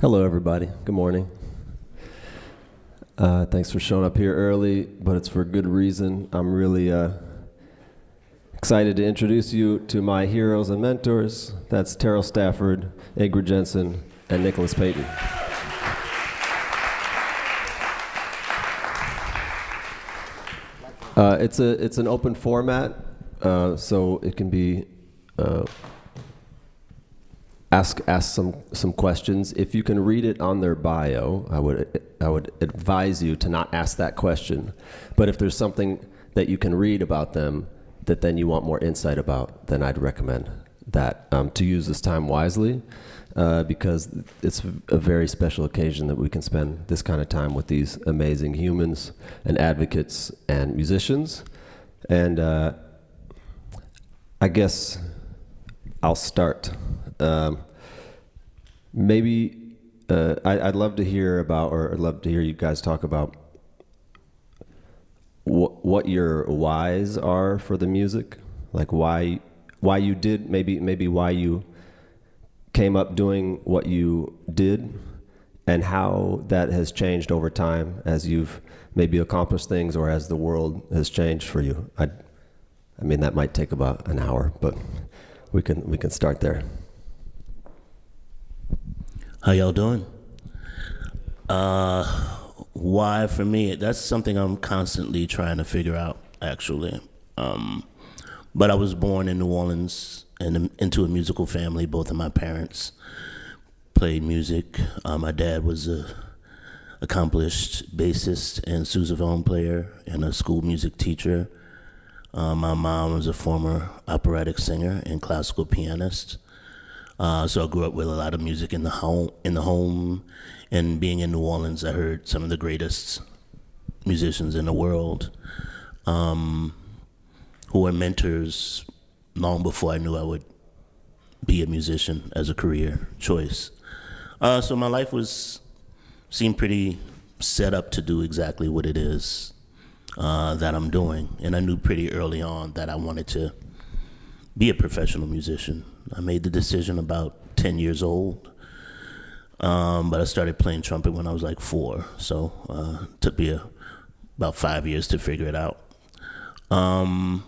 Hello, everybody. Good morning. Thanks for showing up here early, but it's for good reason. I'm really excited to introduce you to my heroes and mentors. That's Terrell Stafford, Jensen, and Nicholas Payton. It's an open format, so it can be ask some questions. If you can read it on their bio, I would advise you to not ask that question. But if there's something that you can read about them that then you want more insight about, then I'd recommend that to use this time wisely, because it's a very special occasion that we can spend this kind of time with these amazing humans and advocates and musicians. And I guess I'll start. Maybe I'd love to hear about, or I'd love to hear you guys talk about what your whys are for the music, like why you did, maybe why you came up doing what you did, and how that has changed over time as you've maybe accomplished things or as the world has changed for you. I mean, that might take about an hour, but we can start there. How y'all doing? Why for me? That's something I'm constantly trying to figure out, actually. But I was born in New Orleans and into a musical family. Both of my parents played music. My dad was a accomplished bassist and sousaphone player and a school music teacher. My mom was a former operatic singer and classical pianist. So I grew up with a lot of music in the home, and being in New Orleans, I heard some of the greatest musicians in the world, who were mentors long before I knew I would be a musician as a career choice. So my life seemed pretty set up to do exactly what it is that I'm doing, and I knew pretty early on that I wanted to be a professional musician. I made the decision about 10 years old, but I started playing trumpet when I was like 4, so it took me about 5 years to figure it out. I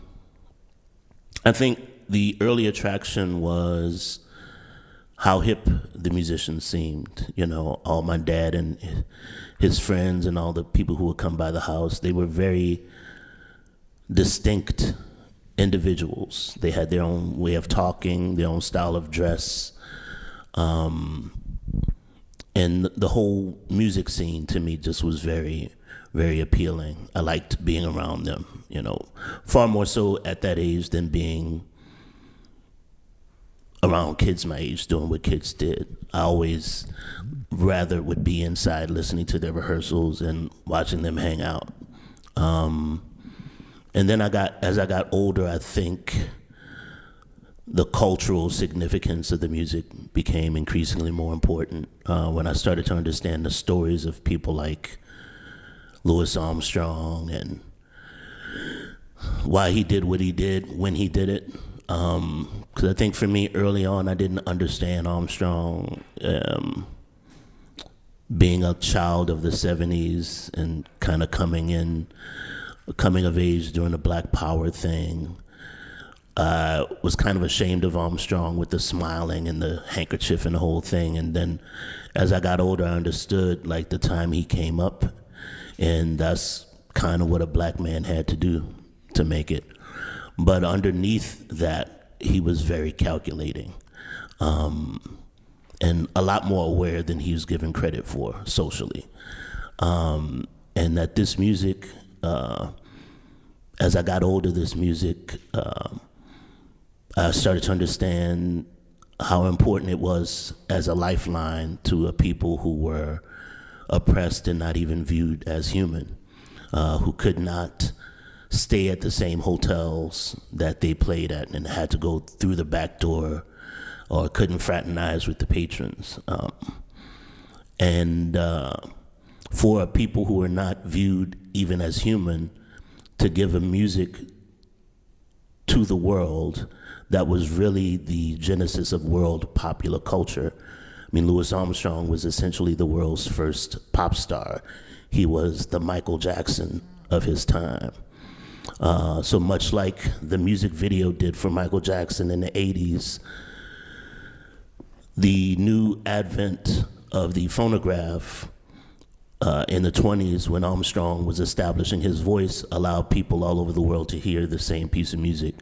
think the early attraction was how hip the musicians seemed. You know, all my dad and his friends and all the people who would come by the house, they were very distinct individuals. They had their own way of talking, their own style of dress, and the whole music scene to me just was very, very appealing. I liked being around them, you know, far more so at that age than being around kids my age doing what kids did. I always rather would be inside listening to their rehearsals and watching them hang out. And then as I got older, I think the cultural significance of the music became increasingly more important when I started to understand the stories of people like Louis Armstrong and why he did what he did when he did it. Because I think for me early on, I didn't understand Armstrong. Being a child of the 70s and kind of coming of age during the Black Power thing, was kind of ashamed of Armstrong with the smiling and the handkerchief and the whole thing. And then as I got older, I understood like the time he came up, and that's kind of what a black man had to do to make it. But underneath that, he was very calculating, and a lot more aware than he was given credit for socially. And that this music, as I got older, this music, I started to understand how important it was as a lifeline to a people who were oppressed and not even viewed as human, who could not stay at the same hotels that they played at and had to go through the back door, or couldn't fraternize with the patrons. And for people who were not viewed even as human, to give a music to the world that was really the genesis of world popular culture mean, Louis Armstrong was essentially the world's first pop star. He was the Michael Jackson of his time. So much like the music video did for Michael Jackson in the 80s, the new advent of the phonograph in the 20s, when Armstrong was establishing his voice, allowed people all over the world to hear the same piece of music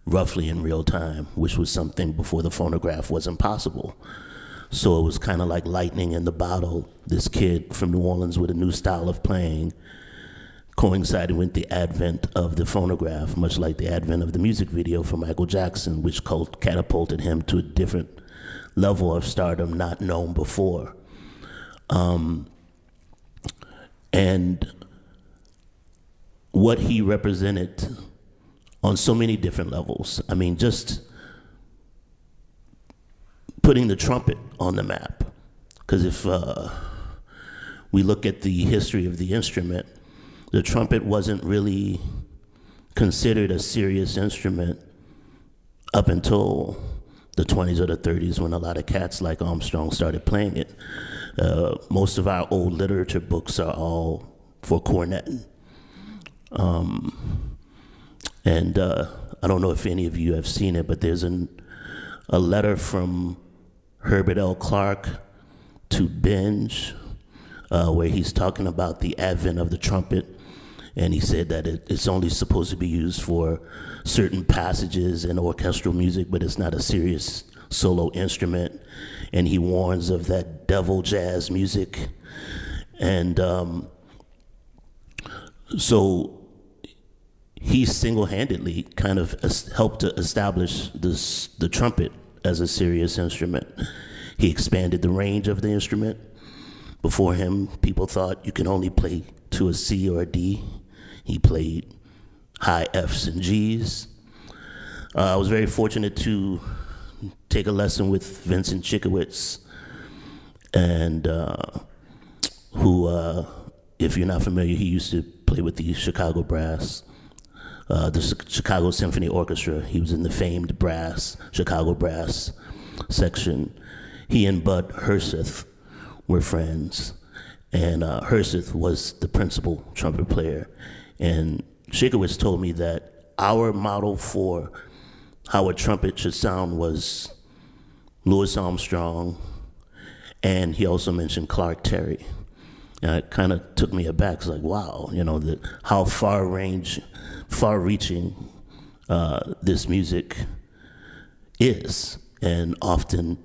roughly in real time, which was something before the phonograph wasn't possible. So it was kind of like lightning in the bottle. This kid from New Orleans with a new style of playing coincided with the advent of the phonograph, much like the advent of the music video for Michael Jackson, which catapulted him to a different level of stardom not known before. And what he represented on so many different levels. I mean, just putting the trumpet on the map. Because if we look at the history of the instrument, the trumpet wasn't really considered a serious instrument up until the 20s or the 30s, when a lot of cats like Armstrong started playing it. Most of our old literature books are all for cornet. And I don't know if any of you have seen it, but there's a letter from Herbert L. Clark to Benj, where he's talking about the advent of the trumpet. And he said that it's only supposed to be used for certain passages in orchestral music, but it's not a serious solo instrument. And he warns of that devil jazz music. And so he single-handedly kind of helped to establish the trumpet as a serious instrument. He expanded the range of the instrument. Before him, people thought you could only play to a C or a D. He played high Fs and Gs. I was very fortunate to take a lesson with Vincent Chikowitz, and who, if you're not familiar, he used to play with the Chicago Brass, the Chicago Symphony Orchestra. He was in the famed brass, Chicago Brass section. He and Bud Herseth were friends, and Herseth was the principal trumpet player. And Chikowitz told me that our model for how a trumpet should sound was Louis Armstrong, and he also mentioned Clark Terry. And it kind of took me aback. It's like, wow, you know, how far-reaching this music is, and often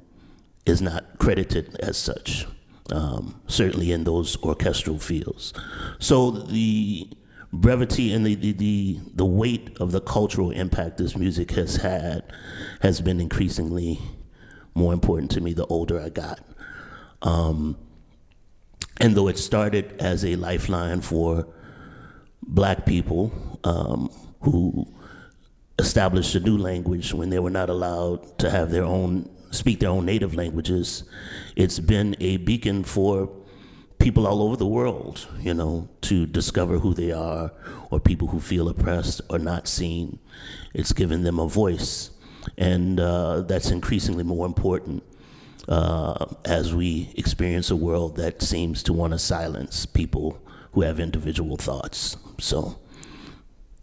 is not credited as such, certainly in those orchestral fields. So the brevity and the weight of the cultural impact this music has had has been increasingly more important to me the older I got. And though it started as a lifeline for Black people who established a new language when they were not allowed to have speak their own native languages, it's been a beacon for people all over the world, you know, to discover who they are, or people who feel oppressed or not seen. It's given them a voice, and that's increasingly more important as we experience a world that seems to want to silence people who have individual thoughts. So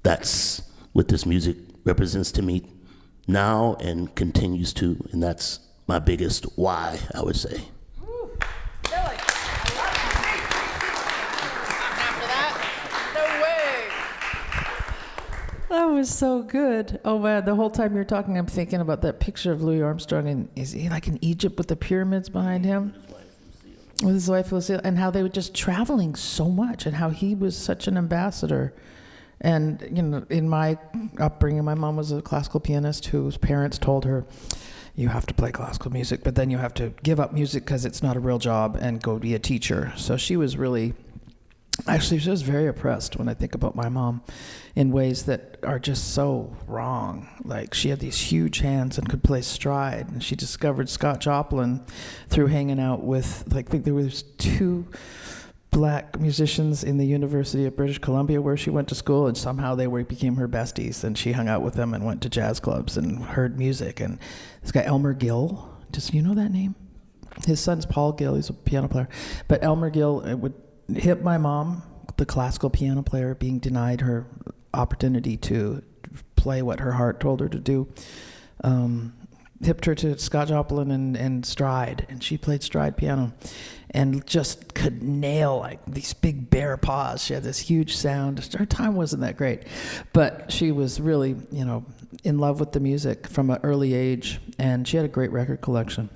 that's what this music represents to me now and continues to, and that's my biggest why, I would say. That was so good. Oh man, the whole time you're talking, I'm thinking about that picture of Louis Armstrong, and is he like in Egypt with the pyramids behind him? With his wife Lucille, and how they were just traveling so much, and how he was such an ambassador. And you know, in my upbringing, my mom was a classical pianist whose parents told her, you have to play classical music, but then you have to give up music because it's not a real job and go be a teacher. So she was really, actually, she was very oppressed when I think about my mom in ways that are just so wrong. Like, she had these huge hands and could play stride, and she discovered Scott Joplin through hanging out with, like, I think there was 2 Black musicians in the University of British Columbia where she went to school, and somehow became her besties, and she hung out with them and went to jazz clubs and heard music. And this guy Elmer Gill, you know that name? his son's Paul Gill. He's a piano player. But Elmer Gill would hit my mom, the classical piano player, being denied her opportunity to play what her heart told her to do. Hipped her to Scott Joplin and stride, and she played stride piano and just could nail like these big bare paws. She had this huge sound. Her time wasn't that great, but she was really, in love with the music from an early age, and she had a great record collection.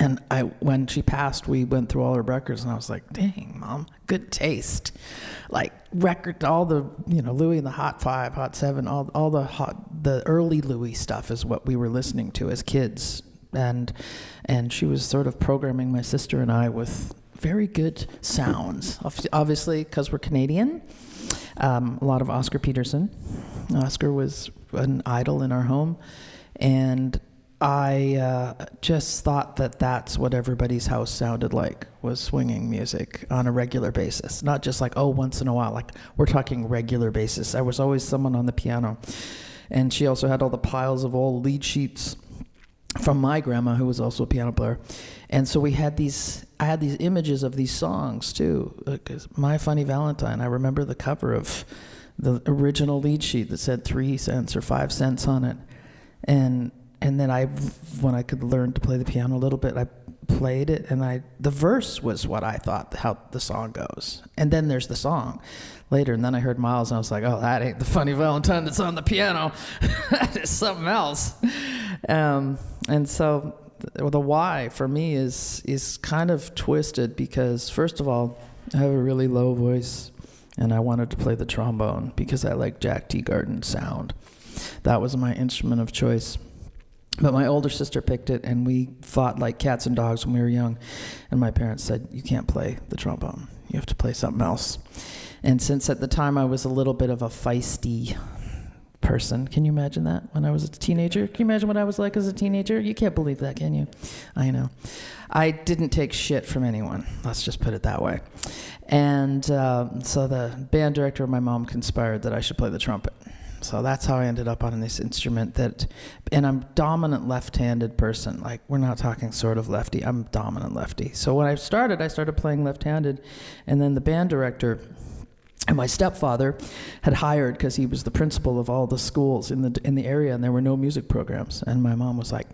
And when she passed, we went through all her records, and I was like, dang, Mom, good taste. Like all the, Louis and the Hot 5, Hot 7, all the early Louis stuff is what we were listening to as kids. And she was sort of programming my sister and I with very good sounds. Obviously, because we're Canadian, a lot of Oscar Peterson. Oscar was an idol in our home, and I just thought that that's what everybody's house sounded like, was swinging music on a regular basis. Not just like, once in a while. Like, we're talking regular basis. I was always someone on the piano. And she also had all the piles of old lead sheets from my grandma, who was also a piano player. And so I had these images of these songs, too. My Funny Valentine, I remember the cover of the original lead sheet that said 3 cents or 5 cents on it. And then when I could learn to play the piano a little bit, I played it, and the verse was what I thought how the song goes. And then there's the song later, and then I heard Miles, and I was like, that ain't the Funny Valentine that's on the piano. That is something else. And so the why for me is kind of twisted because, first of all, I have a really low voice, and I wanted to play the trombone because I like Jack Teagarden's sound. That was my instrument of choice. But my older sister picked it, and we fought like cats and dogs when we were young. And my parents said, you can't play the trombone. You have to play something else. And since at the time I was a little bit of a feisty person, can you imagine that when I was a teenager? Can you imagine what I was like as a teenager? You can't believe that, can you? I know. I didn't take shit from anyone. Let's just put it that way. And so the band director of my mom conspired that I should play the trumpet. So that's how I ended up on this instrument and I'm dominant left-handed person. Like, we're not talking sort of lefty, I'm dominant lefty. So when I started playing left-handed, and then the band director and my stepfather had hired, because he was the principal of all the schools in the area, and there were no music programs. And my mom was like,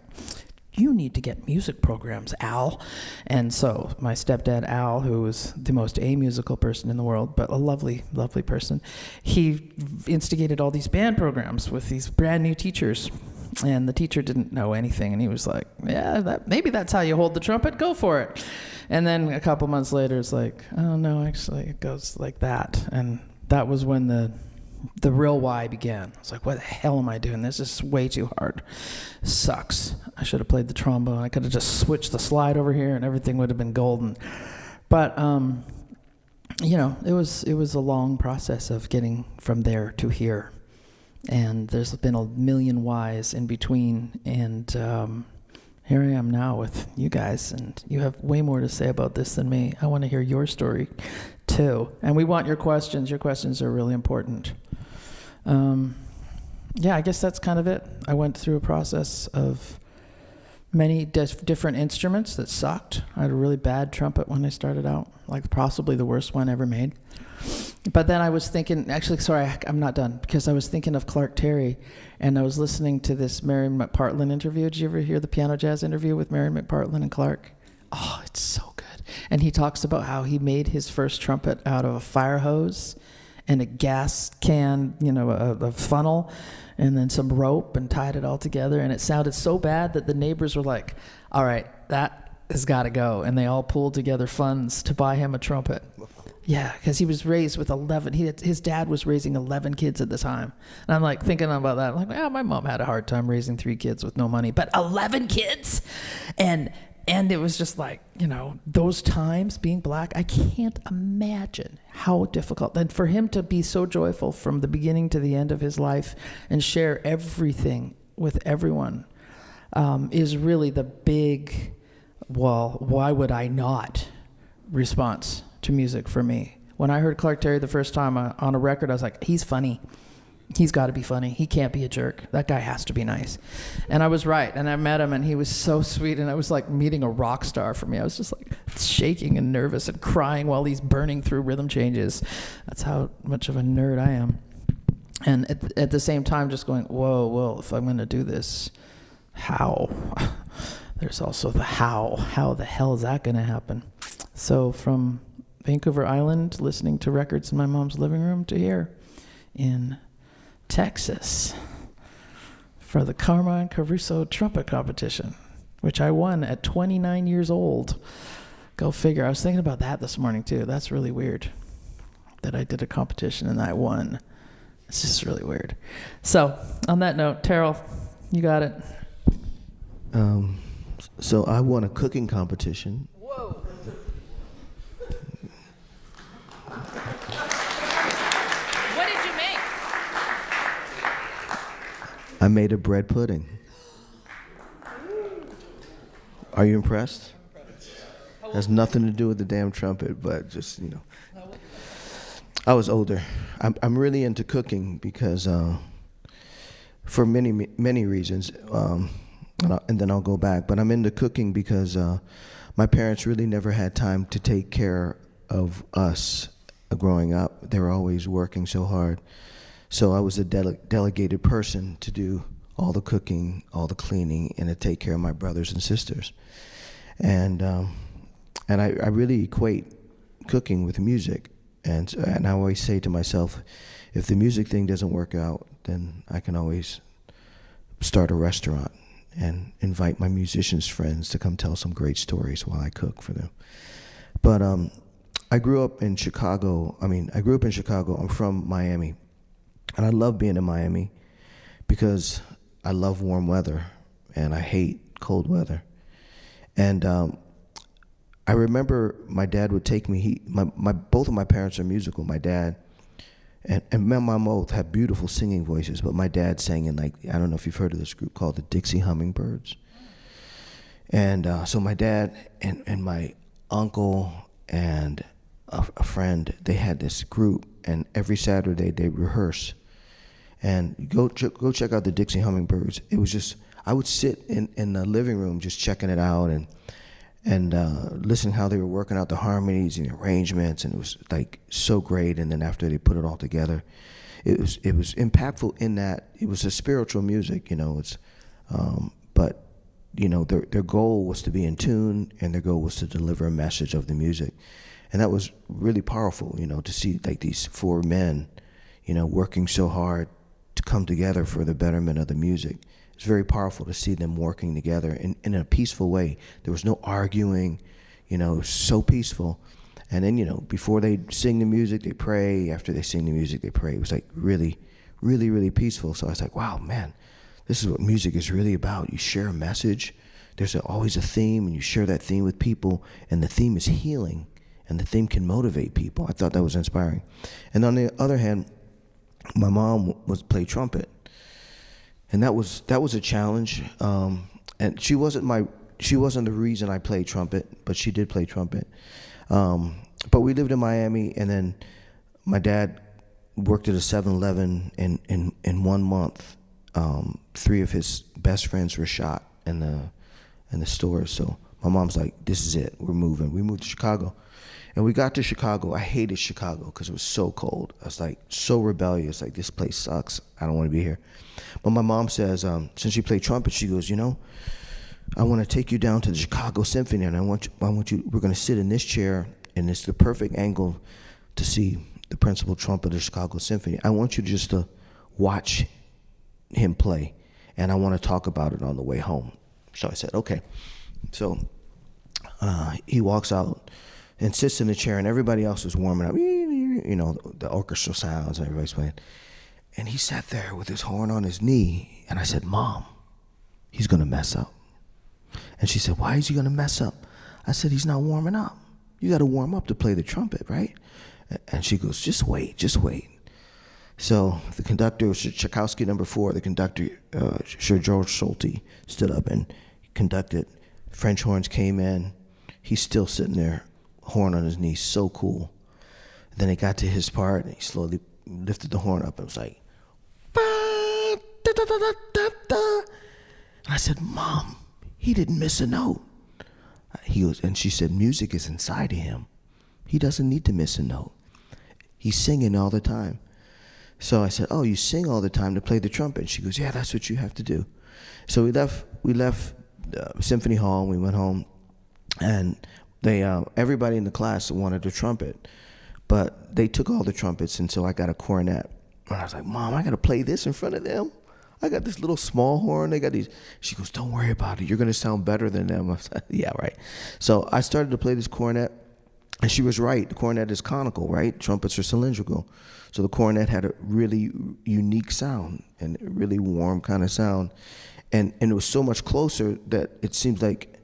you need to get music programs, Al. And so my stepdad, Al, who was the most amusical person in the world, but a lovely, lovely person, he instigated all these band programs with these brand new teachers. And the teacher didn't know anything, and he was like, maybe that's how you hold the trumpet, go for it. And then a couple months later, it's like, oh no, actually it goes like that. And that was when the real why began. I was like, what the hell am I doing? This is way too hard. Sucks. I should have played the trombone. I could have just switched the slide over here and everything would have been golden. But, it was a long process of getting from there to here. And there's been a million whys in between. And here I am now with you guys. And you have way more to say about this than me. I want to hear your story too. And we want your questions. Your questions are really important. I guess that's kind of it. I went through a process of many different instruments that sucked. I had a really bad trumpet when I started out, like possibly the worst one ever made. But then I was thinking, I'm not done, because I was thinking of Clark Terry, and I was listening to this Marion McPartland interview. Did you ever hear the piano jazz interview with Marion McPartland and Clark? Oh, it's so good. And he talks about how he made his first trumpet out of a fire hose and a gas can, a funnel, and then some rope, and tied it all together. And it sounded so bad that the neighbors were like, all right, that has got to go. And they all pulled together funds to buy him a trumpet. Yeah, because he was raised with 11. His dad was raising 11 kids at the time. And I'm like thinking about that. I'm like, my mom had a hard time raising 3 kids with no money, but 11 kids? And it was just like, those times being black, I can't imagine how difficult. And for him to be so joyful from the beginning to the end of his life and share everything with everyone is really the big, why would I not response to music for me. When I heard Clark Terry the first time on a record, I was like, he's funny. he's got to be funny. He can't be a jerk. That guy has to be nice. And I was right. And I met him, and he was so sweet. And I was like meeting a rock star for me. I was just like shaking and nervous and crying while he's burning through rhythm changes. That's how much of a nerd I am. And at the same time, just going, whoa, if I'm going to do this, how? There's also the how. How the hell is that going to happen? So from Vancouver Island, listening to records in my mom's living room, to here in Texas for the Carmine Caruso trumpet competition, which I won at 29 years old. Go figure. I was thinking about that this morning too. That's really weird that I did a competition and I won. It's just really weird. So on that note, Terrell, you got it. So I won a cooking competition. Whoa. What did you make? I made a bread pudding. Are you impressed? Has nothing to do with the damn trumpet, but just, I was older. I'm really into cooking because for many reasons, and then I'll go back. But I'm into cooking because my parents really never had time to take care of us growing up. They were always working so hard. So I was a delegated person to do all the cooking, all the cleaning, and to take care of my brothers and sisters. And I really equate cooking with music. And I always say to myself, if the music thing doesn't work out, then I can always start a restaurant and invite my musicians friends to come tell some great stories while I cook for them. But I grew up in Chicago. I'm from Miami. And I love being in Miami because I love warm weather and I hate cold weather. And I remember my dad would take me. Both of my parents are musical. My dad and my mom both have beautiful singing voices, but my dad sang in, like, I don't know if you've heard of this group called the Dixie Hummingbirds. And so my dad and my uncle and a friend, they had this group, and every Saturday they rehearse. And go check out the Dixie Hummingbirds. It was just, I would sit in the living room just checking it out and listening how they were working out the harmonies and the arrangements, and it was like so great. And then after they put it all together, it was impactful in that it was a spiritual music, but their goal was to be in tune, and their goal was to deliver a message of the music. And that was really powerful, to see like these four men, working so hard to come together for the betterment of the music. It's very powerful to see them working together in a peaceful way. There was no arguing, it was so peaceful. And then, before they sing the music, they pray. After they sing the music, they pray. It was like really, really, really peaceful. So I was like, wow, man, this is what music is really about. You share a message. There's always a theme, and you share that theme with people, and the theme is healing, and the theme can motivate people. I thought that was inspiring. And on the other hand, my mom played trumpet. And that was a challenge, and she wasn't the reason I played trumpet, but she did play trumpet. But we lived in Miami, and then my dad worked at a 7-Eleven. In 1 month, 3 of his best friends were shot in the stores. So my mom's like, "This is it. We're moving." We moved to Chicago, and we got to Chicago. I hated Chicago because it was so cold. I was like so rebellious. Like, this place sucks. I don't want to be here. But my mom says, since she played trumpet, she goes, I want to take you down to the Chicago Symphony, and I want you. We're going to sit in this chair, and it's the perfect angle to see the principal trumpet of the Chicago Symphony. I want you just to watch him play, and I want to talk about it on the way home. So I said, okay. So he walks out and sits in the chair, and everybody else is warming up. The orchestral sounds, and everybody's playing. And he sat there with his horn on his knee, and I said, "Mom, he's going to mess up." And she said, "Why is he going to mess up?" I said, "He's not warming up. You got to warm up to play the trumpet, right?" And she goes, just wait. So the conductor, Tchaikovsky number 4, the conductor, Sir George Solti, stood up and conducted. French horns came in. He's still sitting there, horn on his knee, so cool. Then it got to his part, and he slowly lifted the horn up and was like, And I said, Mom, he didn't miss a note. He goes, and she said, music is inside of him. He doesn't need to miss a note. He's singing all the time. So I said, oh, you sing all the time to play the trumpet? She goes, yeah, that's what you have to do. So we left Symphony Hall, and we went home, and everybody in the class wanted a trumpet, but they took all the trumpets, and so I got a cornet. And I was like, Mom, I got to play this in front of them? I got this little small horn. They got these. She goes, don't worry about it. You're going to sound better than them. I was like, yeah, right. So I started to play this cornet, and she was right. The cornet is conical, right? Trumpets are cylindrical. So the cornet had a really unique sound and a really warm kind of sound. And it was so much closer that it seems like,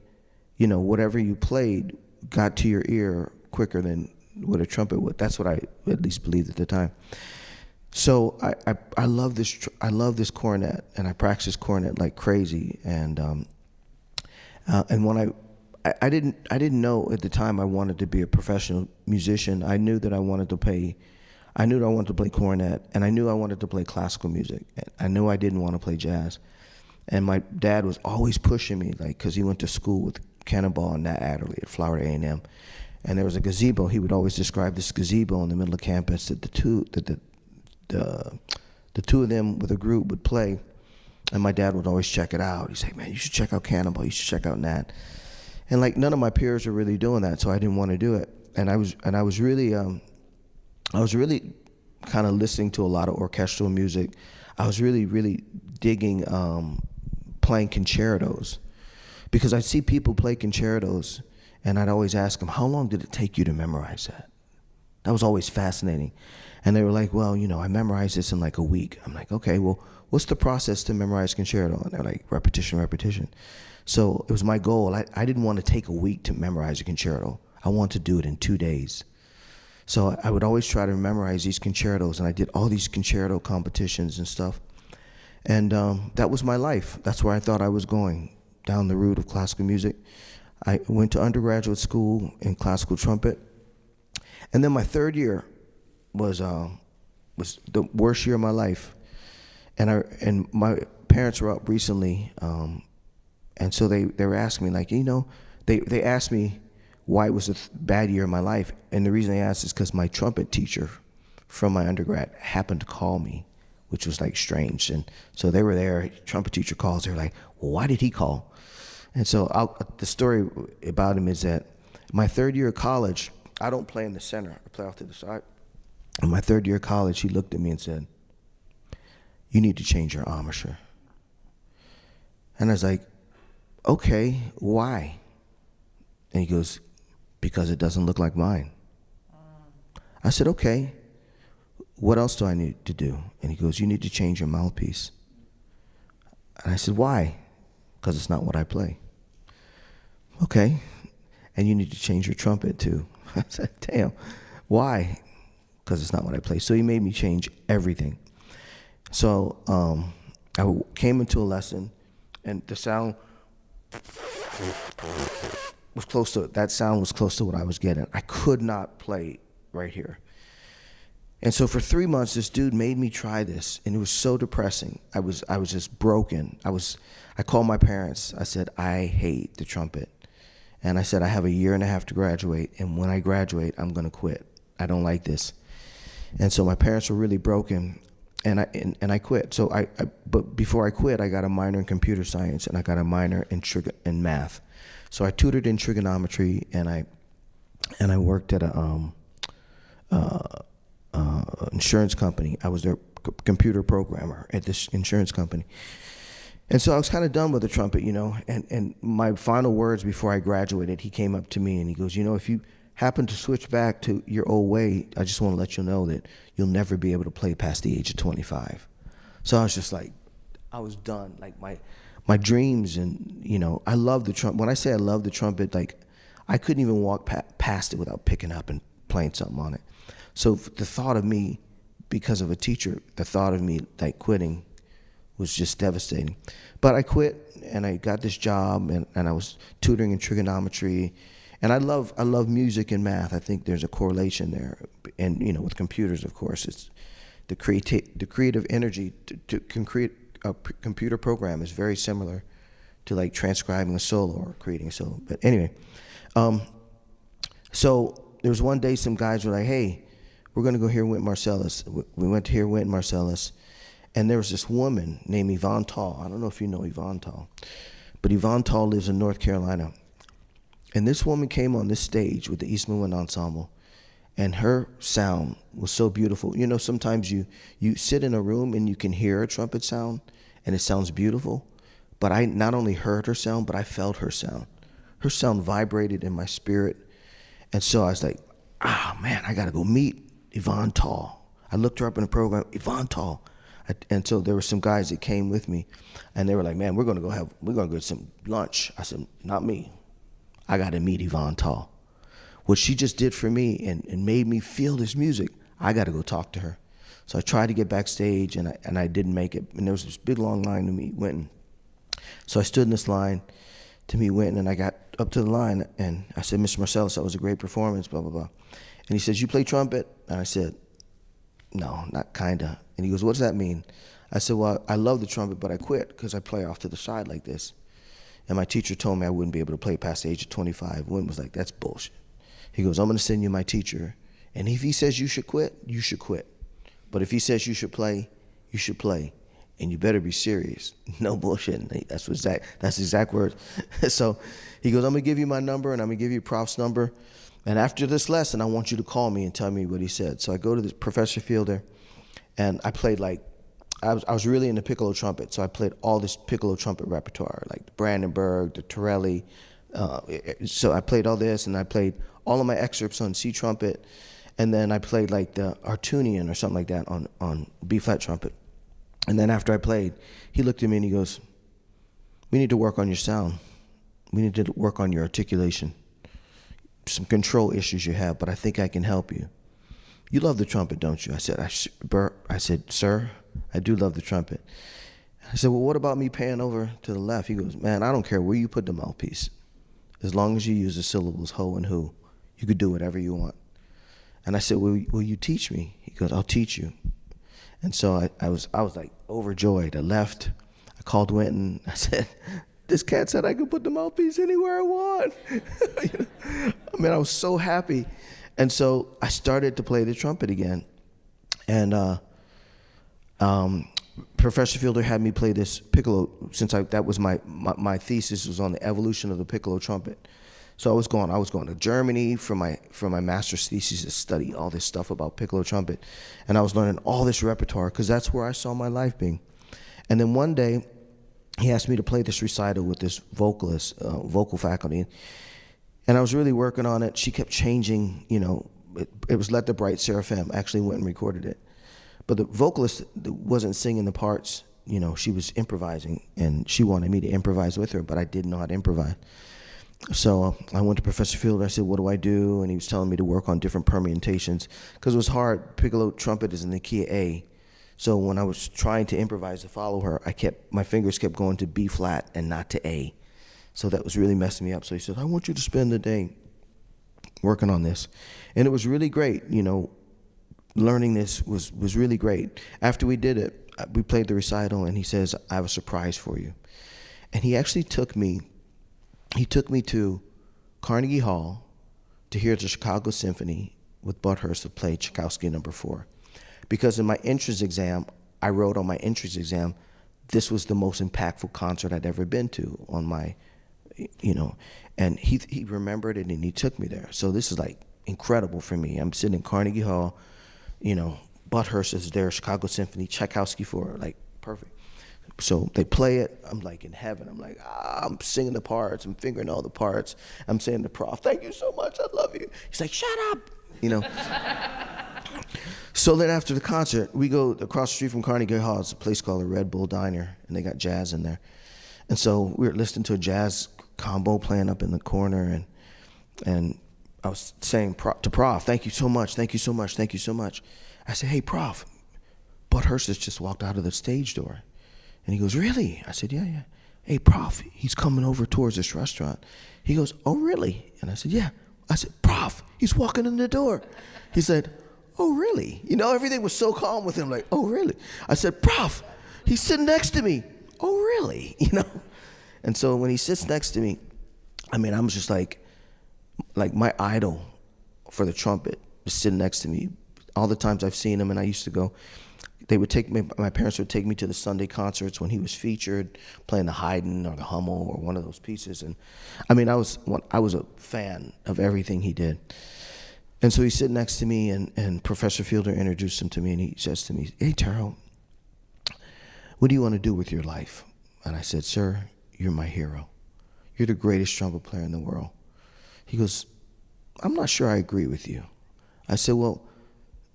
whatever you played got to your ear quicker than what a trumpet would. That's what I at least believed at the time. So I love this this cornet, and I practiced cornet like crazy. And when I didn't know at the time I wanted to be a professional musician. I knew that I wanted to play cornet, and I knew I wanted to play classical music. I knew I didn't want to play jazz. And my dad was always pushing me, because he went to school with Cannonball and Nat Adderley at Florida A&M. And there was a gazebo. He would always describe this gazebo in the middle of campus that the two of them with a group would play. And my dad would always check it out. He'd say, man, you should check out Cannonball. You should check out Nat. And none of my peers were really doing that, so I didn't want to do it. And I was really kind of listening to a lot of orchestral music. I was really, really digging playing concertos, because I'd see people play concertos, and I'd always ask them, how long did it take you to memorize that? That was always fascinating. And they were like, well, I memorized this in a week. I'm like, okay, well, what's the process to memorize concerto? And they're like, repetition, repetition. So it was my goal. I didn't want to take a week to memorize a concerto. I wanted to do it in 2 days. So I would always try to memorize these concertos, and I did all these concerto competitions and stuff. And that was my life. That's where I thought I was going, down the route of classical music. I went to undergraduate school in classical trumpet. And then my third year was the worst year of my life. And my parents were up recently, and so they were asking me, they asked me why it was a bad year of my life. And the reason they asked is because my trumpet teacher from my undergrad happened to call me, which was strange. And so they were there, trumpet teacher calls, they were like, well, why did he call? And so the story about him is that my third year of college, I don't play in the center, I play off to the side. In my third year of college, he looked at me and said, you need to change your embouchure. And I was like, okay, why? And he goes, because it doesn't look like mine. I said, okay, what else do I need to do? And he goes, you need to change your mouthpiece. And I said, why? Because it's not what I play. Okay, and you need to change your trumpet too. I said, damn, why? Because it's not what I play. So he made me change everything. So I came into a lesson, and the sound was close to what I was getting. I could not play right here. And so for 3 months, this dude made me try this, and it was so depressing. I was just broken. I called my parents. I said, I hate the trumpet. And I said, I have a year and a half to graduate, and when I graduate, I'm going to quit. I don't like this. And so my parents were really broken, and I quit. So but before I quit, I got a minor in computer science, and I got a minor in math. So I tutored in trigonometry, and I worked at a insurance company. I was their computer programmer at this insurance company. And so I was kind of done with the trumpet, and my final words before I graduated, he came up to me and he goes, if you happen to switch back to your old way, I just want to let you know that you'll never be able to play past the age of 25. So I was just I was done. My dreams, and, I love the trumpet. When I say I love the trumpet, I couldn't even walk past it without picking up and playing something on it. So the thought of me, because of a teacher, the thought of me quitting was just devastating. But I quit, and I got this job, and I was tutoring in trigonometry. And I love music and math. I think there's a correlation there. And, with computers, of course, the creative energy to create a computer program is very similar to like transcribing a solo or creating a solo. But anyway, so there was one day some guys were like, hey, we're going to go hear Wynton Marsalis. We went to hear Wynton Marsalis, and there was this woman named Yvonne Tall. I don't know if you know Yvonne Tall, but Yvonne Tall lives in North Carolina. And this woman came on this stage with the Eastman Wind Ensemble, and her sound was so beautiful. You know, sometimes you sit in a room and you can hear a trumpet sound, and it sounds beautiful. But I not only heard her sound, but I felt her sound. Her sound vibrated in my spirit. And so I was like, man, I got to go meet Yvonne Tall. I looked her up in the program, Yvonne Tall. And so there were some guys that came with me, and they were like, man, we're going to get some lunch. I said, not me. I got to meet Yvonne Tall. What she just did for me and made me feel this music, I got to go talk to her. So I tried to get backstage, and I didn't make it. And there was this big, long line to meet Wynton. So I stood in this line to meet Wynton, and I got up to the line, and I said, Mr. Marsalis, that was a great performance, blah, blah, blah. And he says, you play trumpet? And I said, no, not kinda. And he goes, what does that mean? I said, well, I love the trumpet, but I quit because I play off to the side like this. And my teacher told me I wouldn't be able to play past the age of 25. Wynton was like, that's bullshit. He goes, I'm going to send you my teacher. And if he says you should quit, you should quit. But if he says you should play, you should play. And you better be serious. No bullshit. That's exact words. So he goes, I'm going to give you my number, and I'm going to give you Prof's number. And after this lesson, I want you to call me and tell me what he said. So I go to this Professor Fielder, and I played I was really into piccolo trumpet. So I played all this piccolo trumpet repertoire, like the Brandenburg, the Torelli. So I played all this, and I played all of my excerpts on C trumpet. And then I played like the Artunian or something like that on B flat trumpet. And then after I played, he looked at me and he goes, we need to work on your sound. We need to work on your articulation. Some control issues you have, but I think I can help you. You love the trumpet, don't you? I said, sir, I do love the trumpet. I said, well, what about me paying over to the left? He goes, man, I don't care where you put the mouthpiece. As long as you use the syllables ho and who, you could do whatever you want. And I said, will you teach me? He goes, I'll teach you. And so I was like overjoyed. I left. I called Wynton. I said, this cat said I could put the mouthpiece anywhere I want. I mean, I was so happy. And so I started to play the trumpet again. And Professor Fielder had me play this piccolo, since that was my thesis was on the evolution of the piccolo trumpet. So I was going to Germany for my master's thesis to study all this stuff about piccolo trumpet, and I was learning all this repertoire because that's where I saw my life being. And then one day, he asked me to play this recital with this vocalist, vocal faculty, and I was really working on it. She kept changing, it was Let the Bright Seraphim. I actually went and recorded it, but the vocalist wasn't singing the parts. She was improvising, and she wanted me to improvise with her, but I didn't know how to improvise. So I went to Professor Fielder. I said, what do I do? And he was telling me to work on different permutations because it was hard. Piccolo trumpet is in the key of A. So when I was trying to improvise to follow her, my fingers kept going to B flat and not to A. So that was really messing me up. So he said, I want you to spend the day working on this. And it was really great. Learning this was really great. After we did it, we played the recital, and he says, I have a surprise for you. And he actually took me to Carnegie Hall to hear the Chicago Symphony with Bud Hurst to play Tchaikovsky No. 4. Because in my entrance exam, I wrote on my entrance exam, this was the most impactful concert I'd ever been to on my, and he remembered it and he took me there. So this is like incredible for me. I'm sitting in Carnegie Hall, Bud Hurst is there, Chicago Symphony, Tchaikovsky 4, like perfect. So they play it, I'm like in heaven. I'm like, I'm singing the parts, I'm figuring all the parts. I'm saying to Prof, thank you so much, I love you. He's like, shut up, So then after the concert, we go across the street from Carnegie Hall. It's a place called the Red Bull Diner, and they got jazz in there. And so we were listening to a jazz combo playing up in the corner, and I was saying to Prof, thank you so much, thank you so much, thank you so much. I said, hey, Prof, Bud Hurst has just walked out of the stage door. And he goes, really? I said, yeah. Hey, Prof, he's coming over towards this restaurant. He goes, oh, really? And I said, yeah. I said, Prof, he's walking in the door. He said, oh, really? You know, everything was so calm with him, like, oh, really? I said, Prof, he's sitting next to me. Oh, really? You know? And so when he sits next to me, I mean, I'm just like my idol for the trumpet is sitting next to me. All the times I've seen him, and I used to go, they would take me, my parents would take me to the Sunday concerts when he was featured, playing the Haydn or the Hummel or one of those pieces. And I mean, I was a fan of everything he did. And so he's sitting next to me, and Professor Fielder introduced him to me, and he says to me, hey, Terrell, what do you want to do with your life? And I said, sir, you're my hero. You're the greatest trumpet player in the world. He goes, I'm not sure I agree with you. I said, well,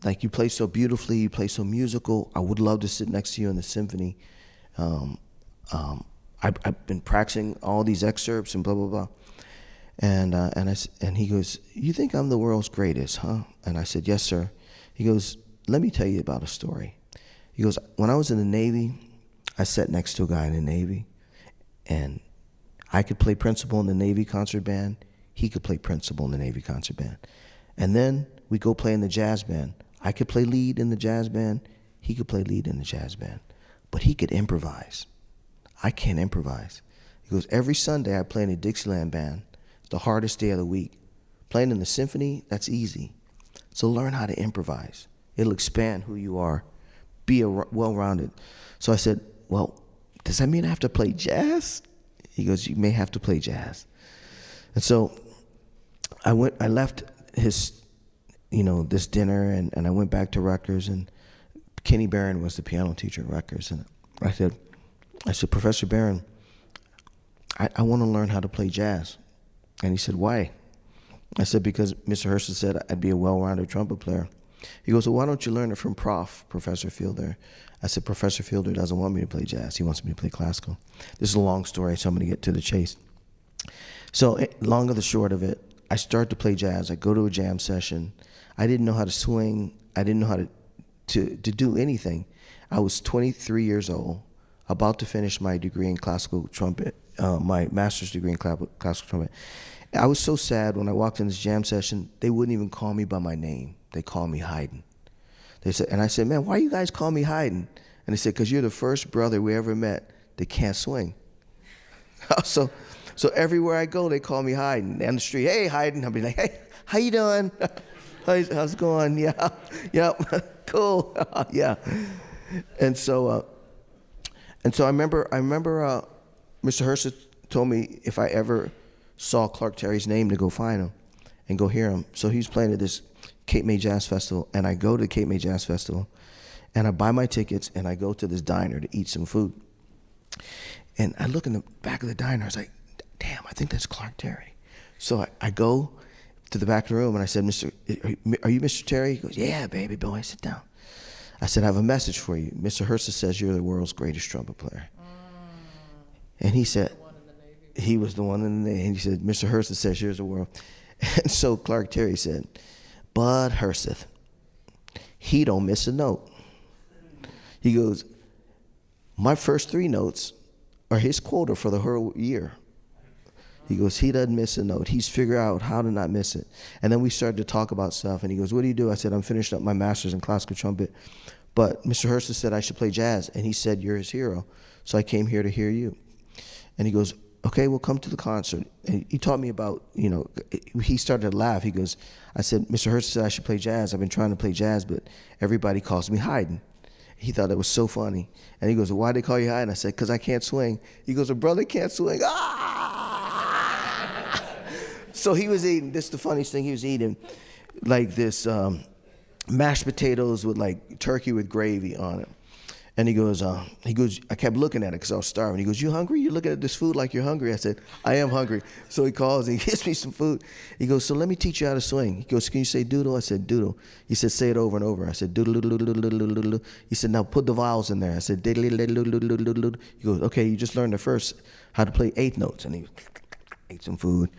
like, you play so beautifully, you play so musical. I would love to sit next to you in the symphony. I've been practicing all these excerpts and blah, blah, blah. And he goes, you think I'm the world's greatest, huh? And I said, yes, sir. He goes, let me tell you about a story. He goes, when I was in the Navy, I sat next to a guy in the Navy, and I could play principal in the Navy concert band. He could play principal in the Navy concert band. And then we go play in the jazz band. I could play lead in the jazz band. He could play lead in the jazz band. But he could improvise. I can't improvise. He goes, every Sunday I play in a Dixieland band. It's the hardest day of the week. Playing in the symphony, that's easy. So learn how to improvise. It'll expand who you are. Be well-rounded. So I said, well, does that mean I have to play jazz? He goes, you may have to play jazz. And so I left his, this dinner, and I went back to Rutgers, and Kenny Barron was the piano teacher at Rutgers. And I said, Professor Barron, I want to learn how to play jazz. And he said, why? I said, because Mr. Hurst said I'd be a well-rounded trumpet player. He goes, well, why don't you learn it from Professor Fielder? I said, Professor Fielder doesn't want me to play jazz. He wants me to play classical. This is a long story, so I'm going to get to the chase. So long of the short of it, I start to play jazz. I go to a jam session. I didn't know how to swing. I didn't know how to do anything. I was 23 years old, about to finish my degree in classical trumpet, my master's degree in classical trumpet. I was so sad when I walked in this jam session, they wouldn't even call me by my name. They called me Haydn. They said, and I said, man, why you guys call me Haydn? And they said, because you're the first brother we ever met that can't swing. So everywhere I go, they call me Haydn. Down the street, hey, Haydn. I'll be like, hey, how you doing? How's it going? Yeah, cool. Yeah. And so I remember Mr. Hurst told me if I ever saw Clark Terry's name to go find him and go hear him. So he was playing at this Cape May Jazz Festival, and I go to the Cape May Jazz Festival, and I buy my tickets, and I go to this diner to eat some food. And I look in the back of the diner, I was like, damn, I think that's Clark Terry. So I go to the back of the room, and I said, are you Mr. Terry? He goes, yeah, baby boy, sit down. I said, I have a message for you. Mr. Hurst says you're the world's greatest trumpet player. And he said, he was the one in the Navy. And he said, Mr. Hurst says you're the world. And so Clark Terry said, Bud Hurst, he don't miss a note. He goes, my first 3 notes are his quota for the whole year. He goes, he doesn't miss a note. He's figured out how to not miss it. And then we started to talk about stuff, and he goes, what do you do? I said, I'm finishing up my master's in classical trumpet, but Mr. Hurst said I should play jazz, and he said, you're his hero. So I came here to hear you. And he goes, okay, we'll come to the concert. And he taught me about, he started to laugh. He goes, I said, Mr. Hurst said I should play jazz. I've been trying to play jazz, but everybody calls me Haydn. He thought it was so funny. And he goes, well, why do they call you Haydn? I said, because I can't swing. He goes, a brother can't swing. Ah! So he was eating, this is the funniest thing, he was eating like this mashed potatoes with like turkey with gravy on it. And he goes, I kept looking at it because I was starving. He goes, you hungry? You're looking at this food like you're hungry. I said, I am hungry. So he calls and he gives me some food. He goes, so let me teach you how to swing. He goes, can you say doodle? I said, doodle. He said, say it over and over. I said, doodle, doodle, doodle, doodle, doodle, doodle. He said, now put the vowels in there. I said, diddle, diddle, diddle, diddle, diddle, diddle. He goes, okay, you just learned the first, how to play 8 notes. And he ate some food.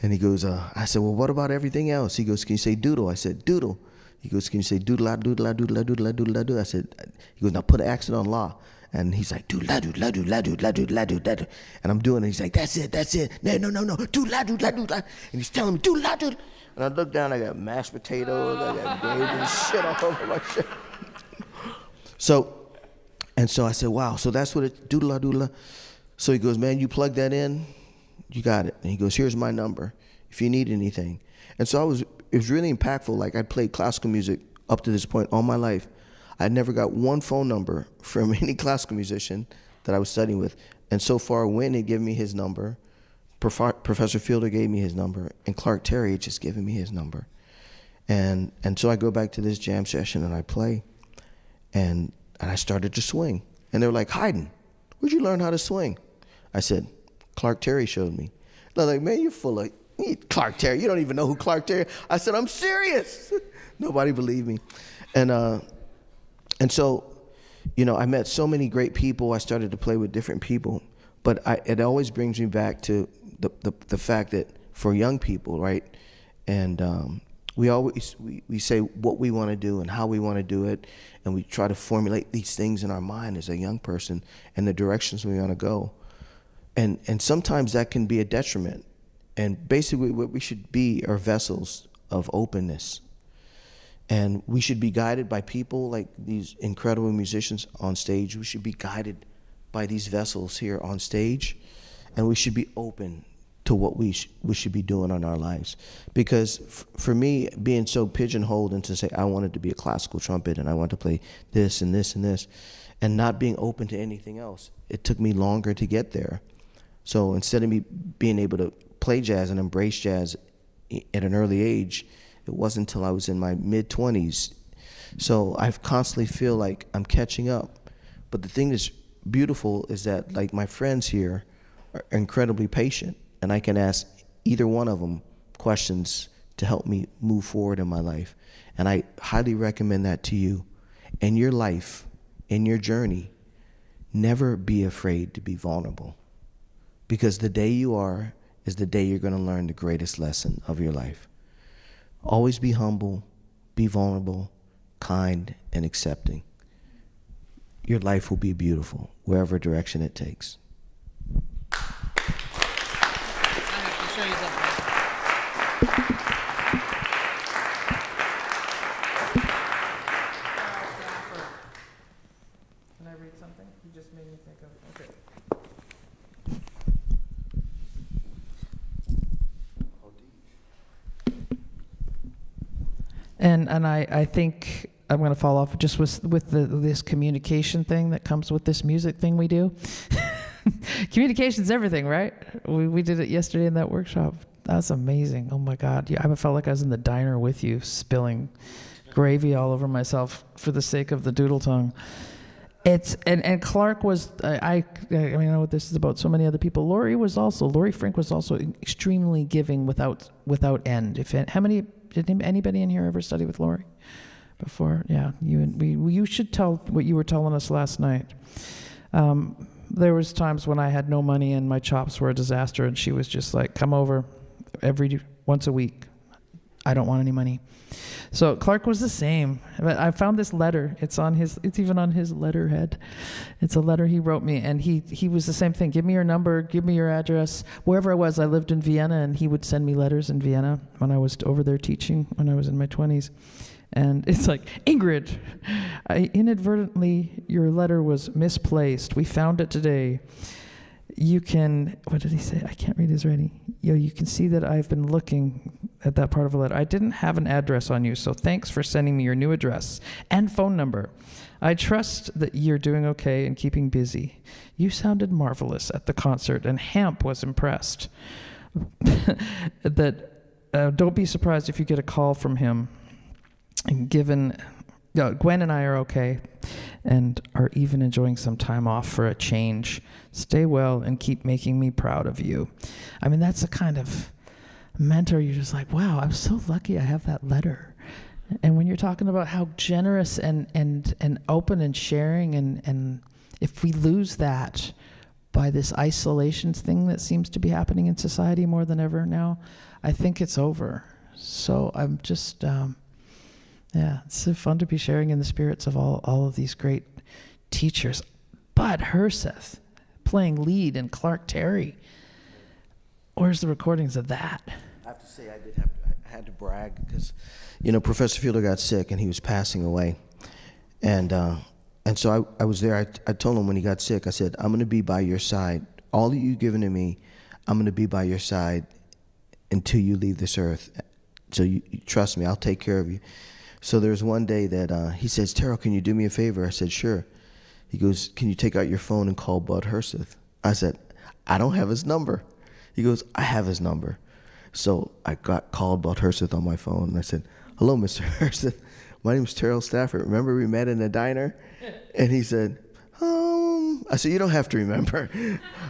And he goes, I said, well, what about everything else? He goes, can you say doodle? I said, doodle. He goes, can you say doodle-la, doodle-la, doodle-la, doodle-la, doodle-la, doodle-la? I said, he goes, now put an accent on la. And he's like, doodle-la, doodle-la, doodle-la, doodle-la, doodle-la, doodle-la. And I'm doing it. He's like, that's it. No, doodle-la, doodle-la, doodle-la. And he's telling me, doodle-la, doodle. And I look down, I got mashed potatoes, I got gravy and shit all over my shirt. So I said, wow, so that's what it, doodle-la. So he goes, man, you plug that in, you got it. And he goes, here's my number if you need anything. And so it was really impactful. Like, I'd played classical music up to this point all my life. I'd never got one phone number from any classical musician that I was studying with. And so far, Wynn had given me his number, Professor Fielder gave me his number, and Clark Terry had just given me his number. And so I go back to this jam session and I play, and I started to swing. And they were like, Hayden, where'd you learn how to swing? I said, Clark Terry showed me. They're like, man, you're full of Clark Terry. You don't even know who Clark Terry is. I said, I'm serious. Nobody believed me. And so, you know, I met so many great people. I started to play with different people. But it always brings me back to the fact that for young people, right, and we say what we want to do and how we want to do it, and we try to formulate these things in our mind as a young person and the directions we want to go. And sometimes that can be a detriment. And basically what we should be are vessels of openness. And we should be guided by people like these incredible musicians on stage. We should be guided by these vessels here on stage. And we should be open to what we should be doing on our lives. Because for me, being so pigeonholed into say, I wanted to be a classical trumpet and I want to play this and this and this, and not being open to anything else, it took me longer to get there. So instead of me being able to play jazz and embrace jazz at an early age, it wasn't until I was in my mid-20s. So I constantly feel like I'm catching up. But the thing that's beautiful is that, like, my friends here are incredibly patient, and I can ask either one of them questions to help me move forward in my life. And I highly recommend that to you. In your life, in your journey, never be afraid to be vulnerable. Because the day you are is the day you're going to learn the greatest lesson of your life. Always be humble, be vulnerable, kind, and accepting. Your life will be beautiful, wherever direction it takes. I have to show you something. Can I read something? You just made me think of it. Okay. And I think I'm going to fall off just with this communication thing that comes with this music thing we do. Communication's everything, right? We did it yesterday in that workshop. That's amazing. Oh my God. Yeah, I felt like I was in the diner with you, spilling gravy all over myself for the sake of the doodle tongue. And Clark was, I mean, I know what this is about so many other people. Laurie Frink was also extremely giving without end. Did anybody in here ever study with Laurie before? Yeah, you should tell what you were telling us last night. There was times when I had no money and my chops were a disaster, and she was just like, come over once a week. I don't want any money. So Clark was the same. But I found this letter. It's even on his letterhead. It's a letter he wrote me, and he was the same thing. Give me your number, give me your address. Wherever I was, I lived in Vienna, and he would send me letters in Vienna when I was over there teaching when I was in my 20s. And it's like, Ingrid, inadvertently, your letter was misplaced. We found it today. You can, what did he say? I can't read his writing. You can see that I've been looking at that part of a letter. I didn't have an address on you, so thanks for sending me your new address and phone number. I trust that you're doing okay and keeping busy. You sounded marvelous at the concert, and Hamp was impressed. Don't be surprised if you get a call from him. And Gwen and I are okay and are even enjoying some time off for a change. Stay well and keep making me proud of you. I mean, that's the kind of mentor you're just like, wow, I'm so lucky I have that letter. And when you're talking about how generous and open and sharing, and if we lose that by this isolation thing that seems to be happening in society more than ever now, I think it's over. So I'm just... yeah, it's so fun to be sharing in the spirits of all of these great teachers. Bud Herseth playing lead and Clark Terry. Where's the recordings of that? I have to say, I I had to brag because, Professor Fielder got sick and he was passing away. And so I was there. I told him when he got sick, I said, I'm going to be by your side. All that you've given to me, I'm going to be by your side until you leave this earth. So you trust me, I'll take care of you. So there was one day that he says, Terrell, can you do me a favor? I said, sure. He goes, can you take out your phone and call Bud Herseth? I said, I don't have his number. He goes, I have his number. So I called Bud Herseth on my phone, and I said, hello, Mr. Herseth. My name is Terrell Stafford. Remember we met in a diner? And he said, I said, you don't have to remember.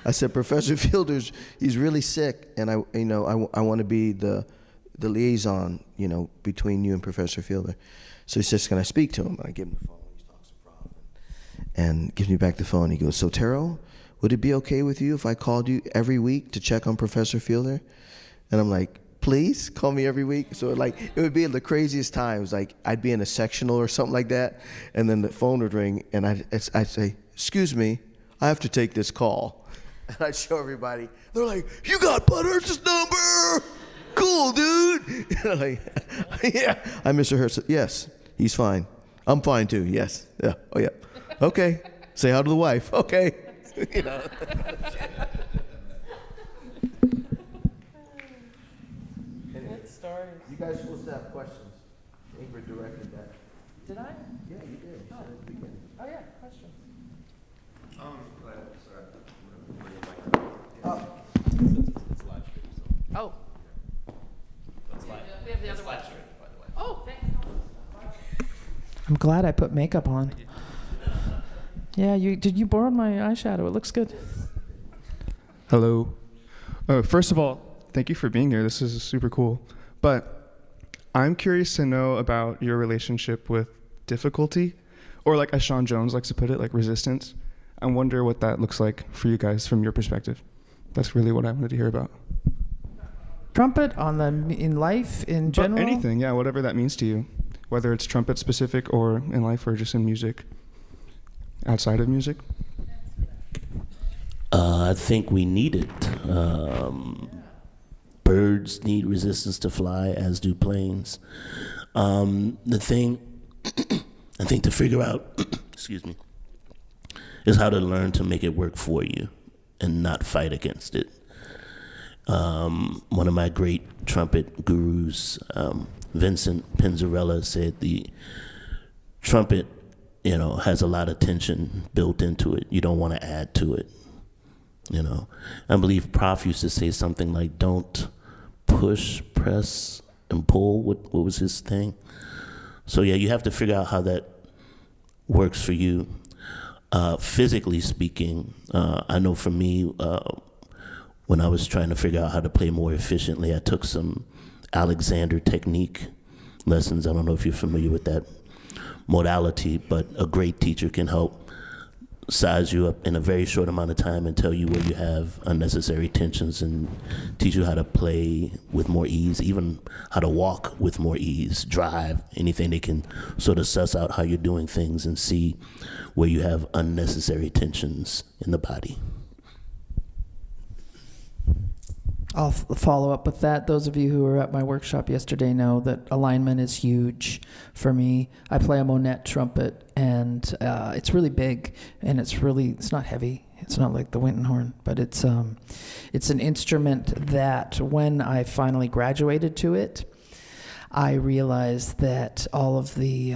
I said, Professor Fielder's, he's really sick, and I want to be the liaison, between you and Professor Fielder. So he says, can I speak to him? I give him the phone. He talks to Prof. And gives me back the phone. He goes, so Terrell, would it be okay with you if I called you every week to check on Professor Fielder? And I'm like, please call me every week. So it would be the craziest times. Like I'd be in a sectional or something like that, and then the phone would ring, and I'd say, excuse me, I have to take this call. And I'd show everybody. They're like, you got Bud Herseth's number? Cool, dude. And I'm like, yeah. I'm Mr. Herseth. Yes, he's fine. I'm fine too. Yes. Yeah. Oh yeah. Okay. Say hi to the wife. Okay. You guys supposed to have questions. Ingrid directed that. Did I? Yeah, you did. You said at the beginning. Oh, yeah, questions. Oh. We have the other one. Oh, thanks. I'm glad I put makeup on. Yeah, did you borrow my eyeshadow? It looks good. Hello. First of all, thank you for being here. This is super cool. But I'm curious to know about your relationship with difficulty, or like as Sean Jones likes to put it, like resistance. I wonder what that looks like for you guys from your perspective. That's really what I wanted to hear about. Trumpet in life in general? But anything, yeah, whatever that means to you. Whether it's trumpet specific or in life or just in music. Outside of music? I think we need it. Birds need resistance to fly, as do planes. The thing I think to figure out, excuse me, is how to learn to make it work for you and not fight against it. One of my great trumpet gurus, Vincent Pinzarella, said the trumpet, has a lot of tension built into it. You don't want to add to it. I believe Prof used to say something like, don't push, press, and pull. What was his thing? So yeah, you have to figure out how that works for you. Physically speaking, I know for me, when I was trying to figure out how to play more efficiently, I took some Alexander technique lessons. I don't know if you're familiar with that modality, but a great teacher can help size you up in a very short amount of time and tell you where you have unnecessary tensions and teach you how to play with more ease, even how to walk with more ease, drive, anything. They can sort of suss out how you're doing things and see where you have unnecessary tensions in the body. I'll follow up with that. Those of you who were at my workshop yesterday know that alignment is huge for me. I play a Monette trumpet, and it's really big, and it's not heavy. It's not like the Winton horn, but it's an instrument that when I finally graduated to it, I realized that all of the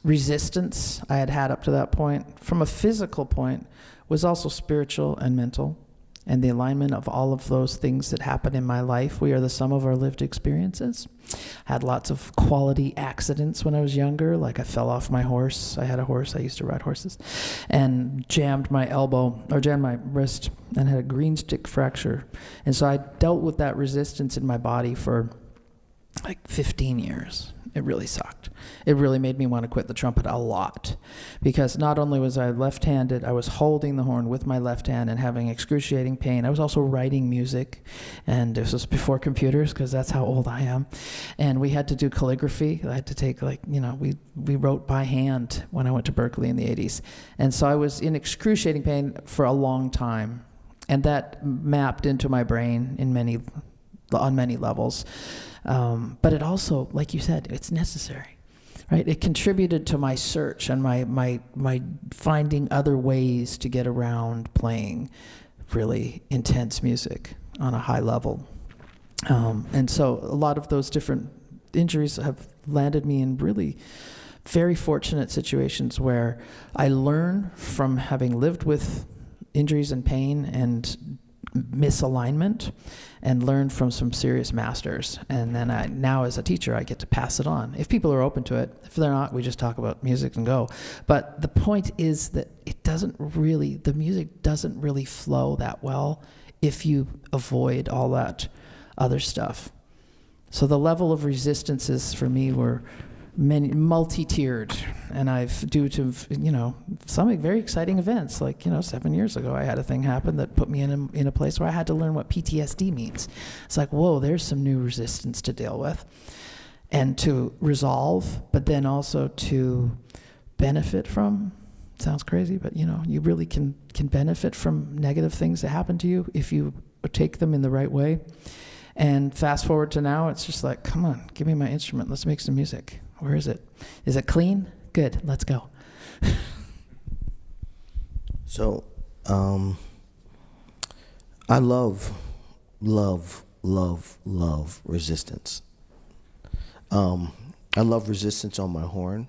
resistance I had up to that point, from a physical point, was also spiritual and mental. And the alignment of all of those things that happen in my life, we are the sum of our lived experiences. Had lots of quality accidents when I was younger, like I fell off my horse. I had a horse, I used to ride horses, and jammed my wrist and had a green stick fracture. And so I dealt with that resistance in my body for like 15 years. It really sucked. It really made me want to quit the trumpet a lot, because not only was I left-handed, I was holding the horn with my left hand and having excruciating pain. I was also writing music, and this was before computers, because that's how old I am. And we had to do calligraphy. I had to take we wrote by hand when I went to Berkeley in the 80s. And so I was in excruciating pain for a long time. And that mapped into my brain in many on many levels. But it also, like you said, it's necessary, right? It contributed to my search and my finding other ways to get around playing really intense music on a high level. And so a lot of those different injuries have landed me in really very fortunate situations where I learn from having lived with injuries and pain and misalignment, and learn from some serious masters. And then now as a teacher, I get to pass it on. If people are open to it, if they're not, we just talk about music and go. But the point is that the music doesn't really flow that well if you avoid all that other stuff. So the level of resistances for me were multi-tiered, and I've, due to, some very exciting events, like, 7 years ago, I had a thing happen that put me in a place where I had to learn what PTSD means. It's like, whoa, there's some new resistance to deal with and to resolve, but then also to benefit from. Sounds crazy, but you really can benefit from negative things that happen to you if you take them in the right way. And fast forward to now, it's just like, come on, give me my instrument, let's make some music. Where is it? Is it clean? Good, let's go. So, I love resistance. I love resistance on my horn.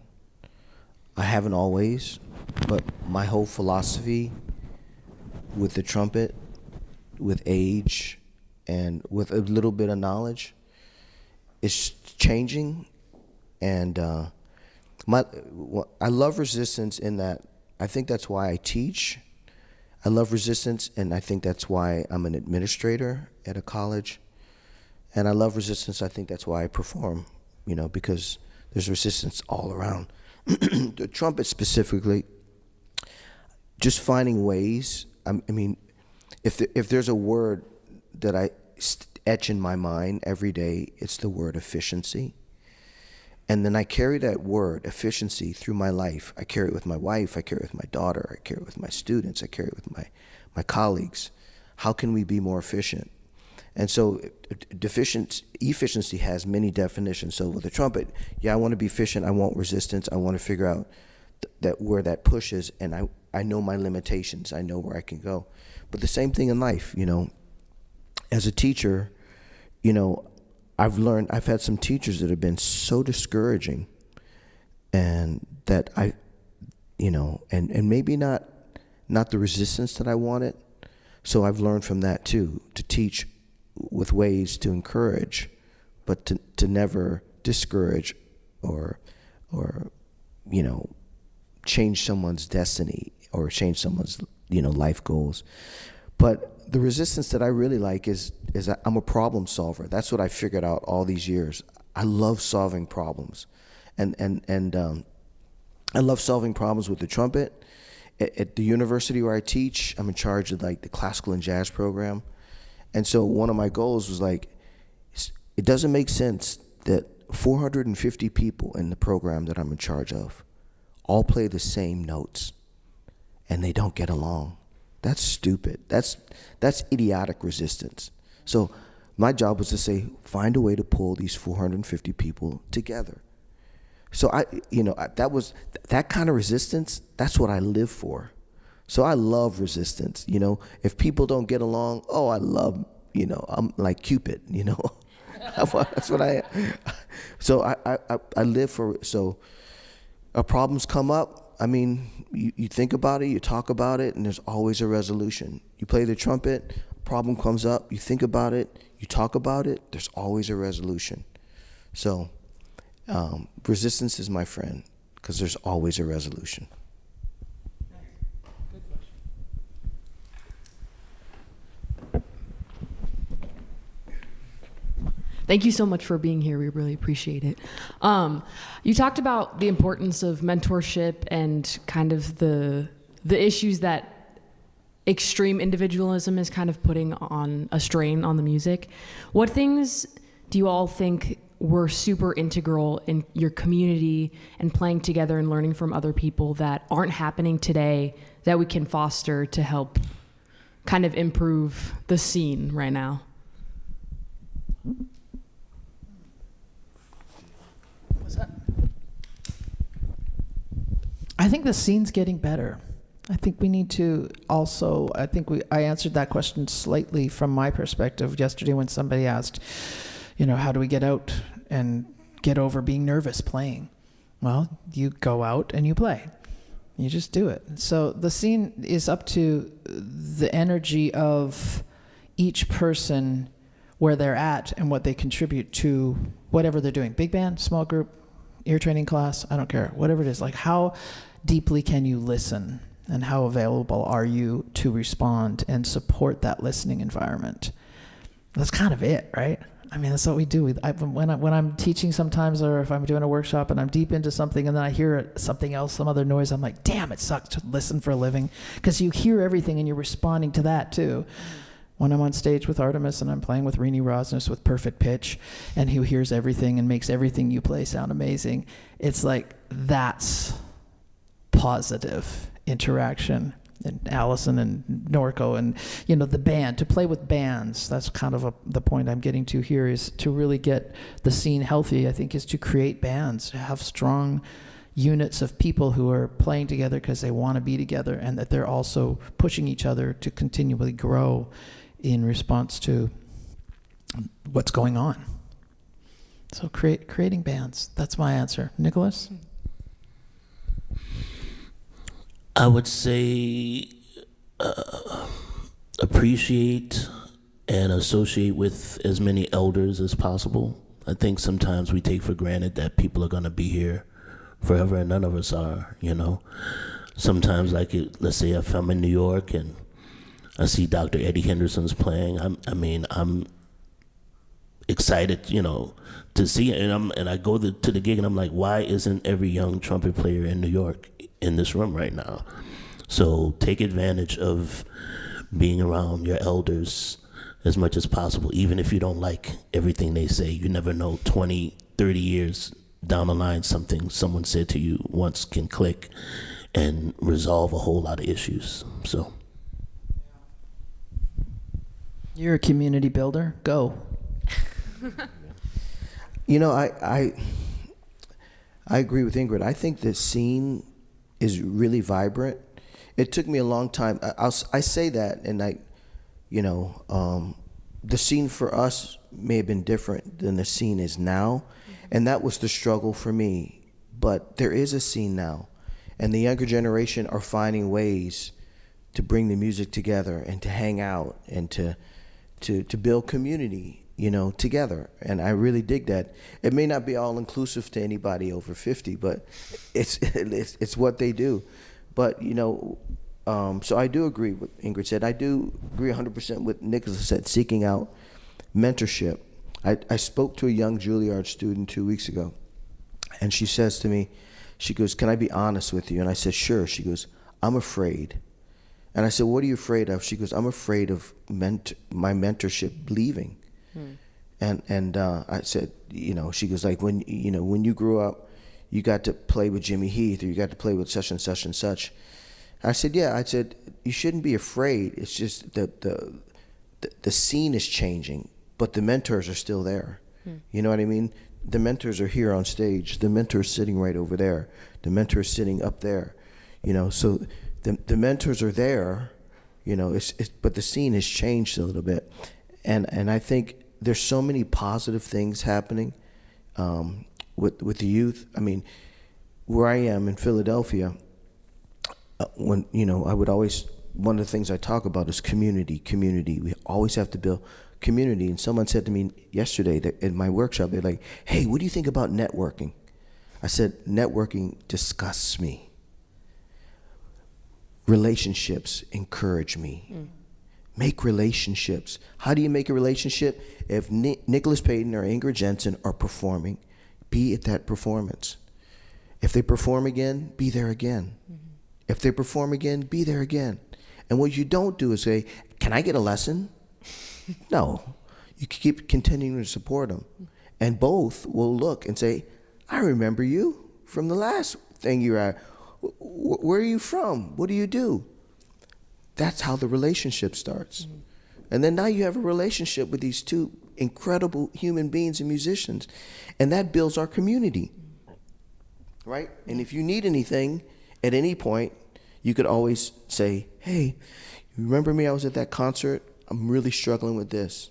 I haven't always, but my whole philosophy with the trumpet, with age, and with a little bit of knowledge, is changing. And I love resistance in that I think that's why I teach. I love resistance, and I think that's why I'm an administrator at a college. And I love resistance, I think that's why I perform, because there's resistance all around. The trumpet specifically, just finding ways. I mean, if there's a word that I etch in my mind every day, it's the word efficiency. And then I carry that word, efficiency, through my life. I carry it with my wife, I carry it with my daughter, I carry it with my students, I carry it with my colleagues. How can we be more efficient? And so efficiency has many definitions. So with the trumpet, I want to be efficient, I want resistance, I want to figure out that where that pushes, and I know my limitations, I know where I can go. But the same thing in life, as a teacher, I've had some teachers that have been so discouraging, and that and maybe not the resistance that I wanted. So I've learned from that too, to teach with ways to encourage, but to never discourage or change someone's destiny or change someone's life goals. But the resistance that I really like is I'm a problem solver. That's what I figured out all these years. I love solving problems, and I love solving problems with the trumpet. At the university where I teach, I'm in charge of the classical and jazz program, and so one of my goals was it doesn't make sense that 450 people in the program that I'm in charge of all play the same notes, and they don't get along. That's stupid. That's idiotic resistance. So my job was to say, find a way to pull these 450 people together. So that was that kind of resistance. That's what I live for. So I love resistance. If people don't get along, I love. I'm like Cupid. That's what I am. So I live for it. So problems come up. I mean, you think about it, you talk about it, and there's always a resolution. You play the trumpet, a problem comes up, you think about it, you talk about it, there's always a resolution. So resistance is my friend, because there's always a resolution. Thank you so much for being here. We really appreciate it. You talked about the importance of mentorship and kind of the issues that extreme individualism is kind of putting on a strain on the music. What things do you all think were super integral in your community and playing together and learning from other people that aren't happening today that we can foster to help kind of improve the scene right now? I think the scene's getting better. I think we need to also, I answered that question slightly from my perspective yesterday when somebody asked, how do we get out and get over being nervous playing? Well, you go out and you play. You just do it. So the scene is up to the energy of each person, where they're at and what they contribute to whatever they're doing. Big band, small group, ear training class, I don't care. Whatever it is. Like, how deeply can you listen? And how available are you to respond and support that listening environment? That's kind of it, right? I mean, that's what we do. When I'm teaching sometimes, or if I'm doing a workshop and I'm deep into something and then I hear something else, some other noise, I'm like, damn, it sucks to listen for a living, because you hear everything and you're responding to that too. When I'm on stage with Artemis and I'm playing with Rini Rosnes with perfect pitch, and he hears everything and makes everything you play sound amazing, it's like, that's positive interaction. And Allison and Norco and, the band, to play with bands, that's kind of the point I'm getting to here, is to really get the scene healthy, I think, is to create bands, to have strong units of people who are playing together because they want to be together, and that they're also pushing each other to continually grow in response to what's going on. So creating bands, that's my answer. Nicholas? I would say appreciate and associate with as many elders as possible. I think sometimes we take for granted that people are going to be here forever, and none of us are, Sometimes, let's say if I'm in New York and I see Dr. Eddie Henderson's playing, I'm excited, to see it. And I go to the gig and I'm like, why isn't every young trumpet player in New York in this room right now? So take advantage of being around your elders as much as possible, even if you don't like everything they say. You never know, 20, 30 years down the line, something someone said to you once can click and resolve a whole lot of issues. So You're a community builder. Go. I agree with Ingrid. I think the scene is really vibrant. It took me a long time. I say that, and the scene for us may have been different than the scene is now, and that was the struggle for me. But there is a scene now, and the younger generation are finding ways to bring the music together and to hang out and to build community, together. And I really dig that. It may not be all inclusive to anybody over 50, but it's what they do. But, so I do agree with Ingrid said. I do agree 100% with Nicholas said, seeking out mentorship. I spoke to a young Juilliard student 2 weeks ago, and she says to me, she goes, "Can I be honest with you?" And I said, "Sure." She goes, "I'm afraid." And I said, "What are you afraid of?" She goes, "I'm afraid of my mentorship leaving." And I said, she goes, like, when you grew up, you got to play with Jimmy Heath, or you got to play with such and such and such. I said, yeah. I said, you shouldn't be afraid. It's just that the scene is changing, but the mentors are still there. You know what I mean? The mentors are here on stage. The mentor is sitting right over there. The mentor is sitting up there. So the mentors are there. But the scene has changed a little bit, and I think there's so many positive things happening with the youth. I mean, where I am in Philadelphia, when I would always, one of the things I talk about is community. We always have to build community. And someone said to me yesterday that in my workshop, they're like, "Hey, what do you think about networking?" I said, "Networking disgusts me. Relationships encourage me." Make relationships. How do you make a relationship? If Nicholas Payton or Ingrid Jensen are performing, be at that performance. If they perform again, be there again. If they perform again, be there again. And what you don't do is say, "Can I get a lesson?" No. You keep continuing to support them. And both will look and say, "I remember you from the last thing you were at. Where are you from? What do you do?" That's how the relationship starts. And then now you have a relationship with these two incredible human beings and musicians. And that builds our community, right? And if you need anything At any point, you could always say, hey, you remember me? I was at that concert. I'm really struggling with this.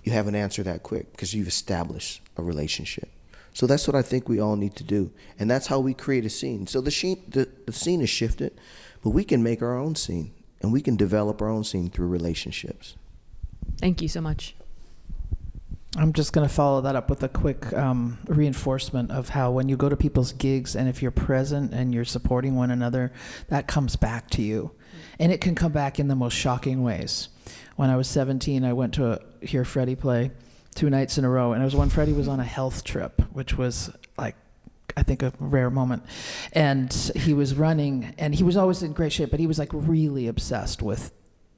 You haven't answered that quick because you've established a relationship. So that's what I think we all need to do. And that's how we create a scene. So the scene is shifted, but we can make our own scene. And we can develop our own scene through relationships. Thank you so much. I'm just going to follow that up with a quick reinforcement of how when you go to people's gigs and if you're present and you're supporting one another, that comes back to you. And it can come back in the most shocking ways. When I was 17, I went to hear Freddie play 2 nights in a row. And it was when Freddie was on a health trip, which was like, I think, a rare moment. And he was running, and he was always in great shape, but he was like really obsessed with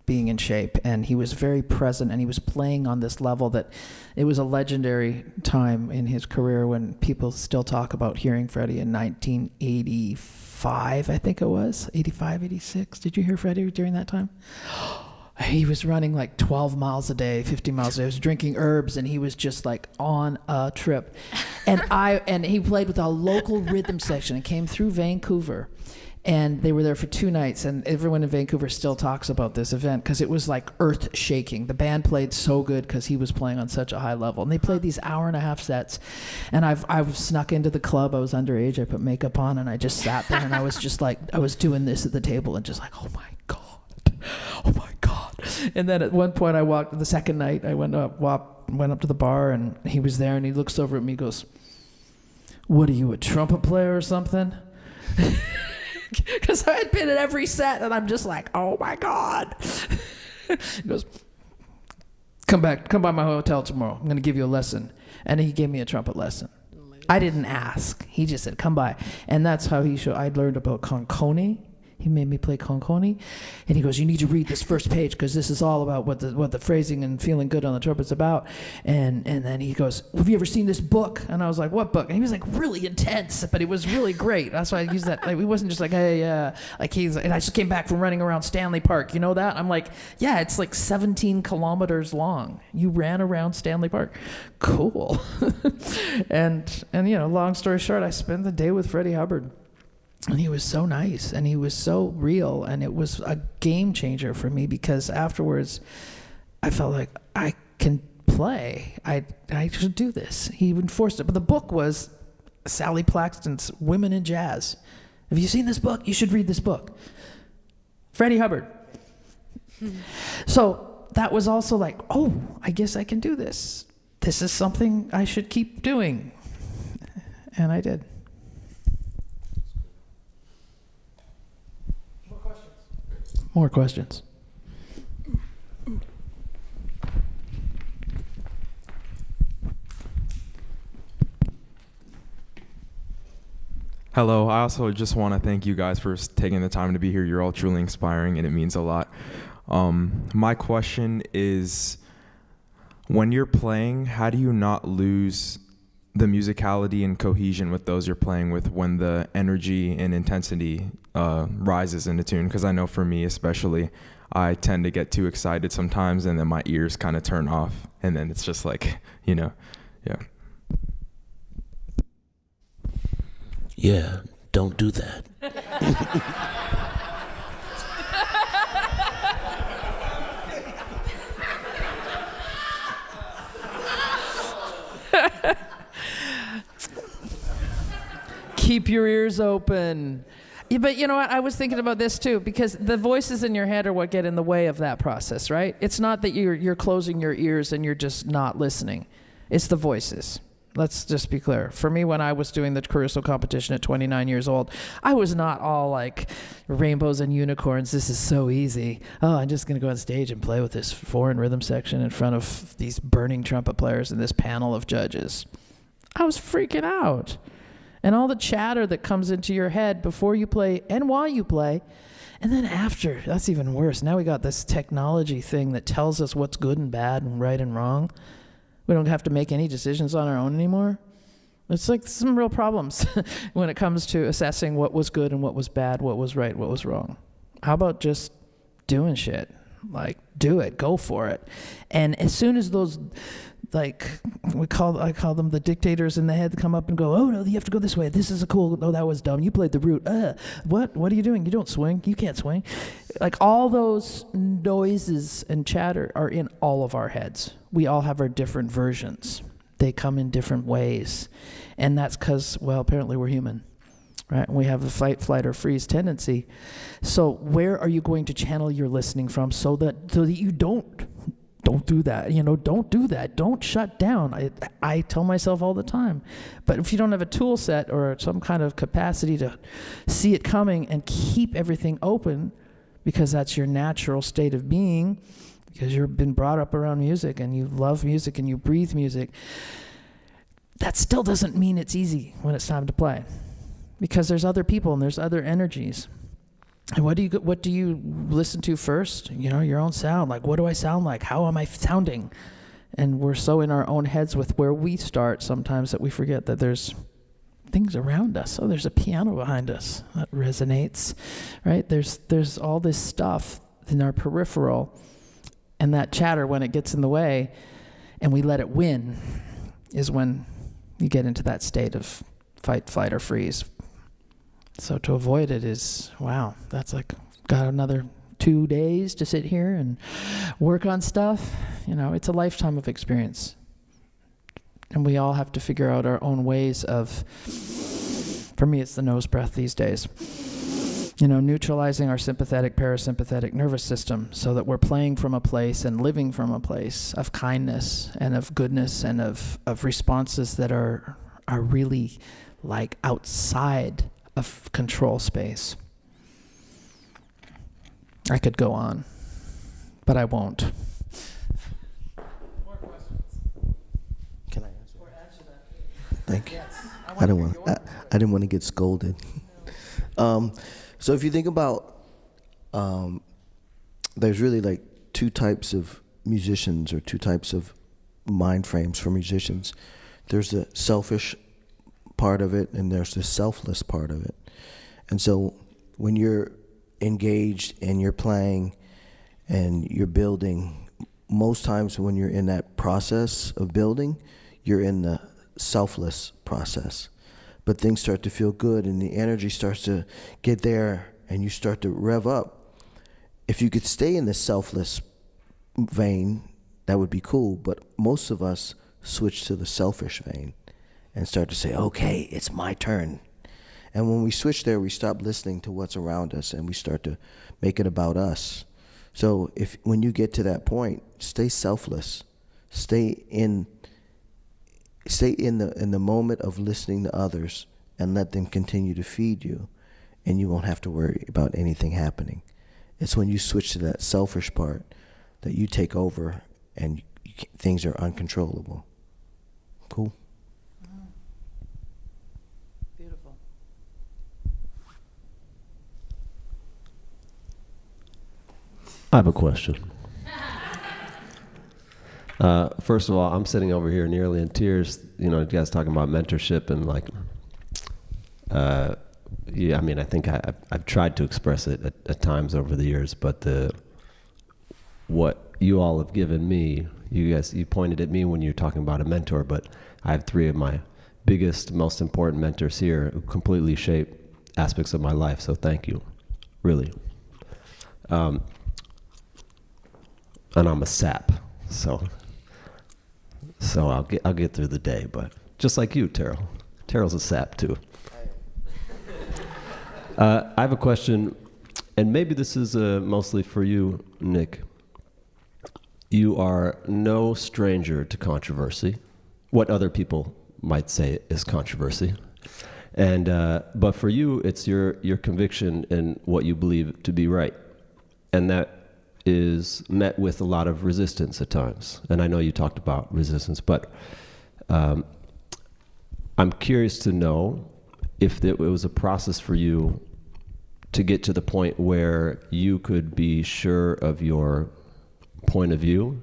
being in shape, and he was very present, and he was playing on this level that it was a legendary time in his career when people still talk about hearing Freddie in 1985, I think it was, 85, 86. Did you hear Freddie during that time? He was running like 12 miles a day, 50 miles a day. He was drinking herbs, and he was just like on a trip. And he played with a local rhythm section and came through Vancouver. And they were there for 2 nights, and everyone in Vancouver still talks about this event because it was like earth-shaking. The band played so good because he was playing on such a high level. And they played these hour-and-a-half sets. And I've snuck into the club. I was underage. I put makeup on, and I just sat there, and I was just like, I was doing this at the table and just like, oh, my God. Oh, my God. And then at one point I walked, the second night, I went up to the bar, and he was there, and he looks over at me and goes, what are you, a trumpet player or something? Because I had been at every set, and I'm just like, oh my God. He goes, come by my hotel tomorrow. I'm going to give you a lesson. And he gave me a trumpet lesson. I didn't ask. He just said, come by. And that's how I learned about conconi. He made me play conconi. And he goes, you need to read this first page because this is all about what the phrasing and feeling good on the trumpet's about. And then he goes, have you ever seen this book? And I was like, what book? And he was like really intense, but it was really great. That's why I used that. Like, he wasn't just like, hey, and I just came back from running around Stanley Park. You know that? I'm like, yeah, it's like 17 kilometers long. You ran around Stanley Park. Cool. and long story short, I spent the day with Freddie Hubbard. And he was so nice, and he was so real, and it was a game changer for me because afterwards I felt like I can play. I should do this. He enforced it. But the book was Sally Plaxton's Women in Jazz. Have you seen this book? You should read this book. Freddie Hubbard. So that was also like, oh, I guess I can do this. This is something I should keep doing. And I did. More questions. Hello, I also just want to thank you guys for taking the time to be here. You're all truly inspiring, and it means a lot. My question is, when you're playing, how do you not lose the musicality and cohesion with those you're playing with when the energy and intensity rises in a tune? Because I know for me especially, I tend to get too excited sometimes, and then my ears kind of turn off, and then it's just like, yeah. Yeah, don't do that. Keep your ears open. Yeah, but you know what? I was thinking about this too, because the voices in your head are what get in the way of that process, right? It's not that you're closing your ears and you're just not listening. It's the voices. Let's just be clear. For me, when I was doing the Caruso competition at 29 years old, I was not all like rainbows and unicorns. This is so easy. Oh, I'm just going to go on stage and play with this foreign rhythm section in front of these burning trumpet players and this panel of judges. I was freaking out. And all the chatter that comes into your head before you play and while you play. And then after, that's even worse. Now we got this technology thing that tells us what's good and bad and right and wrong. We don't have to make any decisions on our own anymore. It's like some real problems when it comes to assessing what was good and what was bad, what was right, what was wrong. How about just doing shit? Like, do it, go for it. And as soon as those, like, I call them the dictators in the head, come up and go, oh no, you have to go this way. This is a cool, oh, that was dumb. You played the root. What are you doing? You don't swing. You can't swing. Like, all those noises and chatter are in all of our heads. We all have our different versions. They come in different ways. And that's because, well, apparently we're human. Right? We have a fight, flight, or freeze tendency. So where are you going to channel your listening from so that you don't do that? Don't do that. Don't shut down. I tell myself all the time. But if you don't have a tool set or some kind of capacity to see it coming and keep everything open, because that's your natural state of being, because you've been brought up around music and you love music and you breathe music, that still doesn't mean it's easy when it's time to play. Because there's other people and there's other energies. And what do you listen to first? Your own sound. Like, what do I sound like? How am I sounding? And we're so in our own heads with where we start sometimes that we forget that there's things around us. Oh, there's a piano behind us that resonates, right? There's all this stuff in our peripheral, and that chatter, when it gets in the way and we let it win, is when you get into that state of fight, flight, or freeze. So to avoid it is, wow, that's like, got another 2 days to sit here and work on stuff. It's a lifetime of experience. And we all have to figure out our own ways of, for me, it's the nose breath these days. Neutralizing our sympathetic, parasympathetic nervous system so that we're playing from a place and living from a place of kindness and of goodness and of responses that are really like outside of control space. I could go on, but I won't. More questions? Can I answer? Thank you. Yes. I didn't want to get scolded. So if you think about, there's really like two types of musicians or two types of mind frames for musicians. There's the selfish part of it and there's the selfless part of it. And so when you're engaged and you're playing and you're building, most times when you're in that process of building, you're in the selfless process. But things start to feel good and the energy starts to get there and you start to rev up. If you could stay in the selfless vein, that would be cool, but most of us switch to the selfish vein and start to say, okay, it's my turn. And when we switch there, we stop listening to what's around us and we start to make it about us. So when you get to that point, stay selfless. Stay in the moment of listening to others and let them continue to feed you, and you won't have to worry about anything happening. It's when you switch to that selfish part that you take over and things are uncontrollable. Cool? Beautiful. I have a question. First of all, I'm sitting over here nearly in tears. You guys talking about mentorship and like, yeah. I mean, I think I've tried to express it at times over the years, but what you all have given me, you pointed at me when you were talking about a mentor, but I have three of my biggest, most important mentors here who completely shape aspects of my life. So thank you, really. And I'm a sap, so I'll get through the day. But just like you, Terrell. Terrell's a sap too. I have a question, and maybe this is mostly for you, Nick. You are no stranger to controversy, what other people might say is controversy. And but for you, it's your conviction in what you believe to be right. And that is met with a lot of resistance at times. And I know you talked about resistance, but I'm curious to know if it was a process for you to get to the point where you could be sure of your point of view,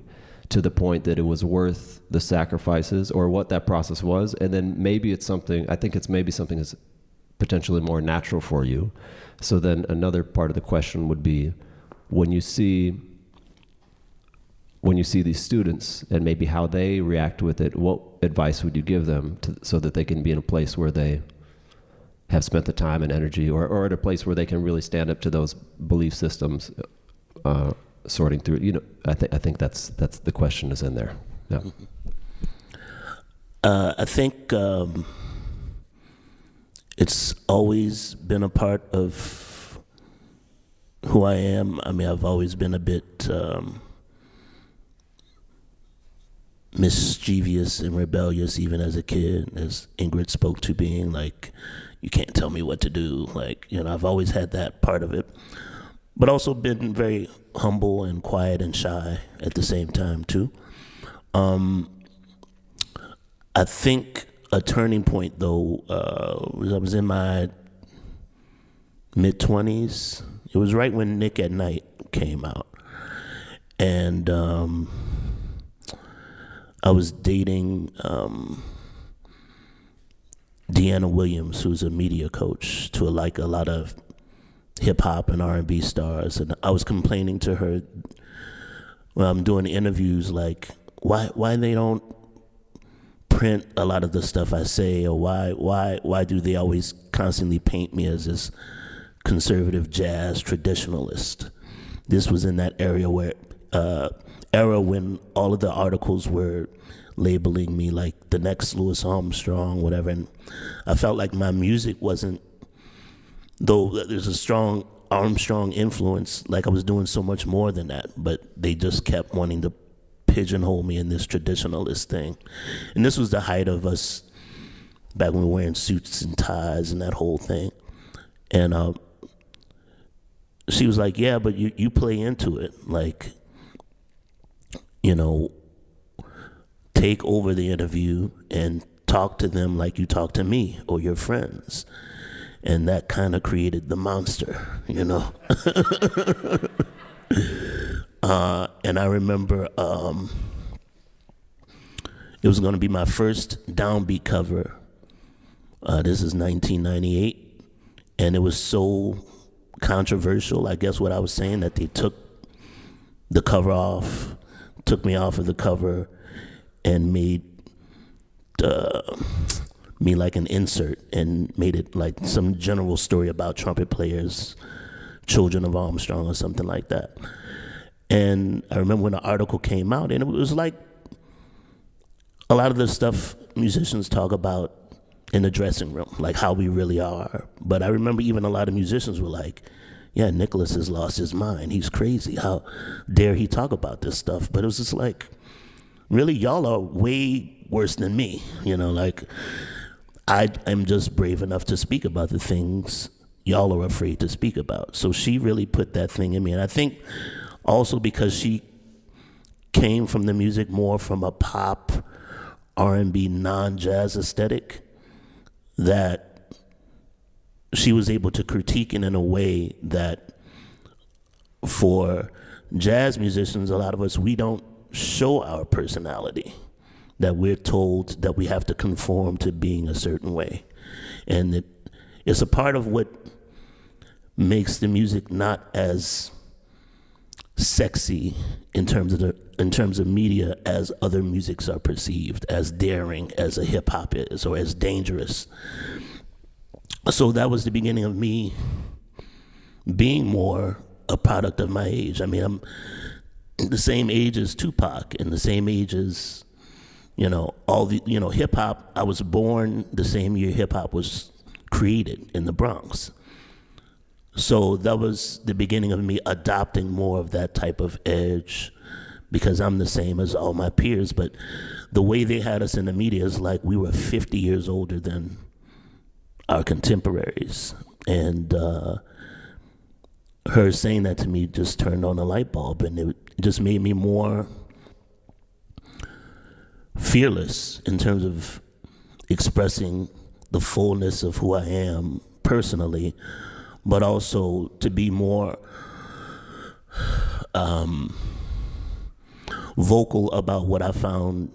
to the point that it was worth the sacrifices, or what that process was. And then maybe it's something, I think it's maybe something that's potentially more natural for you. So then another part of the question would be, when you see when you see these students and maybe how they react with it, what advice would you give them so that they can be in a place where they have spent the time and energy, or at a place where they can really stand up to those belief systems, sorting through? I think that's the question is in there. Yeah. I think it's always been a part of who I am. I mean, I've always been a bit mischievous and rebellious, even as a kid, as Ingrid spoke to, being like, you can't tell me what to do. Like, I've always had that part of it, but also been very humble and quiet and shy at the same time too. I think a turning point, though, was I was in my mid-20s. It was right when Nick at Night came out. And I was dating Deanna Williams, who's a media coach to a lot of hip-hop and R&B stars. And I was complaining to her when I'm doing interviews, like, why they don't print a lot of the stuff I say, or why do they always constantly paint me as this conservative jazz traditionalist? This was in that era when all of the articles were labeling me like the next Louis Armstrong, whatever, and I felt like my music wasn't, though there's a strong Armstrong influence, like I was doing so much more than that, but they just kept wanting to pigeonhole me in this traditionalist thing. And this was the height of us back when we were wearing suits and ties and that whole thing. And she was like, yeah, but you play into it. Like, take over the interview and talk to them like you talk to me or your friends. And that kind of created the monster, And I remember it was going to be my first Downbeat cover. This is 1998. And it was so controversial, I guess what I was saying, that they took the cover off, took me off of the cover, and made me like an insert and made it like some general story about trumpet players, children of Armstrong or something like that. And I remember when the article came out, and it was like a lot of the stuff musicians talk about in the dressing room, like how we really are. But I remember even a lot of musicians were like, yeah, Nicholas has lost his mind. He's crazy. How dare he talk about this stuff? But it was just like, really, y'all are way worse than me. Like, I am just brave enough to speak about the things y'all are afraid to speak about. So she really put that thing in me. And I think also because she came from the music more from a pop, R&B, non-jazz aesthetic, that she was able to critique it in a way that for jazz musicians, a lot of us, we don't show our personality, that we're told that we have to conform to being a certain way. And it's a part of what makes the music not as sexy in terms of media as other musics are perceived, as daring as a hip hop is, or as dangerous. So that was the beginning of me being more a product of my age. I mean, I'm the same age as Tupac and the same age as, all the, hip hop. I was born the same year hip hop was created in the Bronx. So that was the beginning of me adopting more of that type of edge, because I'm the same as all my peers. But the way they had us in the media is like we were 50 years older than our contemporaries. And her saying that to me just turned on a light bulb, and it just made me more fearless in terms of expressing the fullness of who I am personally, but also to be more vocal about what I found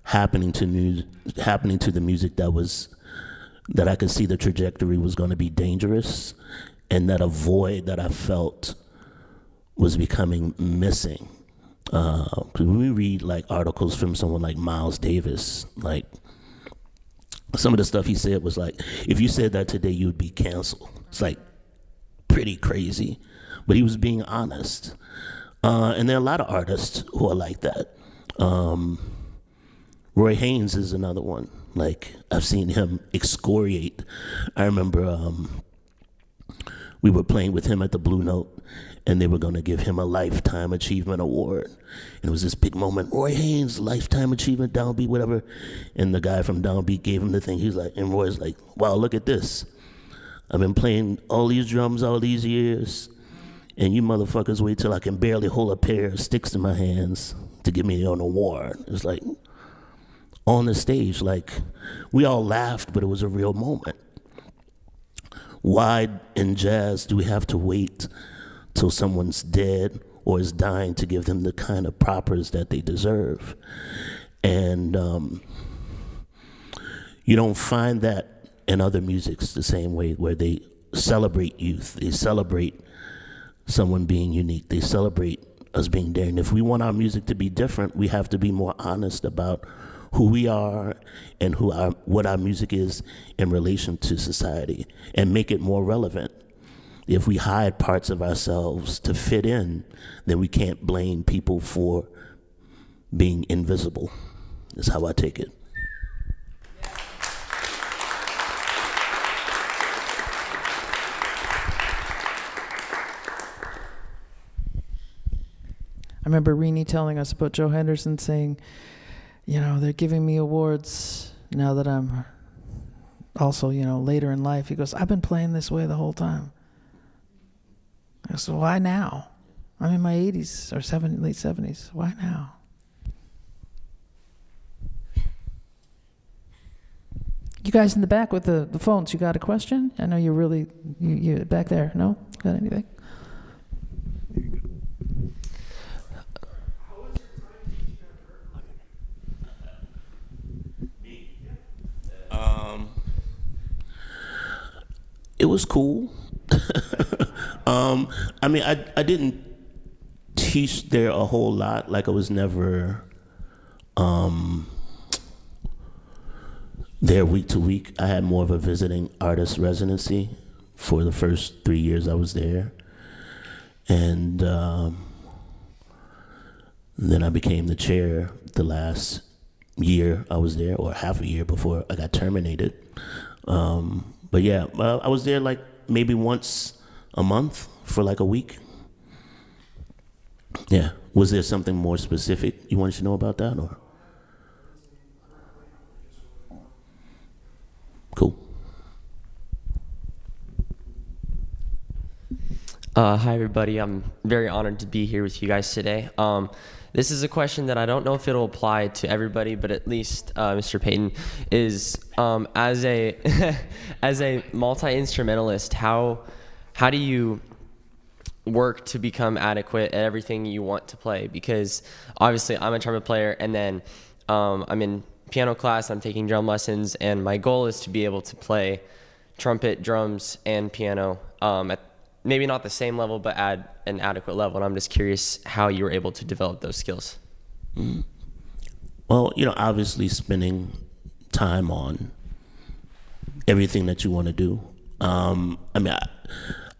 happening to the music that I could see the trajectory was going to be dangerous, and that a void that I felt was becoming missing 'Cause when we read like articles from someone like Miles Davis, like some of the stuff he said was like, if you said that today, you would be canceled. It's like pretty crazy, but he was being honest. And there are a lot of artists who are like that. Roy Haynes is another one. Like, I've seen him excoriate. I remember we were playing with him at the Blue Note, and they were going to give him a Lifetime Achievement Award. And it was this big moment, Roy Haynes, Lifetime Achievement, Downbeat, whatever. And the guy from Downbeat gave him the thing. He's like, and Roy's like, wow, look at this. I've been playing all these drums all these years, and you motherfuckers wait till I can barely hold a pair of sticks in my hands to give me an award. It's like, on the stage, like, we all laughed, but it was a real moment. Why in jazz do we have to wait till someone's dead or is dying to give them the kind of propers that they deserve? And you don't find that in other musics the same way, where they celebrate youth, they celebrate someone being unique, they celebrate us being there. And if we want our music to be different, we have to be more honest about who we are and what our music is in relation to society, and make it more relevant. If we hide parts of ourselves to fit in, then we can't blame people for being invisible. That's how I take it. I remember Rini telling us about Joe Henderson saying, you know, they're giving me awards now that I'm also, you know, later in life. He goes, I've been playing this way the whole time. I said, why now? I'm in my 80s or late 70s. Why now? You guys in the back with the phones, you got a question? I know you're really, you back there. No? Got anything? It was cool. I mean, I didn't teach there a whole lot. Like, I was never there week to week. I had more of a visiting artist residency for the first 3 years I was there. And then I became the chair the last year I was there, or half a year before I got terminated. But yeah, I was there like maybe once a month for like a week. Yeah. Was there something more specific you wanted to know about that, or? Cool. Hi, everybody. I'm very honored to be here with you guys today. This is a question that I don't know if it'll apply to everybody, but at least Mr. Payton is as a as a multi-instrumentalist, how do you work to become adequate at everything you want to play? Because obviously I'm a trumpet player, and then I'm in piano class, I'm taking drum lessons, and my goal is to be able to play trumpet, drums, and piano at maybe not the same level, but at an adequate level. And I'm just curious how you were able to develop those skills. Mm. Well, you know, obviously spending time on everything that you want to do. I mean,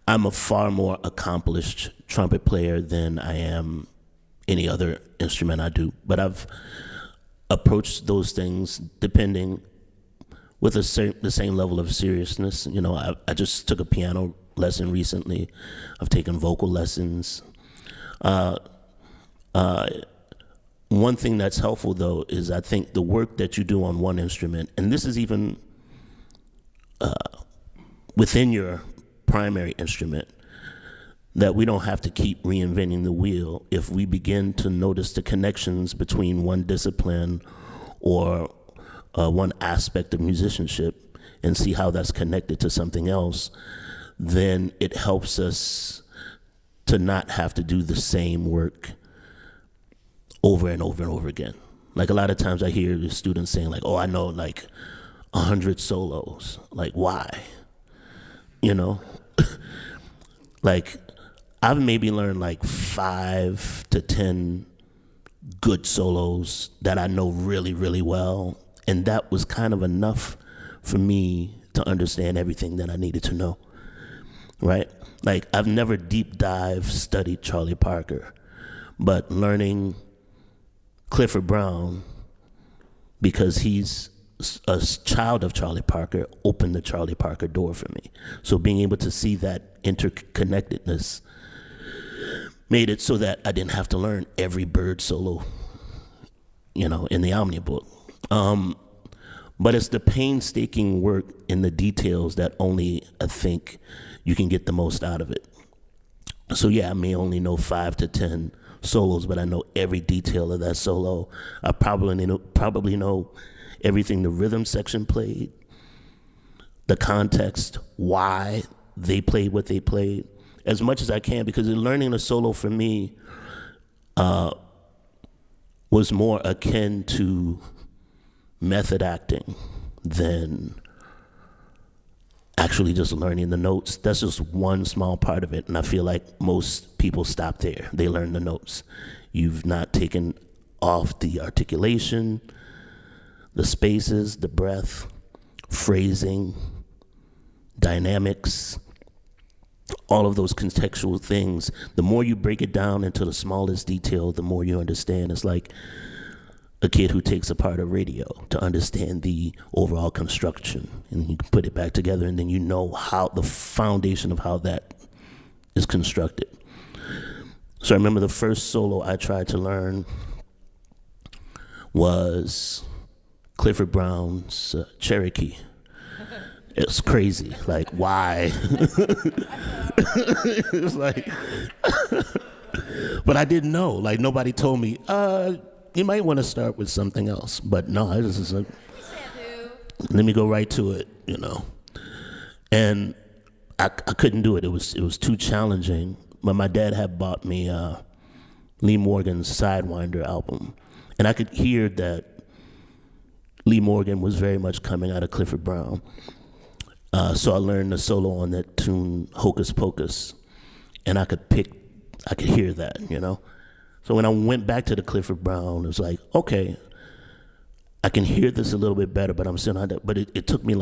I'm a far more accomplished trumpet player than I am any other instrument I do. But I've approached those things depending with the same level of seriousness. You know, I just took a piano lesson recently. I've taken vocal lessons. One thing that's helpful, though, is I think the work that you do on one instrument, and this is even within your primary instrument, that we don't have to keep reinventing the wheel if we begin to notice the connections between one discipline or one aspect of musicianship and see how that's connected to something else. Then it helps us to not have to do the same work over and over and over again. Like, a lot of times I hear the students saying like, oh, I know like 100 solos. Like, why? You know? Like, I've maybe learned like 5 to 10 good solos that I know really, really well. And that was kind of enough for me to understand everything that I needed to know, right? Like, I've never deep dive studied Charlie Parker, but learning Clifford Brown, because he's a child of Charlie Parker, opened the Charlie Parker door for me. So being able to see that interconnectedness made it so that I didn't have to learn every Bird solo, in the Omni book. But it's the painstaking work in the details that only I think you can get the most out of it. So yeah, I may only know 5 to 10 solos, but I know every detail of that solo. I probably know everything the rhythm section played, the context, why they played what they played, as much as I can, because learning a solo for me was more akin to method acting than actually just learning the notes. That's just one small part of it, and I feel like most people stop there. They learn the notes. You've not taken off the articulation, the spaces, the breath, phrasing, dynamics, all of those contextual things. The more you break it down into the smallest detail, the more you understand. It's like a kid who takes apart a radio to understand the overall construction, and you can put it back together, and then you know how the foundation of how that is constructed. So I remember the first solo I tried to learn was Clifford Brown's Cherokee. It's crazy, like, why? It was like, but I didn't know. Like, nobody told me, you might want to start with something else. But no, I just was like, let me go right to it, And I couldn't do it. It was too challenging. But my dad had bought me Lee Morgan's Sidewinder album, and I could hear that Lee Morgan was very much coming out of Clifford Brown. So I learned the solo on that tune, Hocus Pocus, and I could hear that, So when I went back to the Clifford Brown, it was like, okay, I can hear this a little bit better, but I'm still not that. But it took me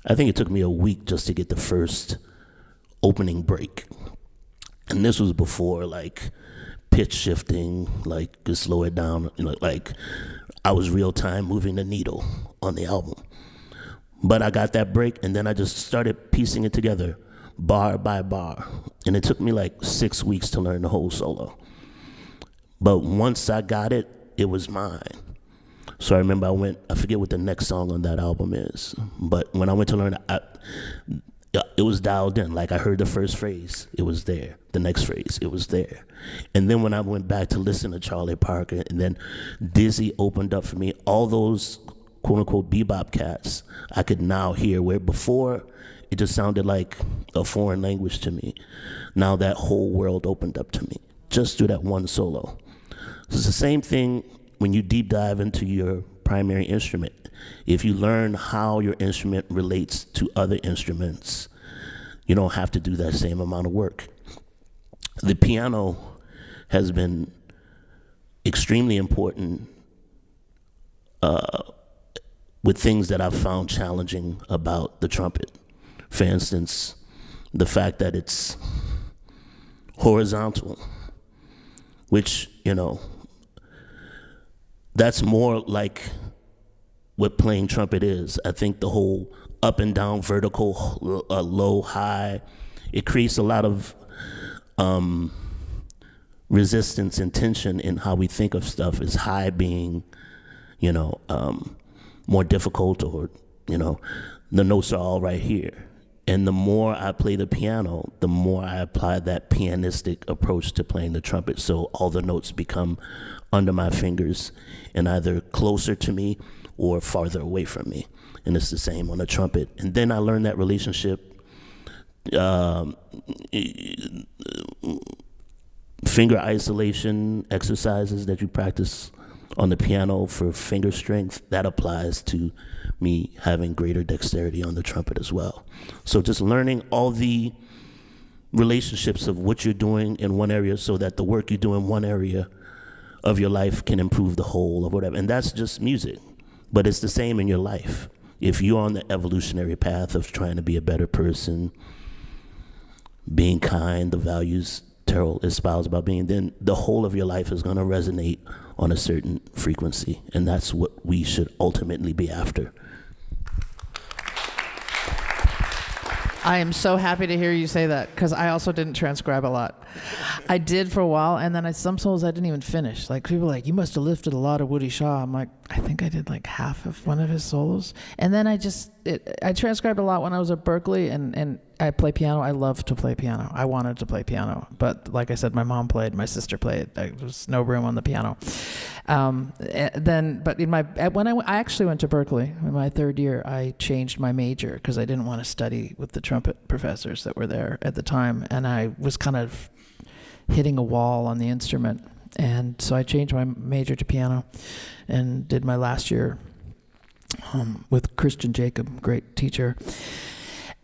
I think it took me a week just to get the first opening break. And this was before pitch shifting, to slow it down, I was real time moving the needle on the album. But I got that break, and then I just started piecing it together bar by bar. And it took me 6 weeks to learn the whole solo. But once I got it, it was mine. So I remember I forget what the next song on that album is, but when I went to learn it was dialed in. I heard the first phrase, it was there. The next phrase, it was there. And then when I went back to listen to Charlie Parker, and then Dizzy opened up for me, all those quote-unquote bebop cats I could now hear, where before it just sounded like a foreign language to me. Now that whole world opened up to me just through that one solo. It's the same thing when you deep dive into your primary instrument. If you learn how your instrument relates to other instruments, you don't have to do that same amount of work. The piano has been extremely important with things that I've found challenging about the trumpet. For instance, the fact that it's horizontal, which, that's more like what playing trumpet is. I think the whole up and down, vertical, low, high, it creates a lot of resistance and tension in how we think of stuff, as high being, more difficult, or, the notes are all right here. And the more I play the piano, the more I apply that pianistic approach to playing the trumpet. So all the notes become under my fingers and either closer to me or farther away from me. And it's the same on the trumpet. And then I learned that relationship, finger isolation exercises that you practice on the piano for finger strength, that applies to me having greater dexterity on the trumpet as well. So just learning all the relationships of what you're doing in one area, so that the work you do in one area of your life can improve the whole, or whatever. And that's just music. But it's the same in your life. If you're on the evolutionary path of trying to be a better person, being kind, the values Terrell espoused about being, then the whole of your life is going to resonate on a certain frequency. And that's what we should ultimately be after. I am so happy to hear you say that, because I also didn't transcribe a lot. I did for a while, and then some souls I didn't even finish. Like, people were like, you must have lifted a lot of Woody Shaw. I'm like, I think I did like half of one of his solos. And then I transcribed a lot when I was at Berkeley, and I play piano. I love to play piano. I wanted to play piano, but like I said, my mom played, my sister played. There was no room on the piano. But when I actually went to Berkeley in my third year, I changed my major because I didn't want to study with the trumpet professors that were there at the time, and I was kind of hitting a wall on the instrument, and so I changed my major to piano, and did my last year with Christian Jacob, great teacher.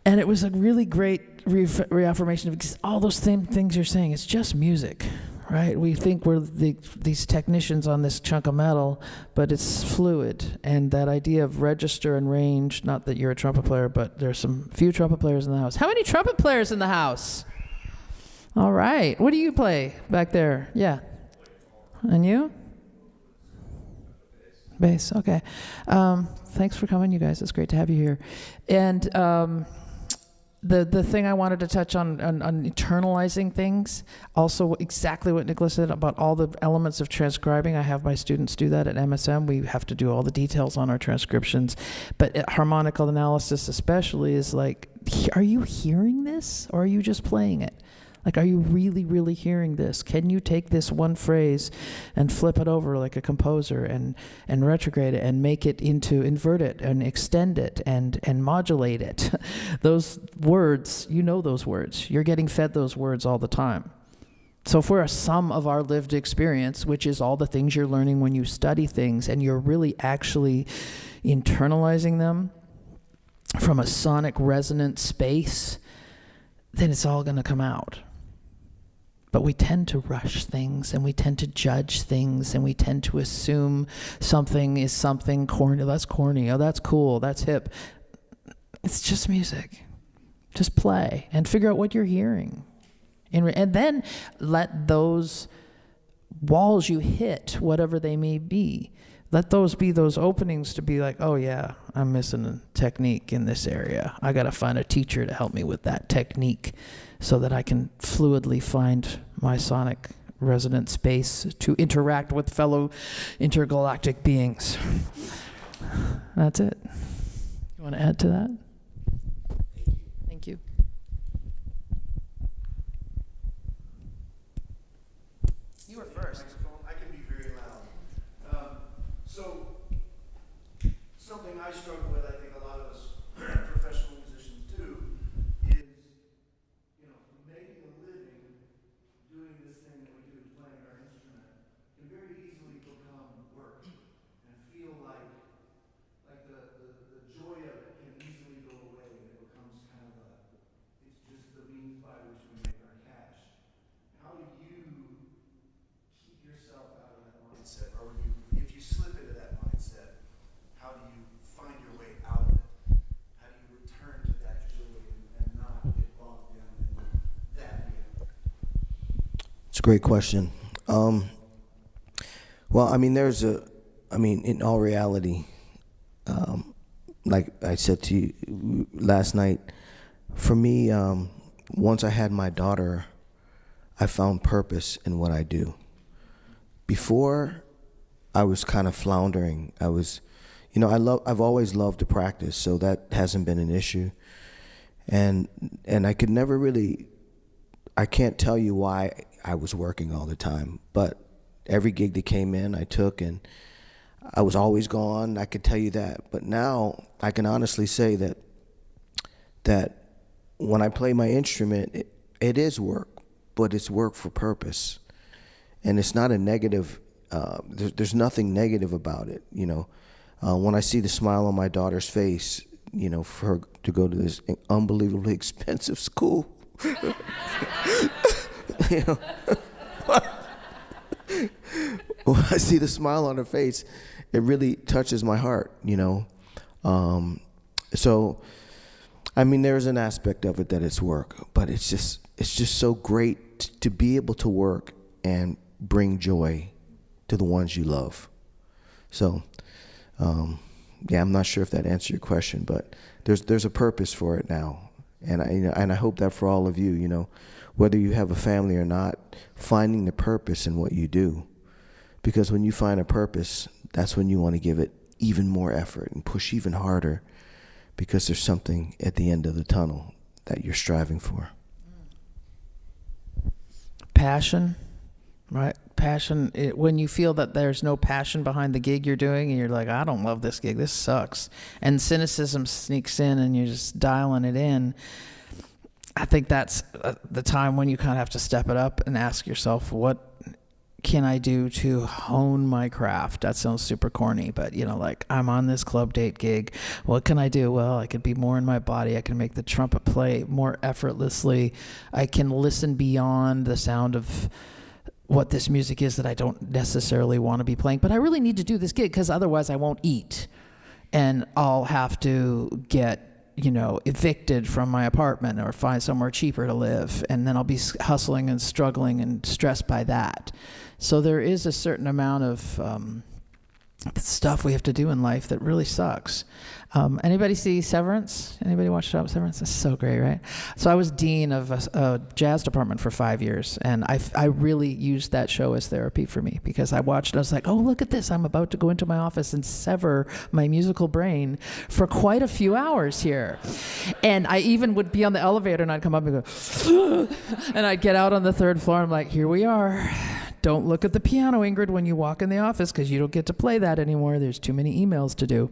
And it was a really great reaffirmation of all those same things you're saying. It's just music, right? We think we're these technicians on this chunk of metal, but it's fluid. And that idea of register and range, not that you're a trumpet player, but there's some few trumpet players in the house. How many trumpet players in the house? All right. What do you play back there? Yeah. And you? Bass. Okay. Thanks for coming, you guys. It's great to have you here. And the thing I wanted to touch on internalizing things, also exactly what Nicholas said about all the elements of transcribing. I have my students do that at MSM. We have to do all the details on our transcriptions. But harmonical analysis especially is like, are you hearing this, or are you just playing it? Like, are you really, really hearing this? Can you take this one phrase and flip it over like a composer and retrograde it and make it into, invert it and extend it and modulate it? Those words, you know those words. You're getting fed those words all the time. So if we're a sum of our lived experience, which is all the things you're learning when you study things, and you're really actually internalizing them from a sonic resonant space, then it's all going to come out. But we tend to rush things, and we tend to judge things, and we tend to assume something is something corny. Oh, that's corny. Oh, that's cool. That's hip. It's just music. Just play and figure out what you're hearing. And then let those walls you hit, whatever they may be, let those be those openings to be like, oh yeah, I'm missing a technique in this area. I got to find a teacher to help me with that technique so that I can fluidly find my sonic resonant space to interact with fellow intergalactic beings. That's it. You want to add to that? Thank you. You were first. I can be very loud. So, something I struggle with, I think a lot of us professional musicians do, is, making a living doing this thing that we do, playing our instrument, can very easily become work and feel like the joy of it can easily go away, and it becomes kind of it's just the means by which we make our cash. How do you keep yourself out of that mindset, or if you slip into that mindset, how do you find your way out of it? How do you return to that joy and not get bogged down in that reality? It's a great question. Well, I mean, in all reality, like I said to you last night, for me, once I had my daughter, I found purpose in what I do. Before, I was kind of floundering. I was, I've always loved to practice, so that hasn't been an issue. And I could never really, I can't tell you why I was working all the time, but every gig that came in, I took, and I was always gone. I could tell you that. But now I can honestly say that when I play my instrument, it is work, but it's work for purpose. And it's not a negative, there's nothing negative about it, When I see the smile on my daughter's face, for her to go to this unbelievably expensive school, when I see the smile on her face, it really touches my heart, you know. So, I mean, there's an aspect of it that it's work, but it's just so great to be able to work and bring joy to the ones you love. So, yeah, I'm not sure if that answered your question, but there's a purpose for it now, and I hope that for all of you, you know, whether you have a family or not, finding the purpose in what you do, because when you find a purpose, that's when you want to give it even more effort and push even harder, because there's something at the end of the tunnel that you're striving for. Passion, right? Passion, when you feel that there's no passion behind the gig you're doing and you're like, I don't love this gig, this sucks, and cynicism sneaks in and you're just dialing it in, I think that's the time when you kind of have to step it up and ask yourself, what can I do to hone my craft? That sounds super corny, but you know, like, I'm on this club date gig. What can I do? Well, I could be more in my body. I can make the trumpet play more effortlessly. I can listen beyond the sound of what this music is that I don't necessarily want to be playing, but I really need to do this gig because otherwise I won't eat and I'll have to get, you know, evicted from my apartment or find somewhere cheaper to live, and then I'll be hustling and struggling and stressed by that. So there is a certain amount of stuff we have to do in life that really sucks. Anybody see Severance? Anybody watch Severance? It's so great, right? So I was dean of a jazz department for 5 years, and I really used that show as therapy for me, because I watched and I was like, oh, look at this. I'm about to go into my office and sever my musical brain for quite a few hours here. And I even would be on the elevator and I'd come up and go, and I'd get out on the third floor. And I'm like, here we are. Don't look at the piano, Ingrid, when you walk in the office, because you don't get to play that anymore. There's too many emails to do.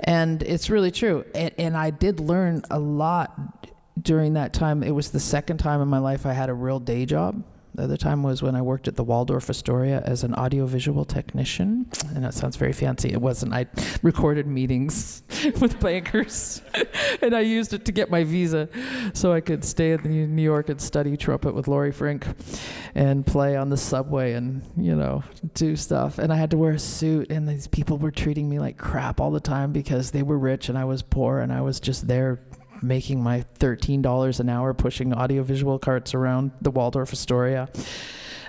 And it's really true. And I did learn a lot during that time. It was the second time in my life I had a real day job. The other time was when I worked at the Waldorf Astoria as an audiovisual technician. And that sounds very fancy. It wasn't. I recorded meetings with bankers. And I used it to get my visa so I could stay in New York and study trumpet with Laurie Frink and play on the subway and, you know, do stuff. And I had to wear a suit, and these people were treating me like crap all the time because they were rich and I was poor, and I was just there making my $13 an hour pushing audiovisual carts around the Waldorf Astoria.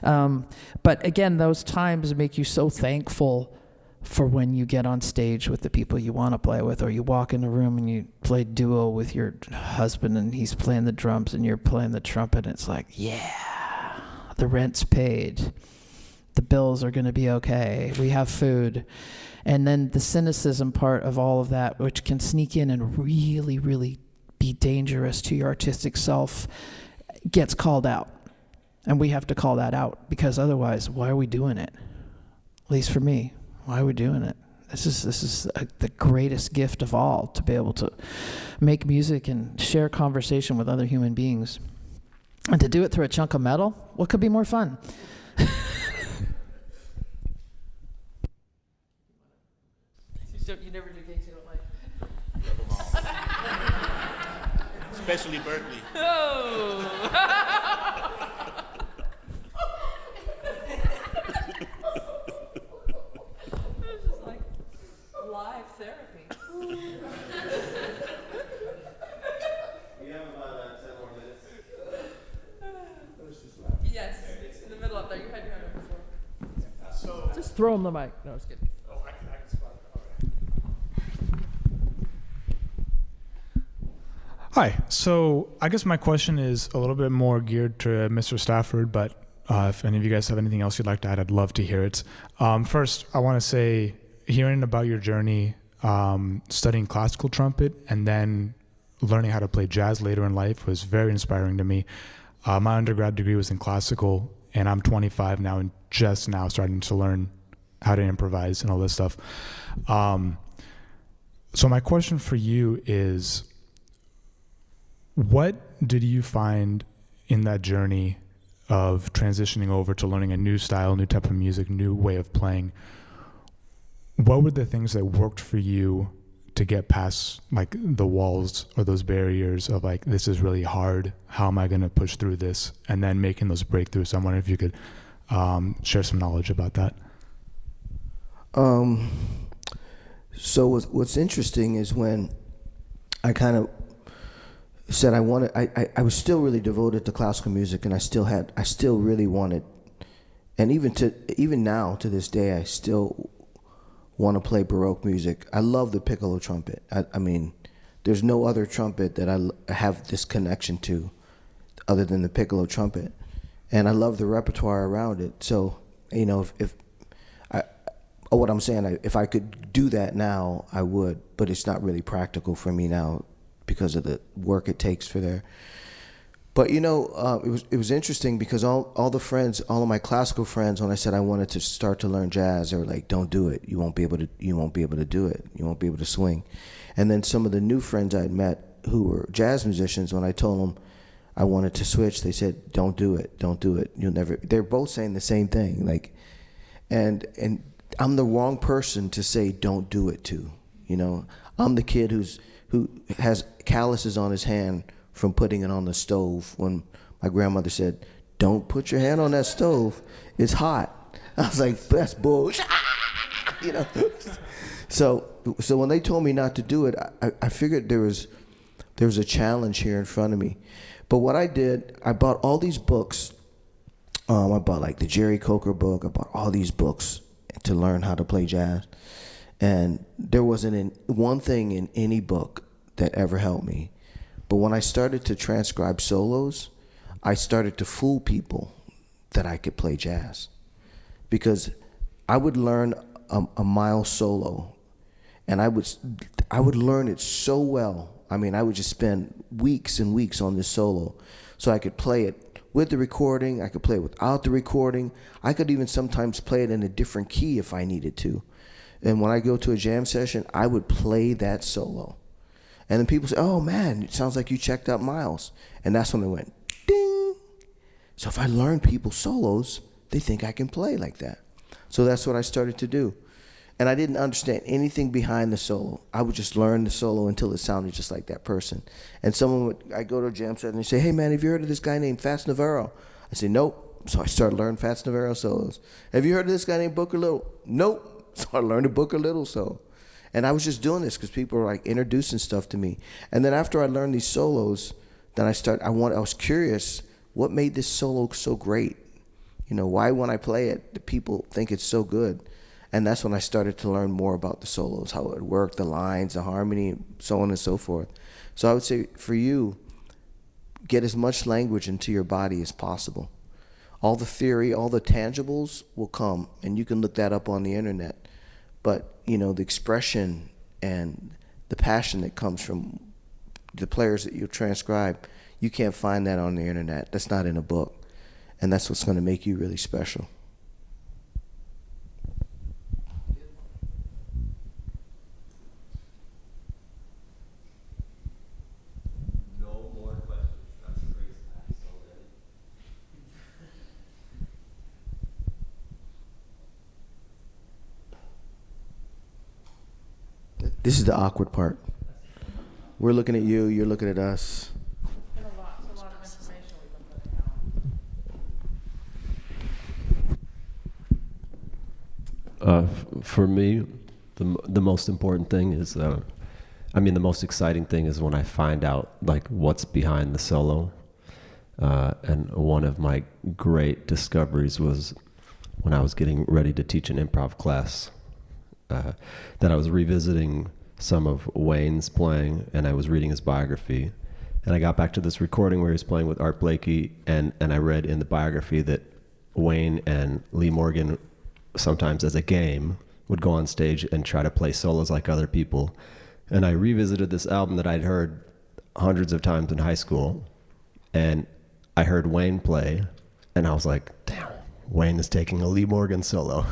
But again, those times make you so thankful for when you get on stage with the people you want to play with, or you walk in a room and you play duo with your husband and he's playing the drums and you're playing the trumpet, and it's like, yeah, the rent's paid. The bills are going to be okay. We have food. And then the cynicism part of all of that, which can sneak in and really, really be dangerous to your artistic self, gets called out. And we have to call that out, because otherwise, why are we doing it? At least for me, why are we doing it? This is the greatest gift of all, to be able to make music and share conversation with other human beings. And to do it through a chunk of metal, what could be more fun? You never do gigs you don't like. Especially Berkeley. Oh! This is like live therapy. We have about 10 more minutes. Yes, it's in the middle up there. You had your hand up before. So just throw him the mic. No, it's good. Hi. So I guess my question is a little bit more geared to Mr. Stafford, but if any of you guys have anything else you'd like to add, I'd love to hear it. First, I want to say, hearing about your journey studying classical trumpet and then learning how to play jazz later in life was very inspiring to me. My undergrad degree was in classical, and I'm 25 now and just now starting to learn how to improvise and all this stuff. So my question for you is, what did you find in that journey of transitioning over to learning a new style, new type of music, new way of playing? What were the things that worked for you to get past like the walls or those barriers of like, this is really hard, how am I going to push through this? And then making those breakthroughs. So I'm wondering if you could share some knowledge about that. So what's interesting is when I kind of said I wanted, I was still really devoted to classical music, and I still really wanted, and even now to this day, I still want to play Baroque music. I love the piccolo trumpet. I mean, there's no other trumpet that I have this connection to other than the piccolo trumpet. And I love the repertoire around it. So, you know, what I'm saying, if I could do that now, I would, but it's not really practical for me now because of the work it takes for there. But you know, it was interesting because all of my classical friends, when I said I wanted to start to learn jazz, they were like, "Don't do it. You won't be able to do it. You won't be able to swing." And then some of the new friends I'd met who were jazz musicians, when I told them I wanted to switch, they said, "Don't do it. Don't do it. You'll never." They're both saying the same thing, like, and I'm the wrong person to say don't do it to. You know, I'm the kid who has calluses on his hand from putting it on the stove when my grandmother said, "Don't put your hand on that stove. It's hot." I was like, "That's bullshit." You know. So when they told me not to do it, I figured there was a challenge here in front of me. But what I did, I bought all these books. I bought like the Jerry Coker book. I bought all these books to learn how to play jazz. And there wasn't one thing in any book that ever helped me. But when I started to transcribe solos, I started to fool people that I could play jazz. Because I would learn a Miles solo, and I would learn it so well. I mean, I would just spend weeks and weeks on this solo so I could play it with the recording, I could play it without the recording. I could even sometimes play it in a different key if I needed to. And when I go to a jam session, I would play that solo. And then people say, "Oh man, it sounds like you checked out Miles." And that's when it went ding. So if I learn people's solos, they think I can play like that. So that's what I started to do. And I didn't understand anything behind the solo. I would just learn the solo until it sounded just like that person. And I go to a jam session and they say, "Hey man, have you heard of this guy named Fats Navarro?" I say, "Nope." So I started learning Fats Navarro solos. "Have you heard of this guy named Booker Little?" "Nope." So I learned a Booker Little solo. And I was just doing this because people were like introducing stuff to me. And then after I learned these solos, then I was curious, what made this solo so great? You know, why when I play it, the people think it's so good? And that's when I started to learn more about the solos, how it worked, the lines, the harmony, so on and so forth. So I would say for you, get as much language into your body as possible. All the theory, all the tangibles will come, and you can look that up on the internet. But, you know, the expression and the passion that comes from the players that you transcribe, you can't find that on the internet. That's not in a book. And that's what's going to make you really special. No more questions. That's crazy. So This is the awkward part. We're looking at you, you're looking at us. It's a lot of information we've been putting out. For me, the most important thing is, the most exciting thing is when I find out like what's behind the solo. And one of my great discoveries was when I was getting ready to teach an improv class, that I was revisiting some of Wayne's playing, and I was reading his biography. And I got back to this recording where he was playing with Art Blakey, and I read in the biography that Wayne and Lee Morgan, sometimes as a game, would go on stage and try to play solos like other people. And I revisited this album that I'd heard hundreds of times in high school, and I heard Wayne play, and I was like, damn, Wayne is taking a Lee Morgan solo.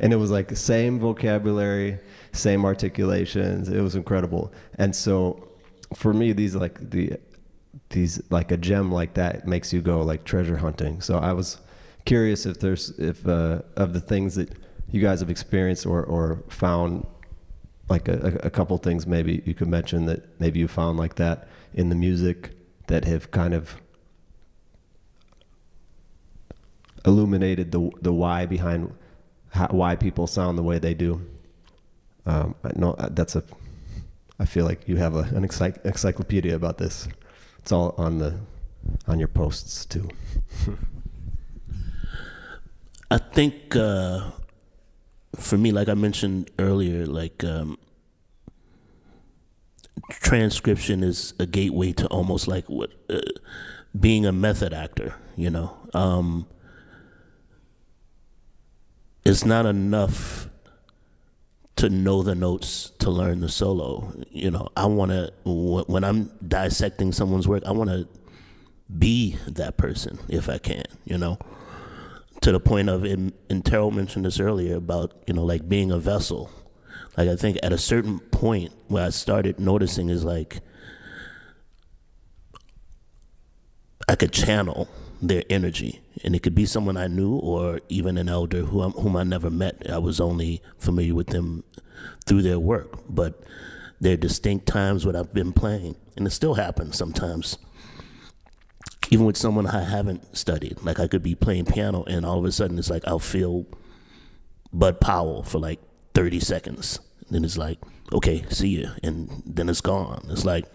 And it was like the same vocabulary, same articulations. It was incredible. And so for me, these like a gem like that makes you go like treasure hunting. So I was curious if of the things that you guys have experienced or found, like a couple things maybe you could mention that maybe you found like that in the music that have kind of illuminated the why behind why people sound the way they do. I feel like you have an encyclopedia about this. It's all on your posts too. I think for me, like I mentioned earlier, like transcription is a gateway to almost like what being a method actor. You know, it's not enough to know the notes to learn the solo. You know, I want to, when I'm dissecting someone's work, I want to be that person if I can, you know, to the point of, and Terrell mentioned this earlier about, you know, like being a vessel. Like I think at a certain point where I started noticing is like, I could channel their energy, and it could be someone I knew or even an elder whom I never met. I was only familiar with them through their work, but there are distinct times when I've been playing, and it still happens sometimes, even with someone I haven't studied. Like I could be playing piano and all of a sudden it's like I'll feel Bud Powell for like 30 seconds. Then it's like, okay, see you, and then it's gone. It's like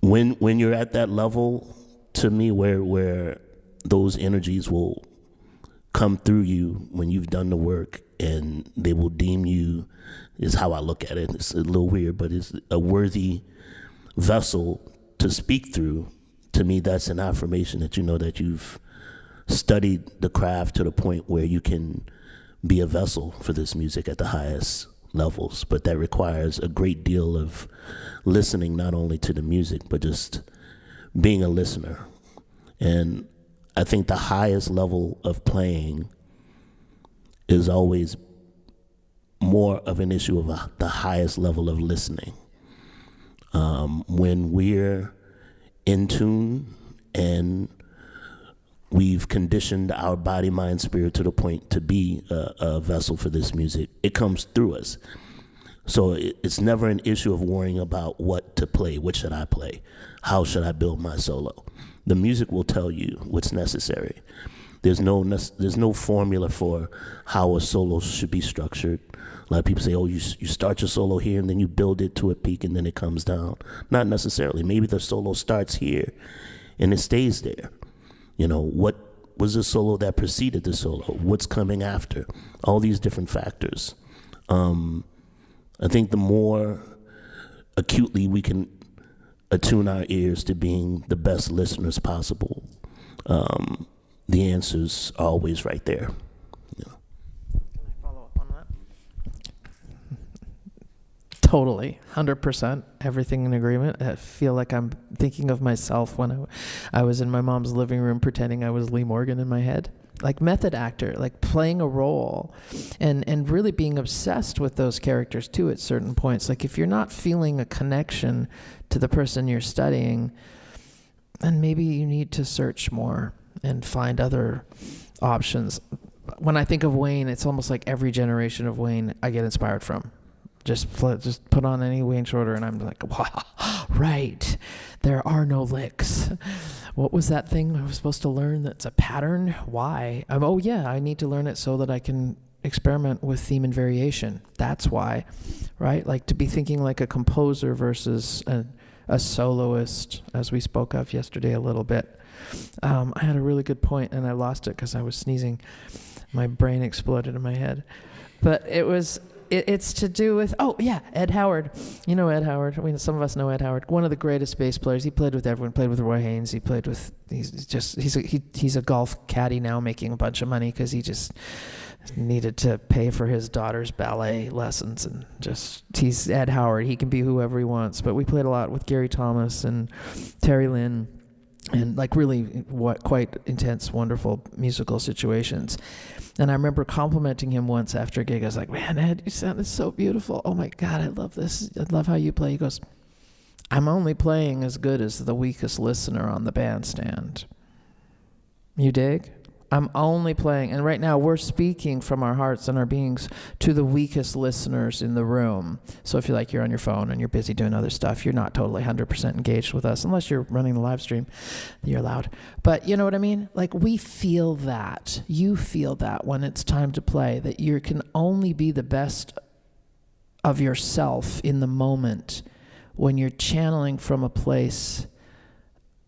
when you're at that level, to me, where those energies will come through you when you've done the work, and they will deem you, is how I look at it. It's a little weird, but it's a worthy vessel to speak through. To me, that's an affirmation that you know that you've studied the craft to the point where you can be a vessel for this music at the highest levels. But that requires a great deal of listening, not only to the music, but just being a listener. And I think the highest level of playing is always more of an issue of the highest level of listening. When we're in tune and we've conditioned our body, mind, spirit to the point to be a vessel for this music, it comes through us. So it's never an issue of worrying about what to play, what should I play, how should I build my solo. The music will tell you what's necessary. There's no formula for how a solo should be structured. A lot of people say, oh, you start your solo here and then you build it to a peak and then it comes down. Not necessarily. Maybe the solo starts here and it stays there. You know, what was the solo that preceded the solo? What's coming after? All these different factors. I think the more acutely we can attune our ears to being the best listeners possible, the answers are always right there. Yeah. Can I follow up on that? Totally, 100%, everything in agreement. I feel like I'm thinking of myself when I was in my mom's living room pretending I was Lee Morgan in my head. Like method actor, like playing a role and really being obsessed with those characters too at certain points. Like if you're not feeling a connection to the person you're studying, then maybe you need to search more and find other options. When I think of Wayne, it's almost like every generation of Wayne I get inspired from. Just put on any Wayne Shorter and I'm like, wow, right, there are no licks. What was that thing I was supposed to learn that's a pattern? Why? Oh yeah, I need to learn it so that I can experiment with theme and variation. That's why, right? Like to be thinking like a composer versus a soloist, as we spoke of yesterday a little bit. I had a really good point and I lost it because I was sneezing. My brain exploded in my head. But it's to do with, oh yeah, Ed Howard. You know Ed Howard. I mean, some of us know Ed Howard. One of the greatest bass players. He played with everyone. Played with Roy Haynes. He played with. He's a golf caddy now, making a bunch of money because he just needed to pay for his daughter's ballet lessons, and he's Ed Howard. He can be whoever he wants. But we played a lot with Gary Thomas and Terry Lynn, and like really quite intense, wonderful musical situations. And I remember complimenting him once after a gig. I was like, man, Ed, you sounded so beautiful. Oh my God, I love this. I love how you play. He goes, I'm only playing as good as the weakest listener on the bandstand. You dig? I'm only playing, and right now we're speaking from our hearts and our beings to the weakest listeners in the room. So if you're on your phone and you're busy doing other stuff, you're not totally 100% engaged with us, unless you're running the live stream. You're allowed. But you know what I mean? Like, we feel that. You feel that when it's time to play, that you can only be the best of yourself in the moment when you're channeling from a place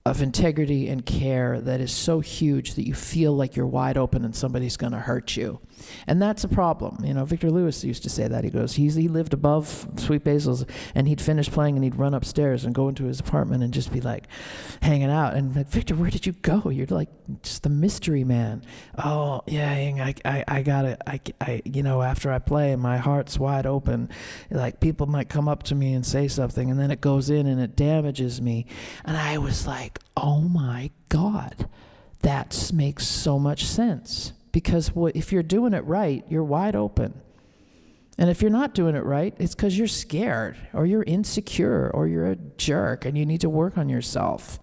of integrity and care that is so huge that you feel like you're wide open and somebody's going to hurt you. And that's a problem. Victor Lewis used to say that. He goes, he lived above Sweet Basil's, and he'd finish playing and he'd run upstairs and go into his apartment and just be like hanging out. And like, Victor, where did you go? You're like just the mystery man. Oh, yeah, I got it. After I play, my heart's wide open. Like, people might come up to me and say something, and then it goes in and it damages me. And I was like, oh my God, that makes so much sense. Because if you're doing it right, you're wide open. And if you're not doing it right, it's because you're scared, or you're insecure, or you're a jerk, and you need to work on yourself.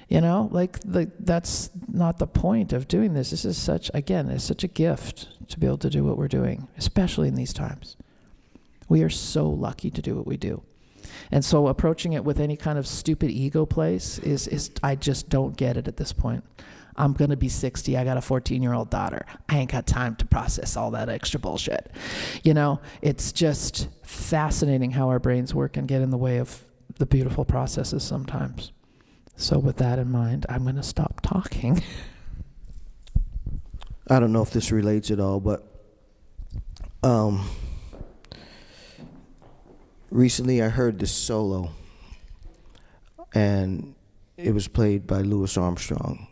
That's not the point of doing this. This is it's such a gift to be able to do what we're doing, especially in these times. We are so lucky to do what we do. And so approaching it with any kind of stupid ego place is I just don't get it at this point. I'm going to be 60. I got a 14-year-old daughter. I ain't got time to process all that extra bullshit. It's just fascinating how our brains work and get in the way of the beautiful processes sometimes. So with that in mind, I'm going to stop talking. I don't know if this relates at all, but recently I heard this solo, and it was played by Louis Armstrong.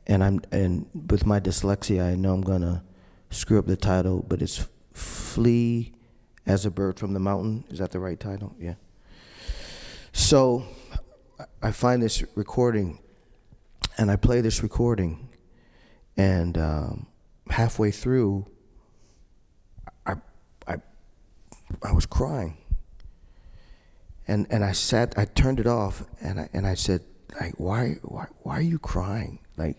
And with my dyslexia, I know I'm gonna screw up the title, but it's "Flee as a Bird from the Mountain." Is that the right title? Yeah. So I find this recording, and I play this recording, and halfway through, I was crying, and I turned it off, and I said, like, why are you crying? Like,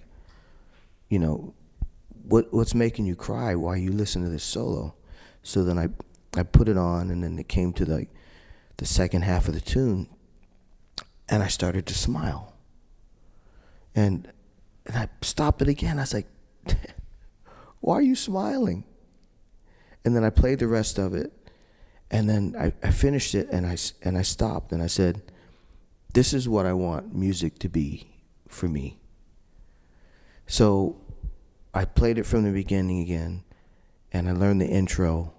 what's making you cry while you listen to this solo? So then I put it on, and then it came to the second half of the tune, and I started to smile. And I stopped it again. I was like, why are you smiling? And then I played the rest of it, and then I finished it, and I stopped, and I said, this is what I want music to be for me. So I played it from the beginning again, and I learned the intro.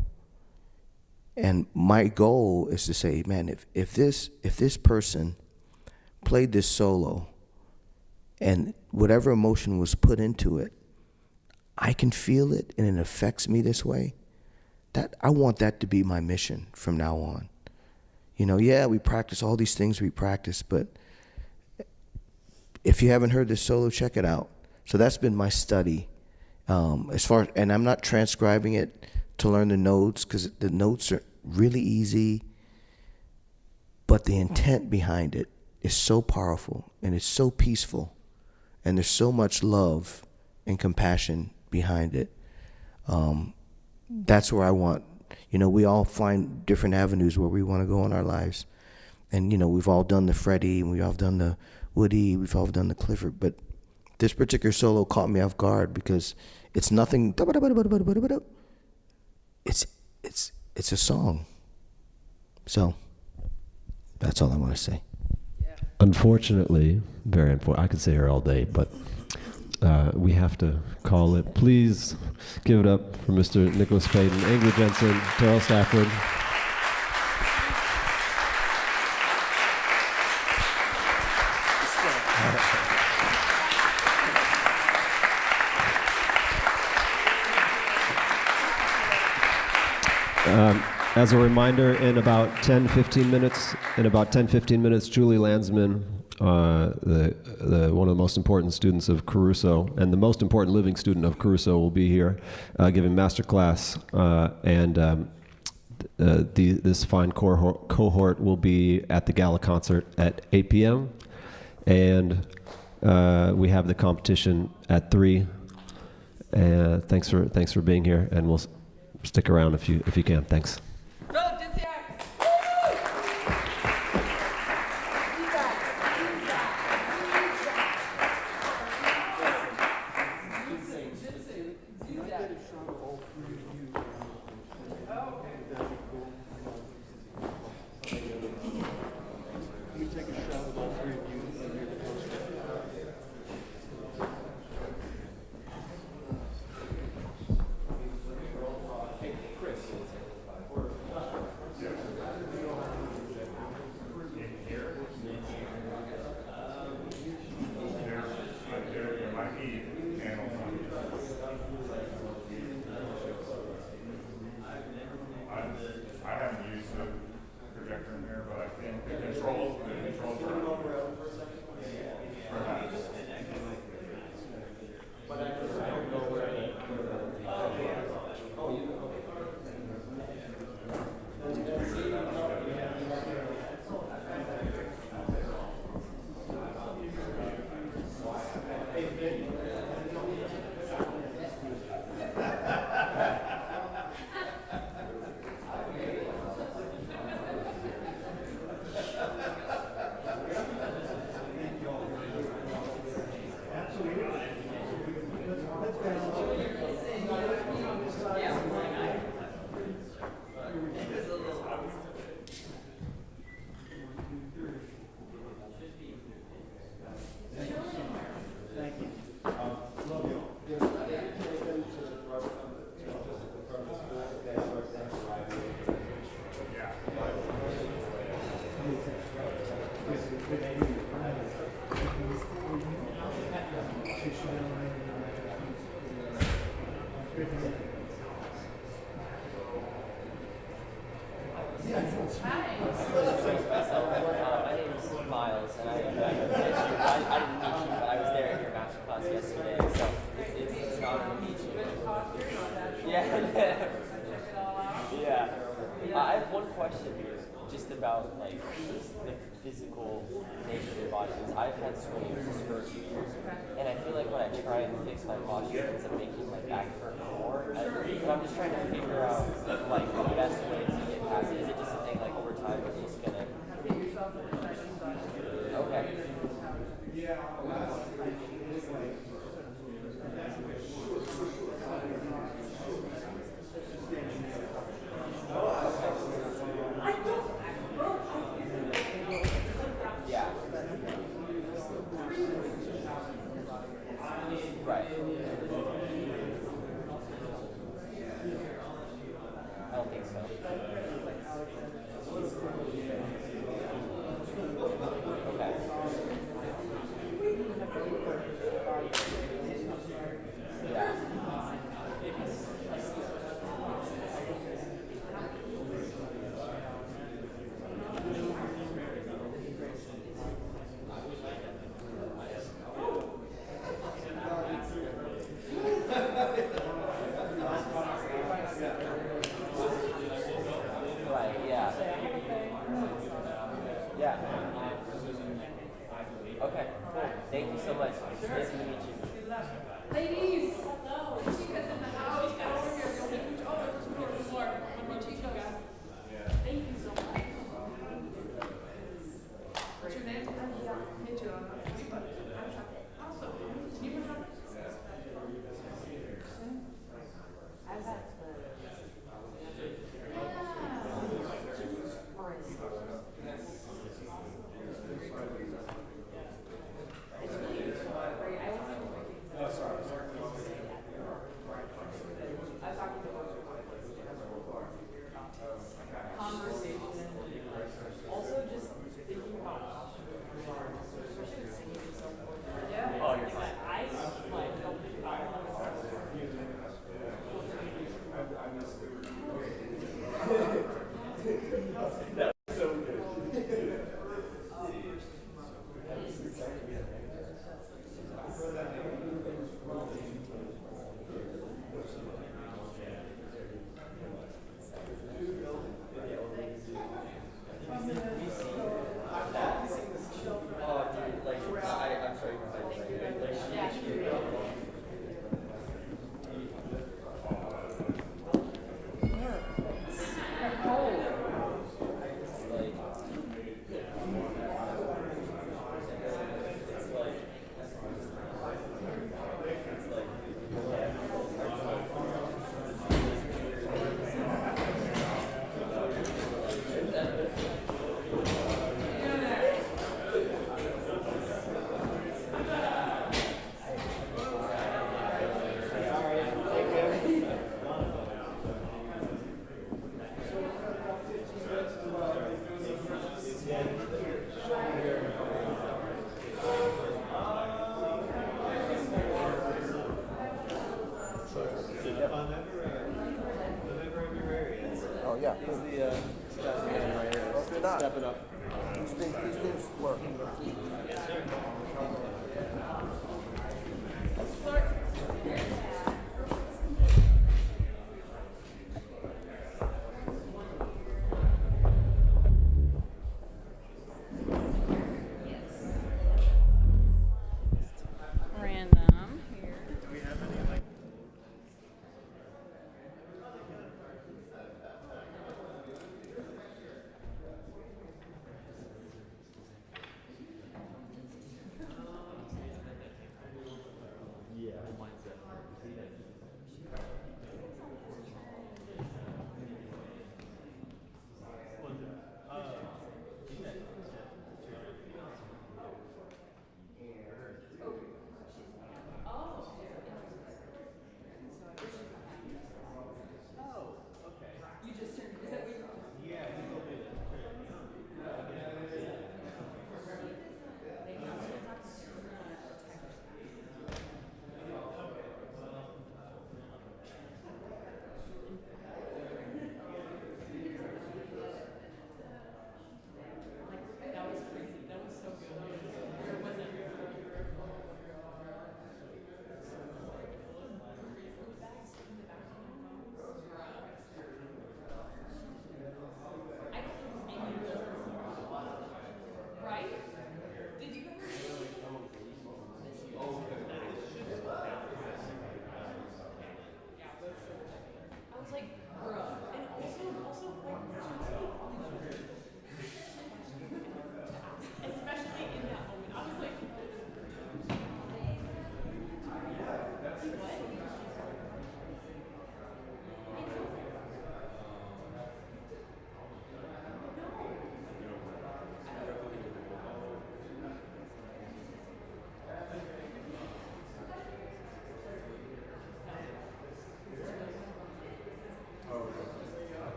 And my goal is to say, man, if this person played this solo, and whatever emotion was put into it, I can feel it, and it affects me this way, that I want that to be my mission from now on. We practice all these things we practice, but if you haven't heard this solo, check it out. So that's been my study. And I'm not transcribing it to learn the notes, because the notes are really easy, but the intent behind it is so powerful, and it's so peaceful, and there's so much love and compassion behind it. That's where I want. We all find different avenues where we want to go in our lives. And, we've all done the Freddie, and we've all done the Woody, we've all done the Clifford. But this particular solo caught me off guard, because it's nothing. It's a song. So that's all I want to say. Unfortunately, very unfortunate. I could stay here all day, but we have to call it. Please give it up for Mr. Nicholas Payton, Angela Jensen, Terrell Stafford. As a reminder, in about 10-15 minutes, Julie Landsman, one of the most important students of Caruso, and the most important living student of Caruso, will be here giving master class, and this fine cohort will be at the gala concert at 8 p.m. and we have the competition at 3. Thanks for being here, and we'll stick around if you can. Thanks. I have one question just about like the physical nature of your body. I've had scoliosis for a few years, and I feel like when I try and fix my posture, it ends up making my back hurt more. But I'm just trying to figure out like the best way to get past it. Is it just a thing like over time it's just gonna? Okay. Oh, yeah. He's the man right here. Step it up. These things work. Random here.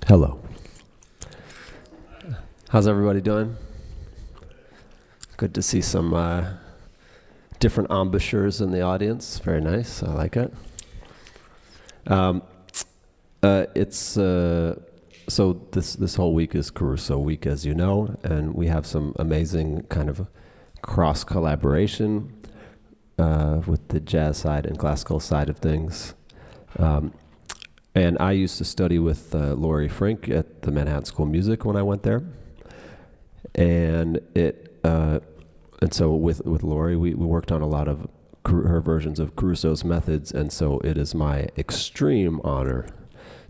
Hello. How's everybody doing? Good to see some different embouchures in the audience. Very nice. I like it. So this whole week is Caruso week, as you know, and we have some amazing kind of cross collaboration with the jazz side and classical side of things. And I used to study with Laurie Frink at the Manhattan School of Music when I went there. And so with Laurie, we worked on a lot of her versions of Caruso's methods, and so it is my extreme honor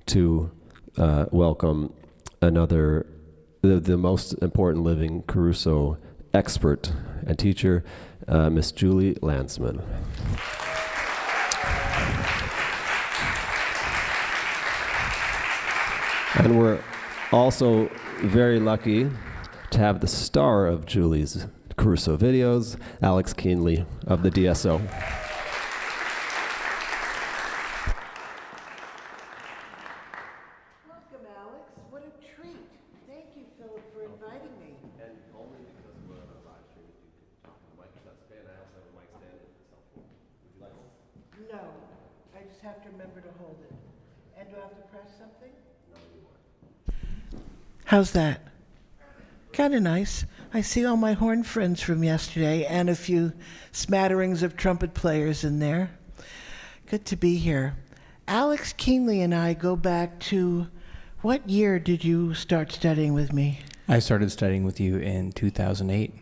to welcome another, the most important living Caruso expert and teacher, Miss Julie Landsman. And we're also very lucky to have the star of Julie's Caruso videos, Alex Keenley of the DSO. Welcome, Alex. What a treat. Thank you, Philip, for inviting me. And only because we're on a live stream, if you could talk to the mic, if that's okay. And I also have a mic stand if it's helpful. Would you like one? No, I just have to remember to hold it. And do I have to press something? No, you won't. How's that? Kind of nice. I see all my horn friends from yesterday and a few smatterings of trumpet players in there. Good to be here. Alex Keenley and I go back to, what year did you start studying with me? I started studying with you in 2008.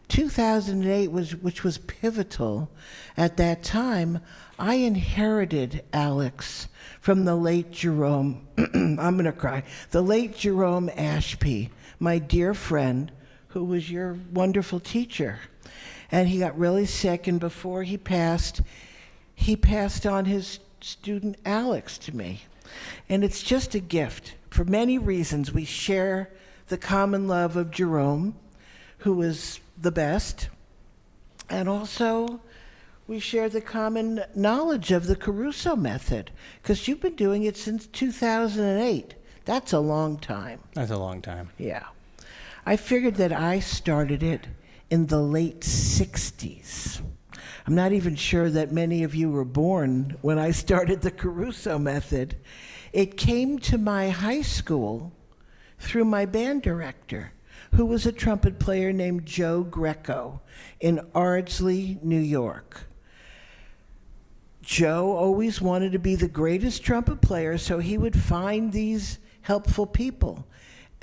2008 which was pivotal. At that time, I inherited Alex from the late Jerome, I'm going to cry, the late Jerome Ashby, my dear friend, who was your wonderful teacher. And he got really sick, and before he passed on his student Alex to me. And it's just a gift. For many reasons, we share the common love of Jerome, who was the best, and also we share the common knowledge of the Caruso method, because you've been doing it since 2008. That's a long time. That's a long time. Yeah. I figured that I started it in the late 60s. I'm not even sure that many of you were born when I started the Caruso method. It came to my high school through my band director, who was a trumpet player named Joe Greco in Ardsley, New York. Joe always wanted to be the greatest trumpet player, so he would find these helpful people.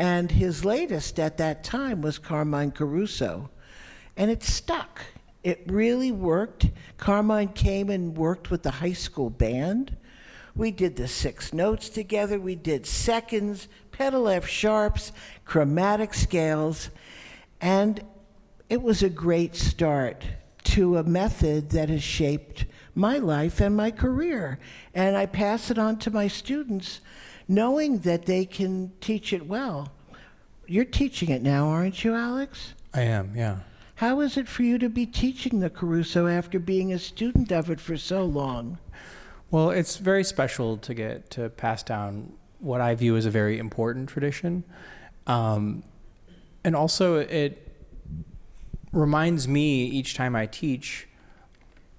And his latest at that time was Carmine Caruso. And it stuck. It really worked. Carmine came and worked with the high school band. We did the 6 notes together. We did seconds, pedal F sharps, chromatic scales. And it was a great start to a method that has shaped my life and my career. And I pass it on to my students, knowing that they can teach it well. You're teaching it now, aren't you, Alex? I am, yeah. How is it for you to be teaching the Caruso after being a student of it for so long? Well, it's very special to get to pass down what I view as a very important tradition. And also it reminds me each time I teach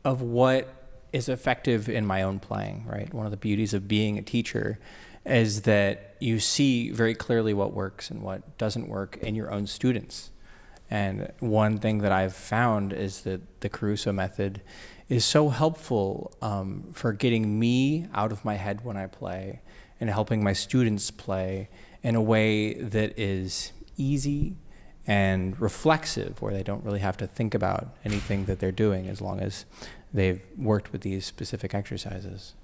of what is effective in my own playing, right? One of the beauties of being a teacher is that you see very clearly what works and what doesn't work in your own students. And one thing that I've found is that the Caruso method is so helpful for getting me out of my head when I play and helping my students play in a way that is easy and reflexive, where they don't really have to think about anything that they're doing as long as they've worked with these specific exercises.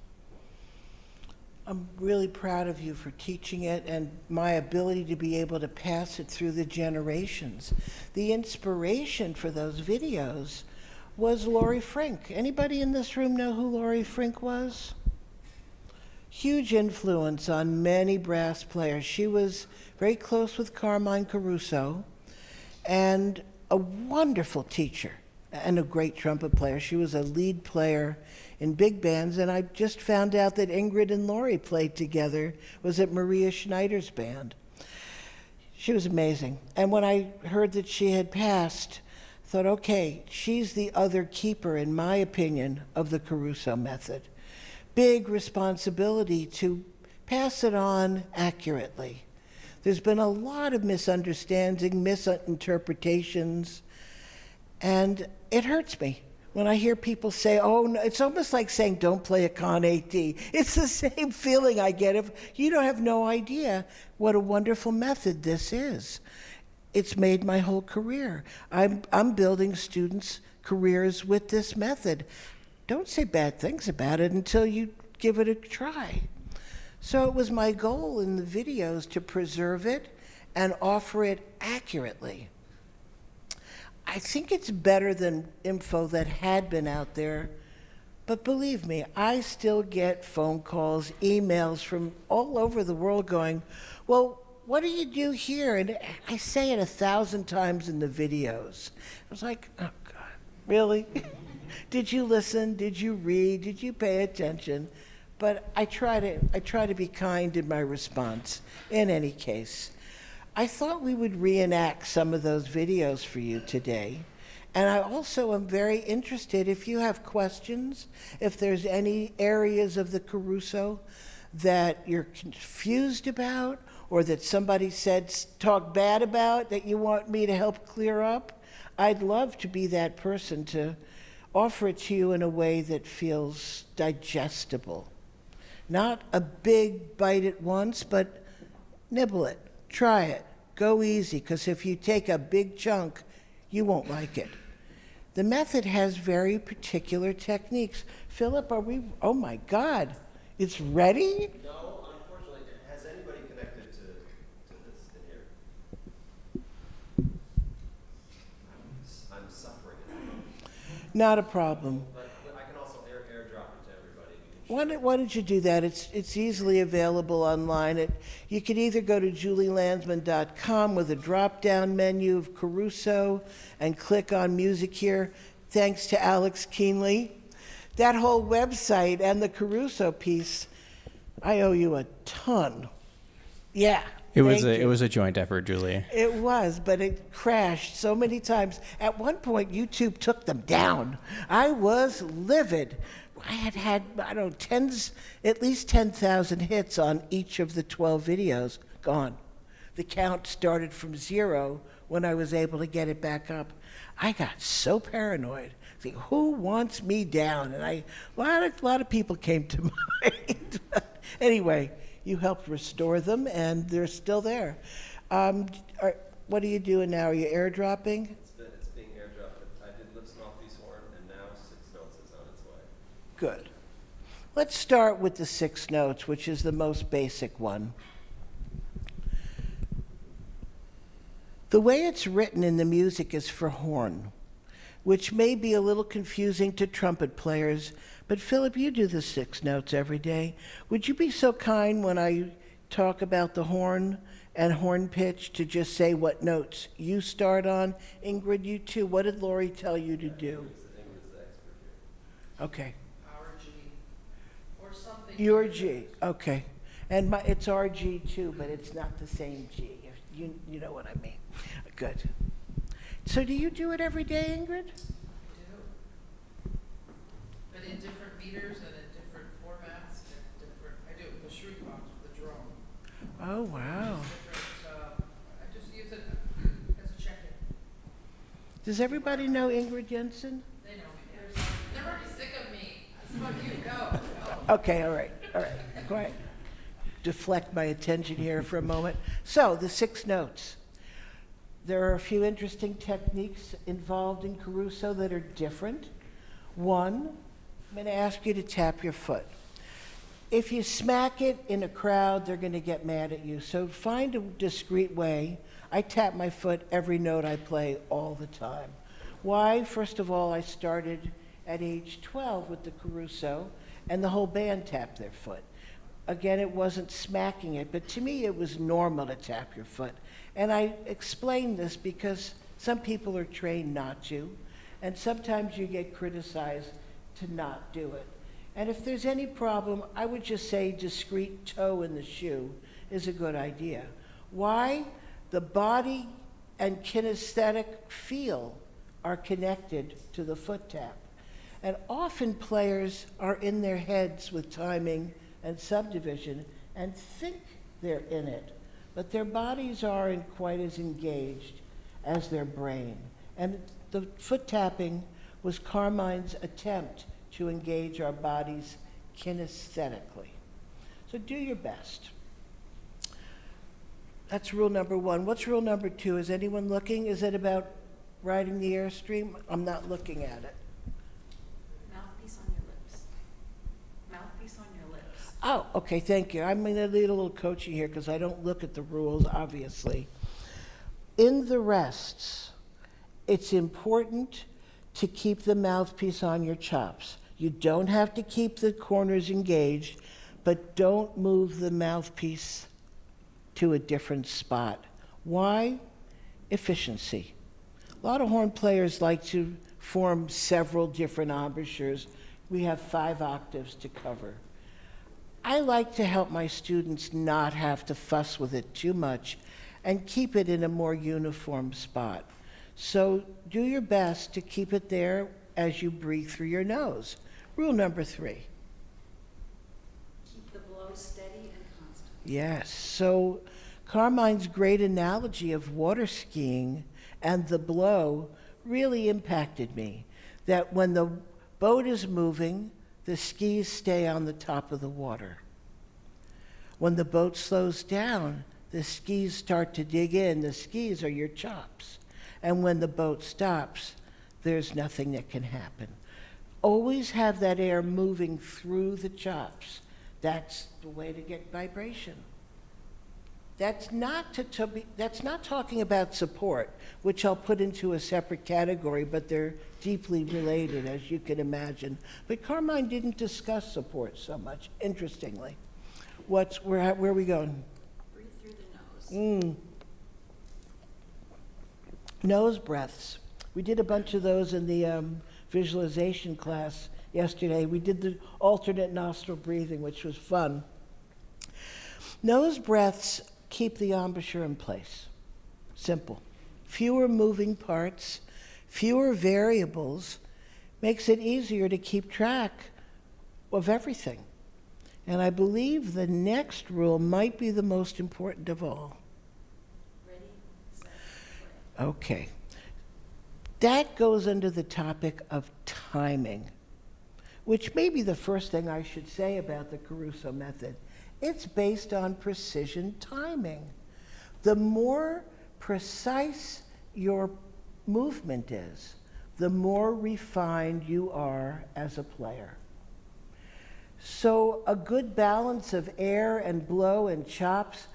I'm really proud of you for teaching it and my ability to be able to pass it through the generations. The inspiration for those videos was Laurie Frink. Anybody in this room know who Laurie Frink was? Huge influence on many brass players. She was very close with Carmine Caruso and a wonderful teacher and a great trumpet player. She was a lead player in big bands, and I just found out that Ingrid and Laurie played together, was at Maria Schneider's band. She was amazing. And when I heard that she had passed, I thought, okay, she's the other keeper, in my opinion, of the Caruso method. Big responsibility to pass it on accurately. There's been a lot of misunderstanding, misinterpretations, and it hurts me when I hear people say, oh, no, it's almost like saying don't play a Con 8D. It's the same feeling I get if you don't have no idea what a wonderful method this is. It's made my whole career. I'm building students' careers with this method. Don't say bad things about it until you give it a try. So it was my goal in the videos to preserve it and offer it accurately. I think it's better than info that had been out there, but believe me, I still get phone calls, emails from all over the world going, well, what do you do here? And I say it 1,000 times in the videos. I was like, oh God, really? Did you listen? Did you read? Did you pay attention? But I try to be kind in my response. In any case, I thought we would reenact some of those videos for you today. And I also am very interested, if you have questions, if there's any areas of the Caruso that you're confused about, or that somebody said talk bad about that you want me to help clear up, I'd love to be that person to offer it to you in a way that feels digestible. Not a big bite at once, but nibble it, try it, go easy, because if you take a big chunk, you won't like it. The method has very particular techniques. Philip, are we, oh my God, it's ready? No, unfortunately, has anybody connected to this in here? I'm suffering. Not a problem. But I can also airdrop it to everybody. Why don't you do that? It's easily available online. You can either go to julielandsman.com with a drop-down menu of Caruso and click on music here. Thanks to Alex Keenley. That whole website and the Caruso piece, I owe you a ton. Yeah. It was a joint effort, Julie. It was, but it crashed so many times. At one point, YouTube took them down. I was livid. I had I don't know, at least 10,000 hits on each of the 12 videos. Gone. The count started from 0 when I was able to get it back up. I got so paranoid. Think, who wants me down? And a lot of people came to mind. Anyway, you helped restore them, and they're still there. What are you doing now? Are you airdropping? It's being airdropped. I did Lips, Mouthpiece, Horn, and now 6 Notes is on its way. Good. Let's start with the 6 notes, which is the most basic one. The way it's written in the music is for horn, which may be a little confusing to trumpet players, but Philip, you do the 6 notes every day. Would you be so kind when I talk about the horn and horn pitch to just say what notes you start on? Ingrid, you too. What did Laurie tell you to do? Okay. Our G or something. Your G, okay. And it's our G too, but it's not the same G. You know what I mean. Good. So do you do it every day, Ingrid? I do. But in different meters and in different formats and different, I do it with the shriek box with the drone. Oh, wow. I just use it as a check-in. Does everybody know Ingrid Jensen? They know me. They're already sick of me. Fuck you, go. Okay, all right. Go ahead. Deflect my attention here for a moment. So, the 6 notes. There are a few interesting techniques involved in Caruso that are different. One, I'm going to ask you to tap your foot. If you smack it in a crowd, they're going to get mad at you. So find a discreet way. I tap my foot every note I play all the time. Why? First of all, I started at age 12 with the Caruso, and the whole band tapped their foot. Again, it wasn't smacking it, but to me it was normal to tap your foot. And I explain this because some people are trained not to, and sometimes you get criticized to not do it. And if there's any problem, I would just say discreet toe in the shoe is a good idea. Why? The body and kinesthetic feel are connected to the foot tap. And often players are in their heads with timing and subdivision and think they're in it, but their bodies aren't quite as engaged as their brain. And the foot tapping was Carmine's attempt to engage our bodies kinesthetically. So do your best. That's rule number one. What's rule number two? Is anyone looking? Is it about riding the airstream? I'm not looking at it. Mouthpiece on your lips. Mouthpiece on your lips. Oh, okay, thank you. I'm going to need a little coaching here because I don't look at the rules, obviously. In the rests, it's important to keep the mouthpiece on your chops. You don't have to keep the corners engaged, but don't move the mouthpiece to a different spot. Why? Efficiency. A lot of horn players like to form several different embouchures. We have 5 octaves to cover. I like to help my students not have to fuss with it too much and keep it in a more uniform spot. So do your best to keep it there as you breathe through your nose. Rule number 3. Keep the blow steady and constant. Yes, so Carmine's great analogy of water skiing and the blow really impacted me. That when the boat is moving, the skis stay on the top of the water. When the boat slows down, the skis start to dig in. The skis are your chops. And when the boat stops, there's nothing that can happen. Always have that air moving through the chops. That's the way to get vibration. That's not talking about support, which I'll put into a separate category, but they're deeply related, as you can imagine. But Carmine didn't discuss support so much, interestingly. Where are we going? Breathe through the nose. Nose breaths. We did a bunch of those in the visualization class yesterday. We did the alternate nostril breathing, which was fun. Nose breaths keep the embouchure in place. Simple. Fewer moving parts, fewer variables, makes it easier to keep track of everything. And I believe the next rule might be the most important of all. Ready, set, play. Okay. That goes under the topic of timing, which may be the first thing I should say about the Caruso method. It's based on precision timing. The more precise your movement is, the more refined you are as a player. So a good balance of air and blow and chops,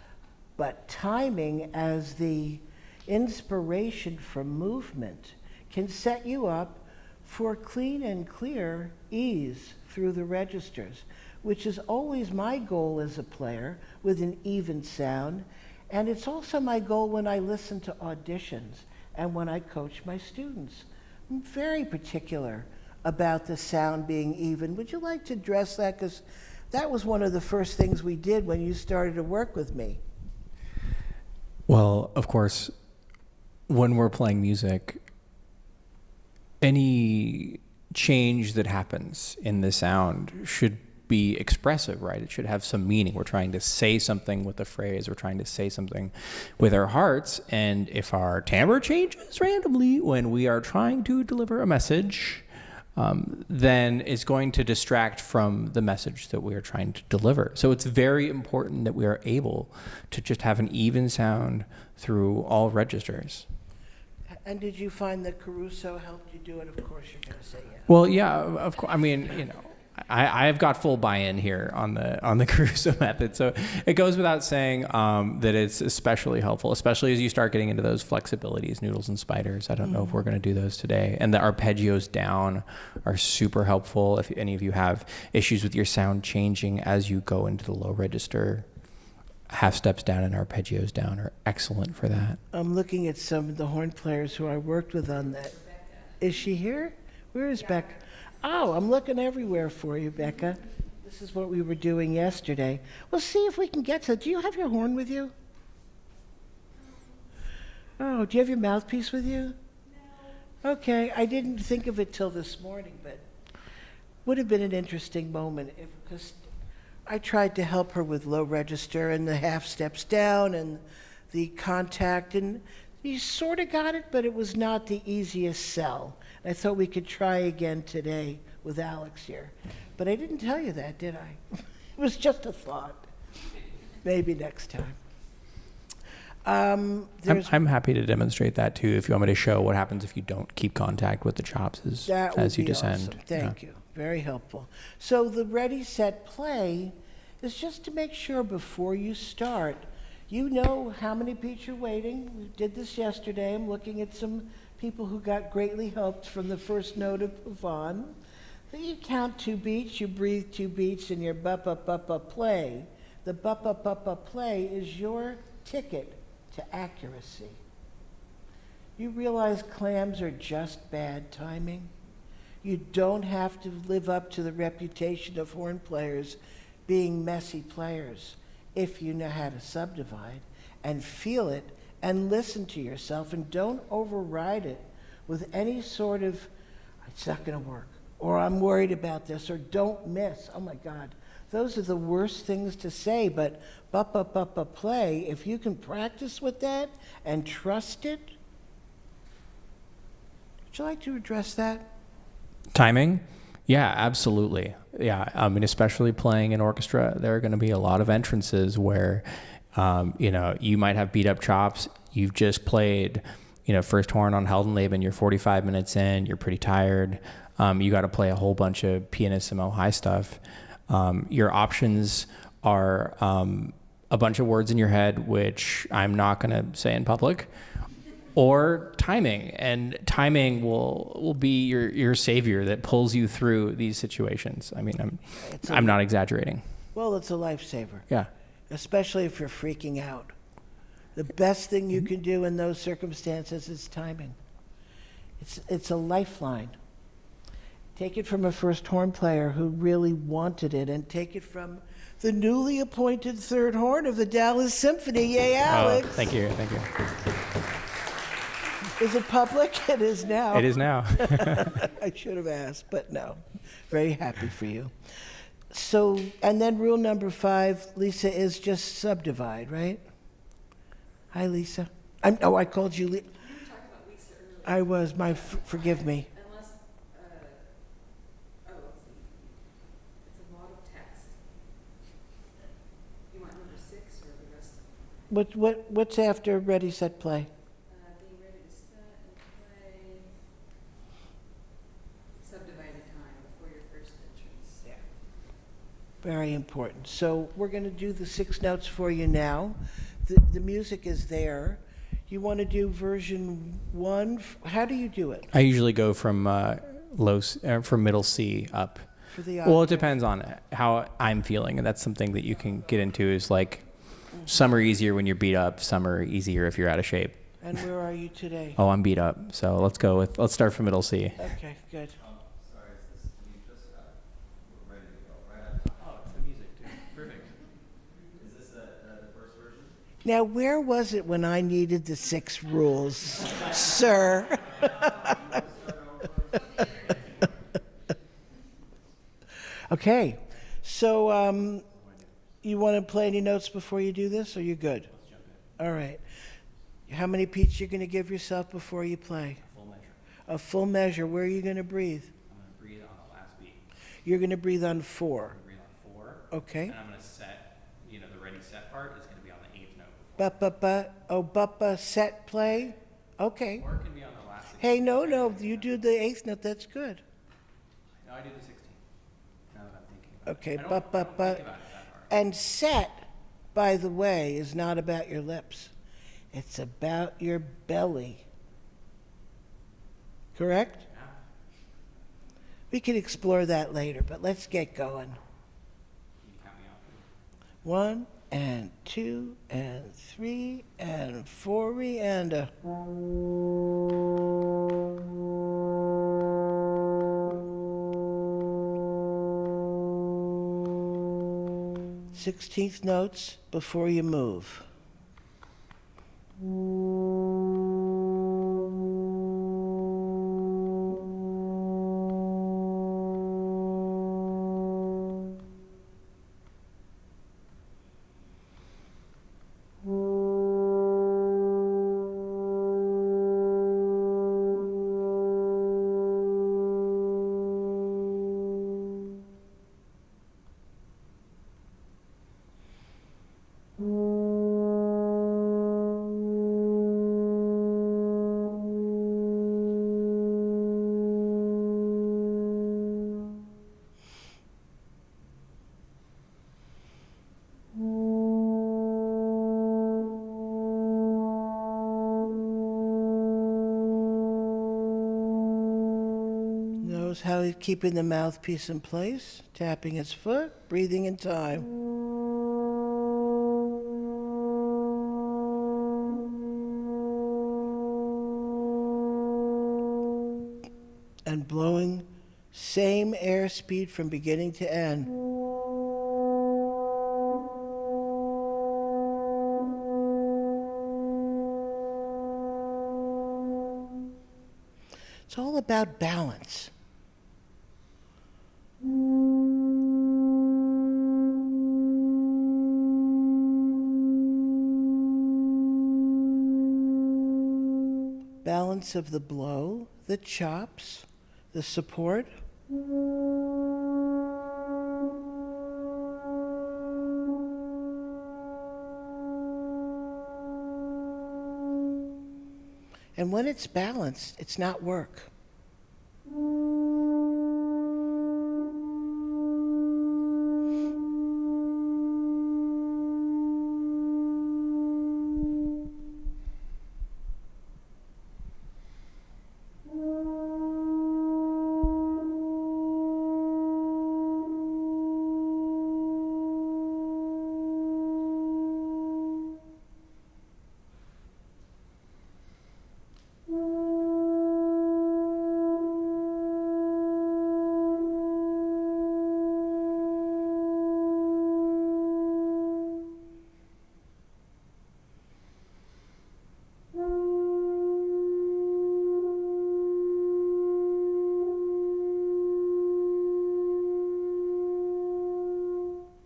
but timing as the inspiration for movement can set you up for clean and clear ease through the registers, which is always my goal as a player with an even sound. And it's also my goal when I listen to auditions and when I coach my students. I'm very particular about the sound being even. Would you like to address that? Because that was one of the first things we did when you started to work with me. Well, of course, when we're playing music, any change that happens in the sound should be expressive, right? It should have some meaning. We're trying to say something with a phrase. We're trying to say something with our hearts. And if our timbre changes randomly when we are trying to deliver a message, then it's going to distract from the message that we are trying to deliver. So it's very important that we are able to just have an even sound through all registers. And did you find that Caruso helped you do it? Of course you're going to say yes. Well, yeah, of course. I mean, I've got full buy-in here on the Caruso method. So it goes without saying that it's especially helpful, especially as you start getting into those flexibilities, noodles and spiders. I don't know if we're going to do those today. And the arpeggios down are super helpful. If any of you have issues with your sound changing as you go into the low register, half steps down and arpeggios down are excellent for that. I'm looking at some of the horn players who I worked with on that. Is she here? Where is Becca? Oh, I'm looking everywhere for you, Becca. This is what we were doing yesterday. We'll see if we can get to. Do you have your horn with you? Oh, do you have your mouthpiece with you? No. Okay, I didn't think of it till this morning, but would have been an interesting moment because I tried to help her with low register and the half steps down and the contact, and you sort of got it, but it was not the easiest sell. I thought we could try again today with Alex here. But I didn't tell you that, did I? It was just a thought. Maybe next time. I'm happy to demonstrate that too if you want me to show what happens if you don't keep contact with the chops as you descend. Awesome. Thank you. Very helpful. So the ready, set, play is just to make sure before you start, you know how many beats you're waiting. We did this yesterday. I'm looking at some people who got greatly helped from the first note of Yvonne. Then you count 2 beats, you breathe 2 beats, and your play. The play is your ticket to accuracy. You realize clams are just bad timing? You don't have to live up to the reputation of horn players being messy players if you know how to subdivide and feel it and listen to yourself and don't override it with any sort of, it's not going to work, or I'm worried about this, or don't miss. Oh my God. Those are the worst things to say, but play, if you can practice with that and trust it. Would you like to address that? Timing? Yeah, absolutely. Yeah, I mean, especially playing in orchestra, there are going to be a lot of entrances where, you might have beat up chops. You've just played, first horn on Heldenleben. You're 45 minutes in. You're pretty tired. You got to play a whole bunch of pianissimo high stuff. Your options are a bunch of words in your head, which I'm not going to say in public, or timing. And timing will be your savior that pulls you through these situations. I mean, I'm not exaggerating. Well, it's a lifesaver. Yeah. Especially if you're freaking out. The best thing you can do in those circumstances is timing. It's a lifeline. Take it from a first horn player who really wanted it, and take it from the newly appointed third horn of the Dallas Symphony. Yay, Alex. Thank you. Is it public? It is now. It is now. I should have asked, but no. Very happy for you. So, and then rule number 5, Lisa, is just subdivide, right? Hi, Lisa. I called you. You were talking about Lisa earlier. I was. Forgive me. Unless, let's see. It's a lot of text. You want number 6 or the rest? What's after ready, set, play? Being ready to set and play. Subdivided time before your first entrance. Yeah. Very important. So we're going to do the 6 notes for you now. The music is there. You want to do version 1? How do you do it? I usually go from from middle C up. For the Well, it octave? depends on how I'm feeling, and that's something that you can get into. Is like some are easier when you're beat up, some are easier if you're out of shape. And where are you today? Oh, I'm beat up, so let's start from middle C. Okay, good. Sorry, is this, we just we're ready to go, right? Oh, it's the music, dude. Perfect. Is this the first version? Now, where was it when I needed the 6 rules, sir? Okay, so you want to play any notes before you do this, or you good? Let's jump in. All right. How many beats you going to give yourself before you play? Full measure. A full measure. Where are you going to breathe? I'm going to breathe on the last beat. You're going to breathe on 4. I'm going to breathe on 4. Okay. And I'm going to set, the ready set part is going to be on the 8th note. Set, play. Okay. Or it can be on the last 16th. Hey, no, you do the 8th note. That's good. No, I do the 16th. Now that Okay, but. And set, by the way, is not about your lips. It's about your belly. Correct? Yeah. We could explore that later, but let's get going. 1 and 2 and 3 and 4 and a. 16th notes before you move. Knows how he's keeping the mouthpiece in place, tapping his foot, breathing in time. And blowing same airspeed from beginning to end. It's all about balance. Balance of the blow, the chops, the support. And when it's balanced, it's not work.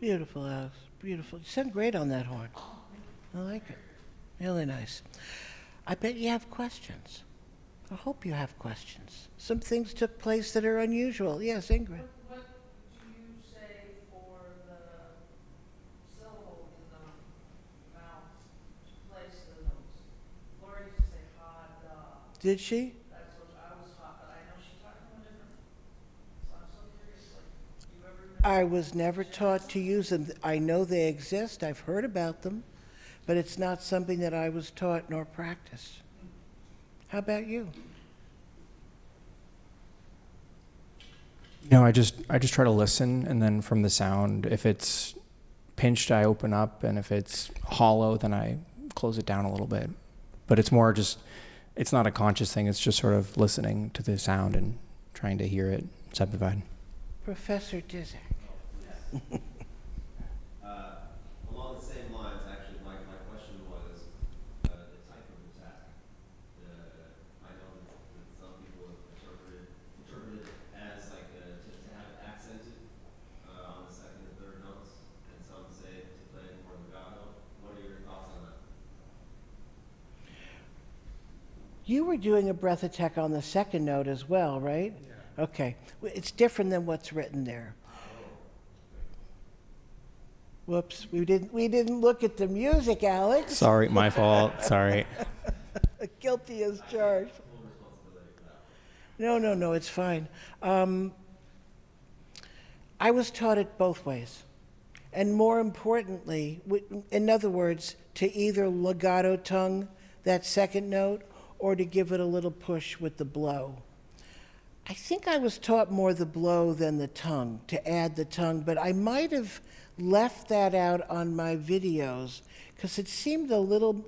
Beautiful, Alex. Beautiful. You sound great on that horn. I like it. Really nice. I bet you have questions. I hope you have questions. Some things took place that are unusual. Yes, Ingrid. What do you say for the syllable in the mouth to place the notes? Laura used to say ha, da. Did she? That's what I was taught, but I know she taught them different. So I'm so curious, like, you ever... I was never taught to use them. I know they exist. I've heard about them, but it's not something that I was taught nor practiced. How about you? No, I just try to listen, and then from the sound, if it's pinched, I open up, and if it's hollow, then I close it down a little bit. But it's more just, it's not a conscious thing. It's just sort of listening to the sound and trying to hear it subdivided. Professor Dizek. Along the same lines, actually, my question was the type of attack. I know that some people have interpreted it as like to have it accented on the second and third notes, and some say to play it more legato. What are your thoughts on that? You were doing a breath attack on the second note as well, right? Yeah. Okay. It's different than what's written there. Whoops, we didn't look at the music, Alex. Sorry, my fault. Sorry. Guilty as charged. No, it's fine. I was taught it both ways. And more importantly, in other words, to either legato tongue that second note or to give it a little push with the blow. I think I was taught more the blow than the tongue, to add the tongue, but I might have left that out on my videos because it seemed a little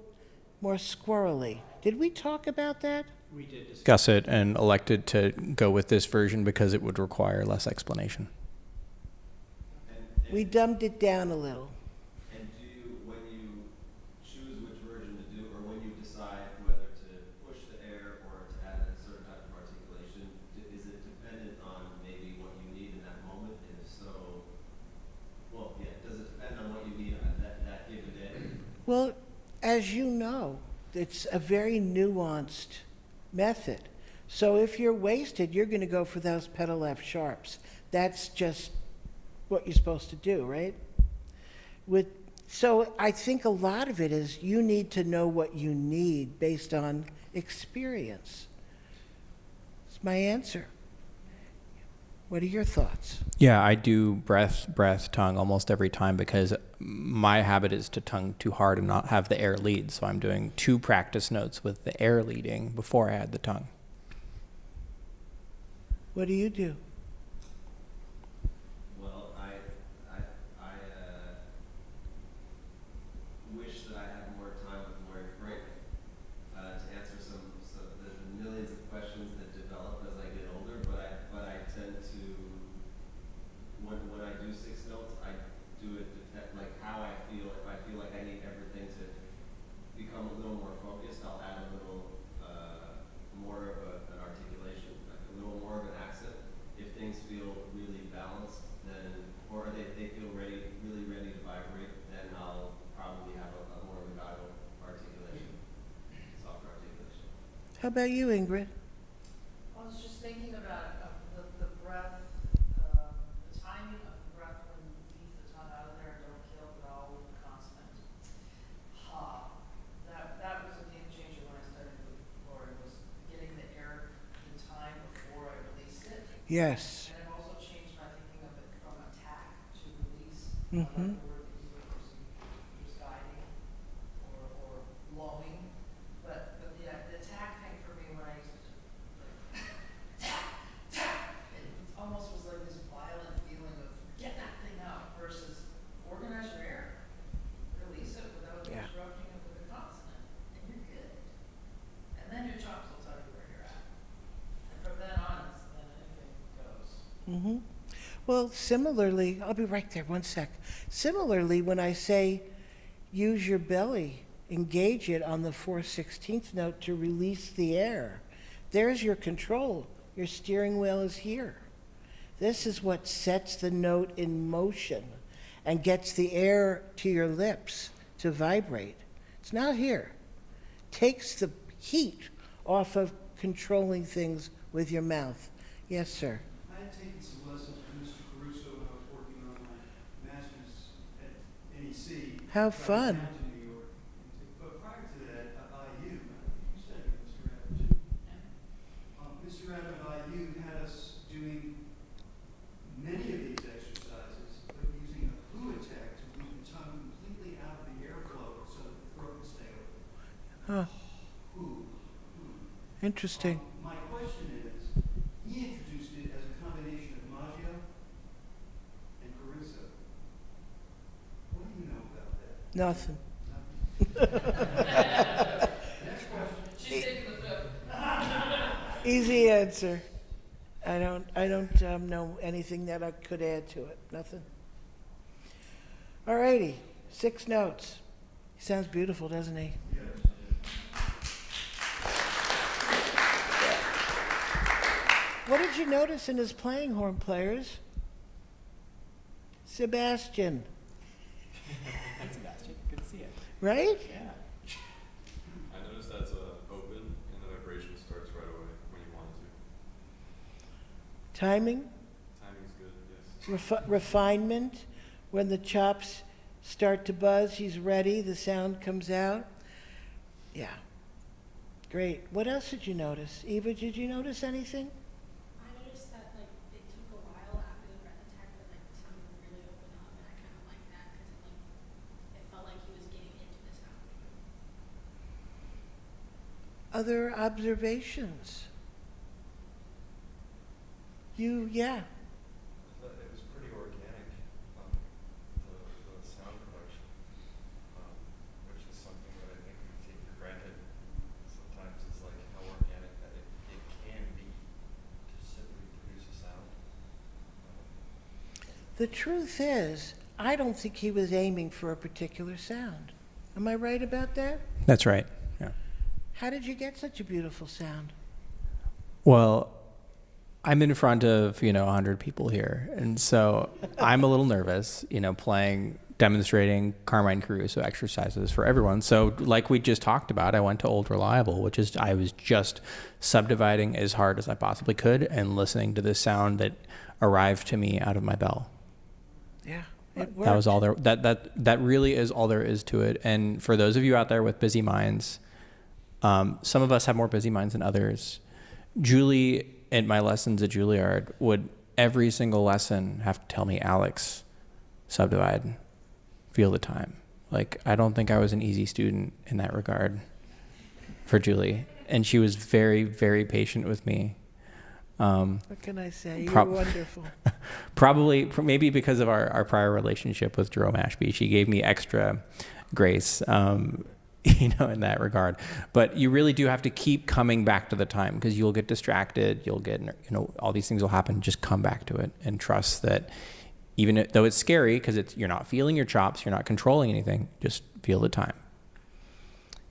more squirrely. Did we talk about that? We did discuss it and elected to go with this version because it would require less explanation. We dumbed it down a little. And do you, when you choose which version to do, or when you decide whether to push the air or to add a certain type of articulation, is it dependent on maybe what you need in that moment? And if so, well, yeah, does it depend on what you need at that given day? Well, as you know, it's a very nuanced method. So if you're wasted, you're going to go for those pedal F sharps. That's just what you're supposed to do, right? So I think a lot of it is you need to know what you need based on experience. It's my answer. What are your thoughts? Yeah, I do breath, tongue almost every time because my habit is to tongue too hard and not have the air lead. So I'm doing 2 practice notes with the air leading before I add the tongue. What do you do? Well, I wish that I had more time with Lori Frank to answer some the millions of questions that develop as I get older. But I tend to when I do 6 notes, I do it like how I feel. If I feel like I need everything to become a little more focused, I'll add a little more of an articulation, like a little more of an accent. If things feel really balanced, then or they feel really ready to vibrate, then I'll probably have a more legato articulation, softer articulation. How about you, Ingrid? I was just thinking about the breath, the timing of the breath when you leave the tongue out of there and don't kill it all with the consonant. That was a game changer when I started with Lori, was getting the air in time before I released it. Yes. And it also changed my thinking of it from attack to release. Mm-hmm. The word that you were just guiding or blowing. But the attack thing for me when I used to it almost was like this violent feeling of get that thing out versus organize your air, release it without disrupting it with a consonant, and you're good. And then your chops will tell you where you're at. And from then on, then anything goes. Mm-hmm. Well, similarly, I'll be right there, one sec. Similarly, when I say use your belly, engage it on the 4/16th note to release the air, there's your control. Your steering wheel is here. This is what sets the note in motion and gets the air to your lips to vibrate. It's not here. Takes the heat off of controlling things with your mouth. Yes, sir. I had taken some lessons from Mr. Caruso when I was working on my master's at NEC. How fun. Down to New York. But prior to that, at IU, I think you said it, Mr. Rabbit, too. Mr. Rabbit at IU had us doing many of these exercises, but using a fluid tech to move the tongue completely out of the airflow so that the throat can stay open. Huh. Interesting. My question is, he introduced it as a combination of Maggio and Caruso. What do you know about that? Nothing. Next question. She's taking the fifth. Easy answer. I don't know anything that I could add to it. Nothing. All righty. 6 notes. He sounds beautiful, doesn't he? What did you notice in his playing, horn players? Sebastian. That's Sebastian. Good to see you. Right? Yeah. I noticed that's open and the vibration starts right away when you want it to. Timing? Timing's good, yes. Refinement. When the chops start to buzz, he's ready. The sound comes out. Yeah. Great. What else did you notice? Eva, did you notice anything? I noticed that like it took a while after the breath attack, but like other observations? Yeah. It was pretty organic, the sound production, which is something that I think we take for granted. Sometimes it's like how organic that it can be to simply produce a sound. The truth is, I don't think he was aiming for a particular sound. Am I right about that? That's right. Yeah. How did you get such a beautiful sound? Well, I'm in front of, 100 people here. And so I'm a little nervous, demonstrating Carmine Caruso exercises for everyone. So like we just talked about, I went to Old Reliable, which is, I was just subdividing as hard as I possibly could and listening to the sound that arrived to me out of my bell. Yeah, it worked. That was all there. That really is all there is to it. And for those of you out there with busy minds, some of us have more busy minds than others. Julie, at my lessons at Juilliard, would every single lesson have to tell me, Alex, subdivide, feel the time. Like, I don't think I was an easy student in that regard for Julie. And she was very, very patient with me. What can I say? You're wonderful. Probably, maybe because of our prior relationship with Jerome Ashby, she gave me extra grace, in that regard. But you really do have to keep coming back to the time, because you'll get distracted. You'll get, all these things will happen. Just come back to it and trust that, even though it's scary, because you're not feeling your chops, you're not controlling anything, just feel the time.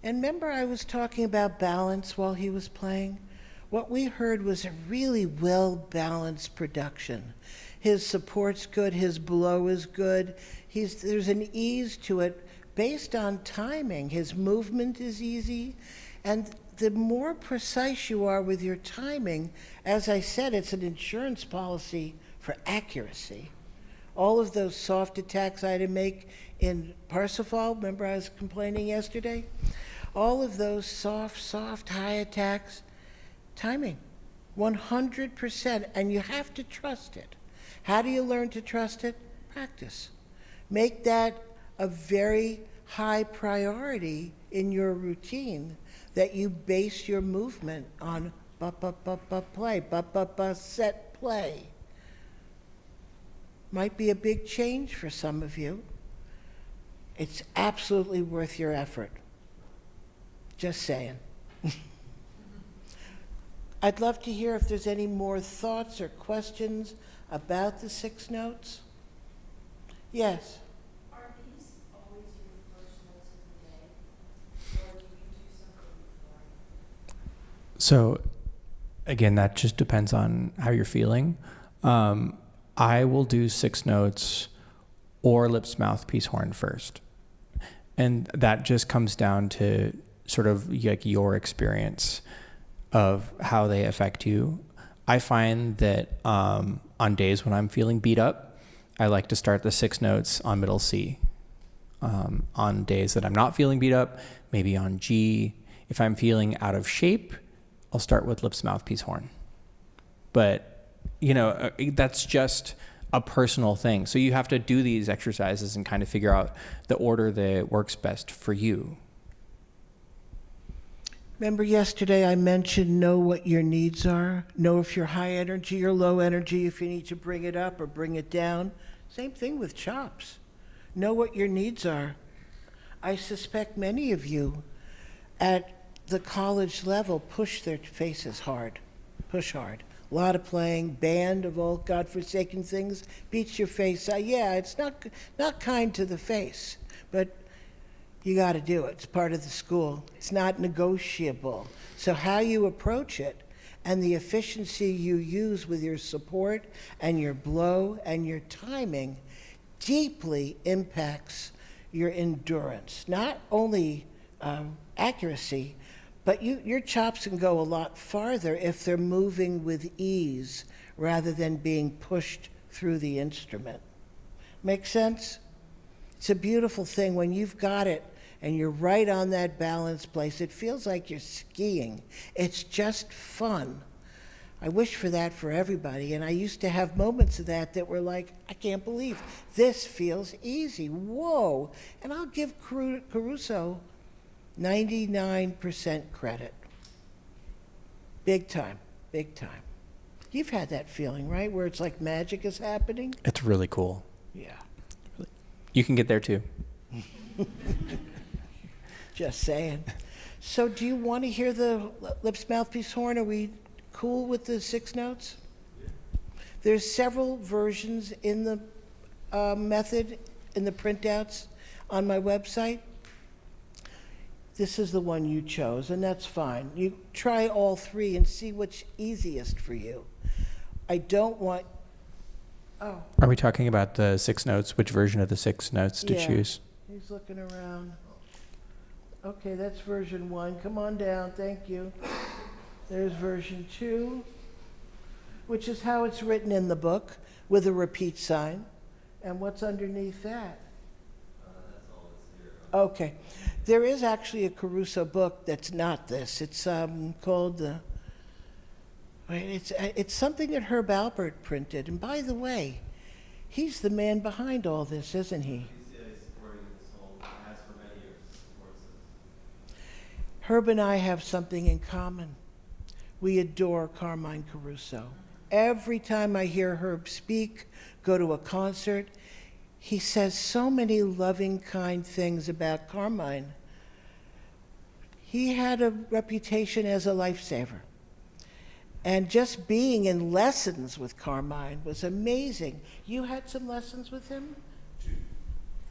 And remember, I was talking about balance while he was playing? What we heard was a really well-balanced production. His support's good, his blow is good. There's an ease to it based on timing. His movement is easy. And the more precise you are with your timing, as I said, it's an insurance policy for accuracy. All of those soft attacks I had to make in Parsifal, remember I was complaining yesterday? All of those soft, high attacks, timing, 100%, and you have to trust it. How do you learn to trust it? Practice. Make that a very high priority in your routine, that you base your movement on play, set play. Might be a big change for some of you. It's absolutely worth your effort. Just saying. I'd love to hear if there's any more thoughts or questions about the 6 notes. Yes? Are these always your first notes of the day, or do you do something before? So, again, that just depends on how you're feeling. I will do 6 notes or lips, mouth, piece, horn first. And that just comes down to sort of like your experience of how they affect you. I find that on days when I'm feeling beat up, I like to start the 6 notes on middle C. On days that I'm not feeling beat up, maybe on G. If I'm feeling out of shape, I'll start with lips, mouth, piece, horn. But, that's just a personal thing. So you have to do these exercises and kind of figure out the order that works best for you. Remember yesterday I mentioned know what your needs are, know if you're high energy or low energy, if you need to bring it up or bring it down. Same thing with chops. Know what your needs are. I suspect many of you at the college level push their faces hard, push hard. A lot of playing, band of all godforsaken things, beats your face. Yeah, it's not kind to the face, but you got to do it. It's part of the school. It's not negotiable. So how you approach it and the efficiency you use with your support and your blow and your timing deeply impacts your endurance. Not only accuracy, but your chops can go a lot farther if they're moving with ease rather than being pushed through the instrument. Make sense? It's a beautiful thing when you've got it and you're right on that balance place. It feels like you're skiing. It's just fun. I wish for that for everybody, and I used to have moments of that were like, I can't believe this feels easy. Whoa. And I'll give Caruso 99% credit. Big time, big time. You've had that feeling, right? Where it's like magic is happening? It's really cool. Yeah. You can get there too. Just saying. So do you want to hear the lips, mouthpiece, horn? Are we cool with the 6 notes? There's several versions in the method, in the printouts on my website. This is the one you chose, and that's fine. You try all 3 and see what's easiest for you. I don't want, oh. Are we talking about the 6 notes? Which version of the 6 notes to Yeah. choose? He's looking around. Okay, that's version 1. Come on down, thank you. There's version 2, which is how it's written in the book, with a repeat sign. And what's underneath that? Okay. There is actually a Caruso book that's not this. It's called it's something that Herb Alpert printed. And by the way, he's the man behind all this, isn't he? Herb and I have something in common. We adore Carmine Caruso. Every time I hear Herb speak, go to a concert, he says so many loving, kind things about Carmine. He had a reputation as a lifesaver. And just being in lessons with Carmine was amazing. You had some lessons with him?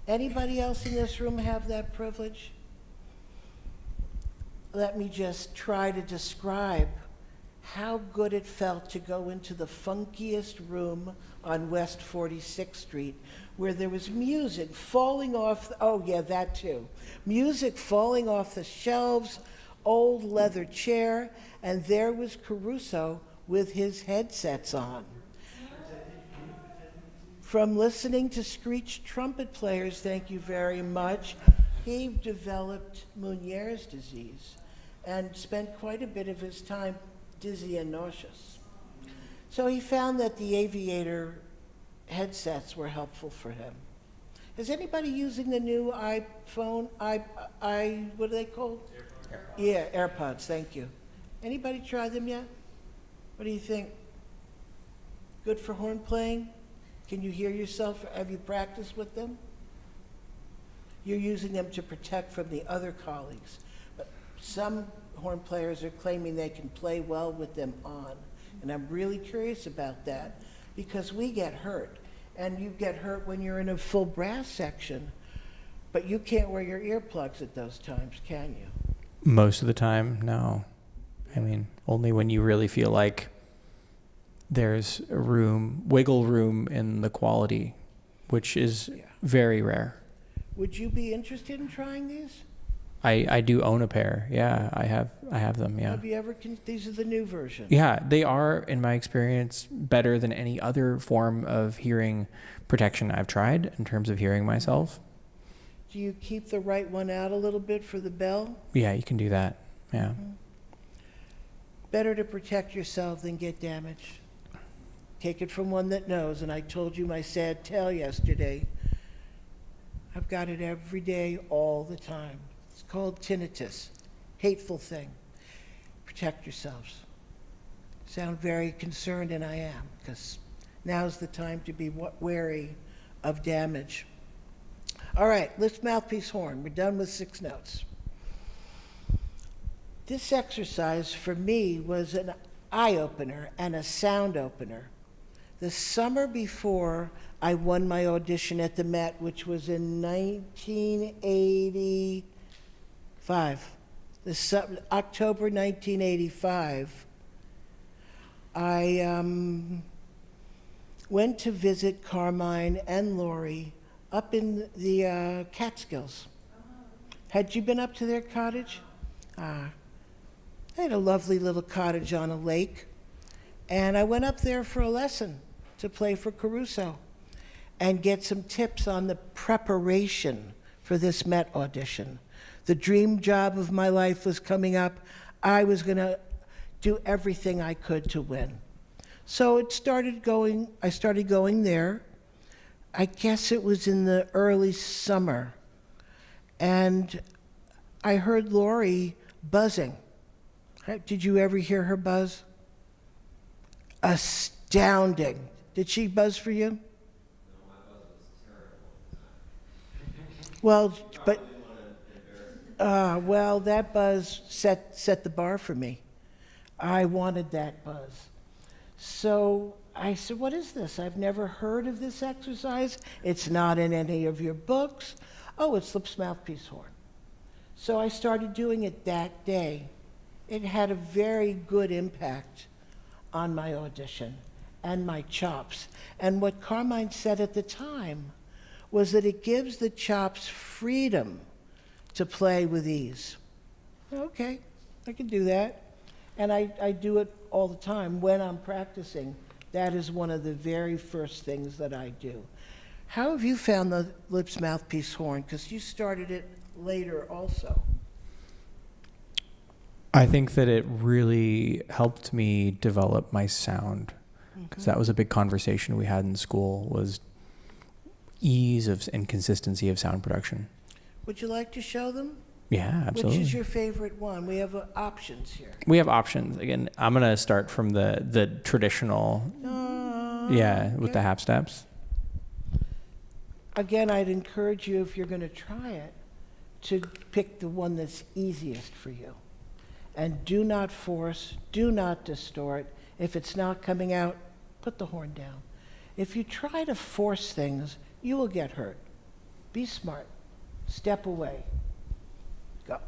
Anybody else in this room have that privilege? Let me just try to describe how good it felt to go into the funkiest room on West 46th Street, where there was music falling off, oh yeah, that too. Music falling off the shelves, old leather chair, and there was Caruso with his headsets on. From listening to screech trumpet players, thank you very much, he developed Meniere's disease and spent quite a bit of his time dizzy and nauseous. So he found that the Aviator headsets were helpful for him. Is anybody using the new iPhone, what are they called? AirPods. Yeah, AirPods, thank you. Anybody try them yet? What do you think? Good for horn playing? Can you hear yourself? Have you practiced with them? You're using them to protect from the other colleagues. But some horn players are claiming they can play well with them on. And I'm really curious about that because we get hurt. And you get hurt when you're in a full brass section, but you can't wear your earplugs at those times, can you? Most of the time, no. I mean, only when you really feel like there's wiggle room in the quality, which is very rare. Would you be interested in trying these? I do own a pair. Yeah, I have them. Yeah. Have you ever? These are the new version. Yeah, they are, in my experience, better than any other form of hearing protection I've tried in terms of hearing myself. Do you keep the right one out a little bit for the bell? Yeah, you can do that. Yeah. Mm-hmm. Better to protect yourself than get damaged. Take it from one that knows. And I told you my sad tale yesterday. I've got it every day, all the time. It's called tinnitus. Hateful thing. Protect yourselves. Sound very concerned, and I am, because now's the time to be wary of damage. All right, lips, mouthpiece, horn. We're done with 6 notes. This exercise for me was an eye-opener and a sound opener. The summer before I won my audition at the Met, which was in 1985, October 1985, I went to visit Carmine and Lori up in the Catskills. Had you been up to their cottage? They had a lovely little cottage on a lake. And I went up there for a lesson to play for Caruso and get some tips on the preparation for this Met audition. The dream job of my life was coming up. I was going to do everything I could to win. So I started going there. I guess it was in the early summer. And I heard Lori buzzing. Did you ever hear her buzz? Astounding. Did she buzz for you? Well, but well, that buzz set the bar for me. I wanted that buzz. So I said, what is this? I've never heard of this exercise. It's not in any of your books. Oh, it's lips, mouthpiece, horn. So I started doing it that day. It had a very good impact on my audition and my chops. And what Carmine said at the time was that it gives the chops freedom to play with ease. Okay, I can do that. And I do it all the time when I'm practicing. That is one of the very first things that I do. How have you found the lips, mouthpiece, horn? Because you started it later also. I think that it really helped me develop my sound, because that was a big conversation we had in school, was ease and consistency of sound production. Would you like to show them? Yeah, absolutely. Which is your favorite one? We have options here. We have options. Again, I'm going to start from the traditional, with the half steps. Again, I'd encourage you, if you're going to try it, to pick the one that's easiest for you. And do not force, do not distort. If it's not coming out, put the horn down. If you try to force things, you will get hurt. Be smart. Step away. Go.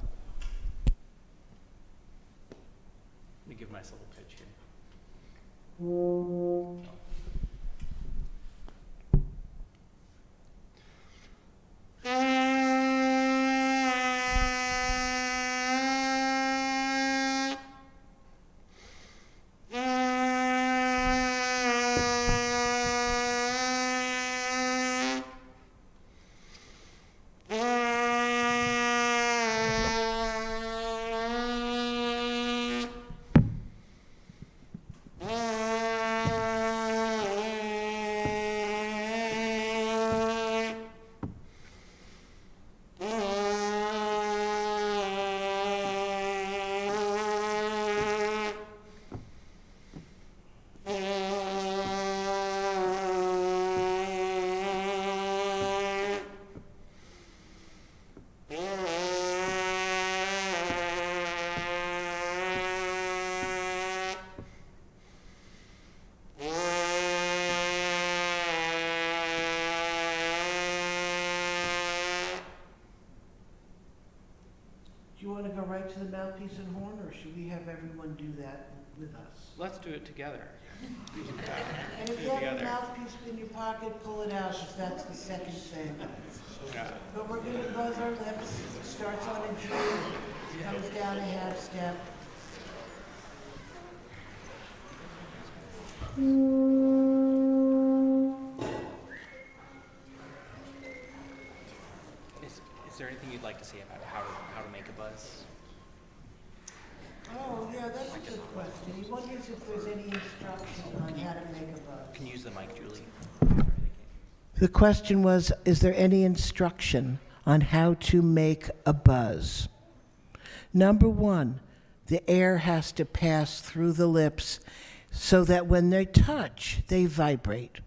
Let me give myself a pitch here. Do you want to go right to the mouthpiece and horn, or should we have everyone do that with us? Let's do it together. And if you have a mouthpiece in your pocket, pull it out, because that's the second thing. Yeah. But we're going to buzz our lips. Starts on a G, comes down a half step. Is there anything you'd like to say about how to make a buzz? Oh, yeah, that's a good question. He wonders if there's any instruction on how to make a buzz. Can you use the mic, Julie? The question was, is there any instruction on how to make a buzz? Number one, the air has to pass through the lips so that when they touch, they vibrate.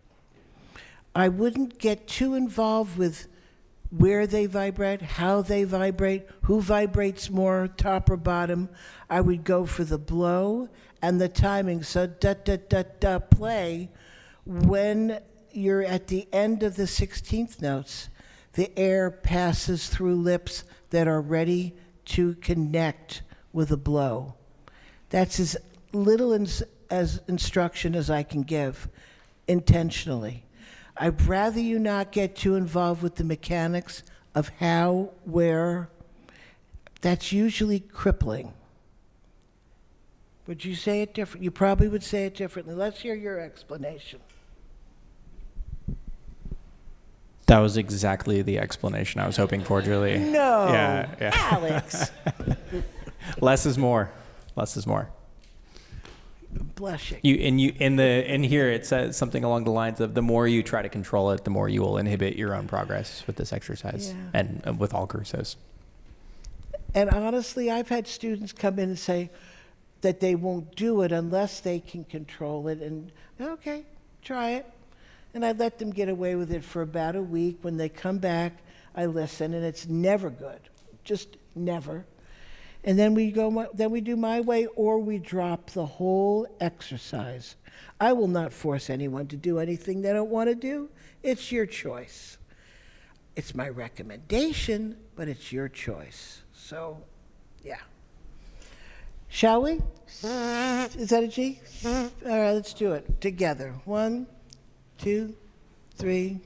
I wouldn't get too involved with where they vibrate, how they vibrate, who vibrates more, top or bottom. I would go for the blow and the timing. So da-da-da-da play. When you're at the end of the 16th notes, the air passes through lips that are ready to connect with a blow. That's as little as instruction as I can give intentionally. I'd rather you not get too involved with the mechanics of how, where. That's usually crippling. Would you say it different? You probably would say it differently. Let's hear your explanation. That was exactly the explanation I was hoping for, Julie. No, yeah. Alex. Less is more. Less is more. Blushing. In here it says something along the lines of, the more you try to control it, the more you will inhibit your own progress with this exercise, and with all Carusos. And honestly, I've had students come in and say, that they won't do it unless they can control it. And okay, try it. And I let them get away with it for about a week. When they come back, I listen, and it's never good, just never. And then we do my way, or we drop the whole exercise. I will not force anyone to do anything they don't want to do. It's your choice. It's my recommendation, but it's your choice. So, yeah. Shall we? Is that a G? All right, let's do it together. 1, 2, 3.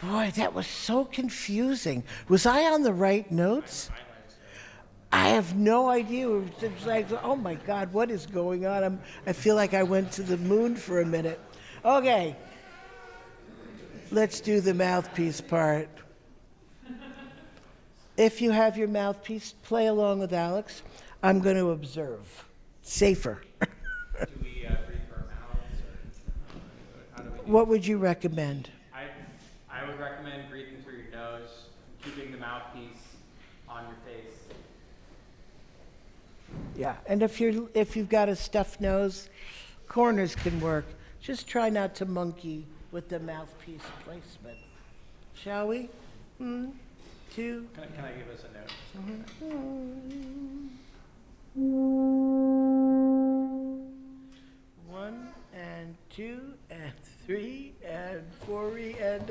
Boy, that was so confusing. Was I on the right notes? I have no idea. It was like, oh my God, what is going on? I feel like I went to the moon for a minute. Okay, let's do the mouthpiece part. If you have your mouthpiece, play along with Alex. I'm going to observe. Safer. Do we breathe for our mouths, or how do we do What would you recommend? I would recommend breathing through your nose, keeping the mouthpiece on your face. Yeah, and if you've got a stuffed nose, corners can work. Just try not to monkey with the mouthpiece placement. Shall we? 2. Can I give us a note? 1 and 2 and 3 and 4 and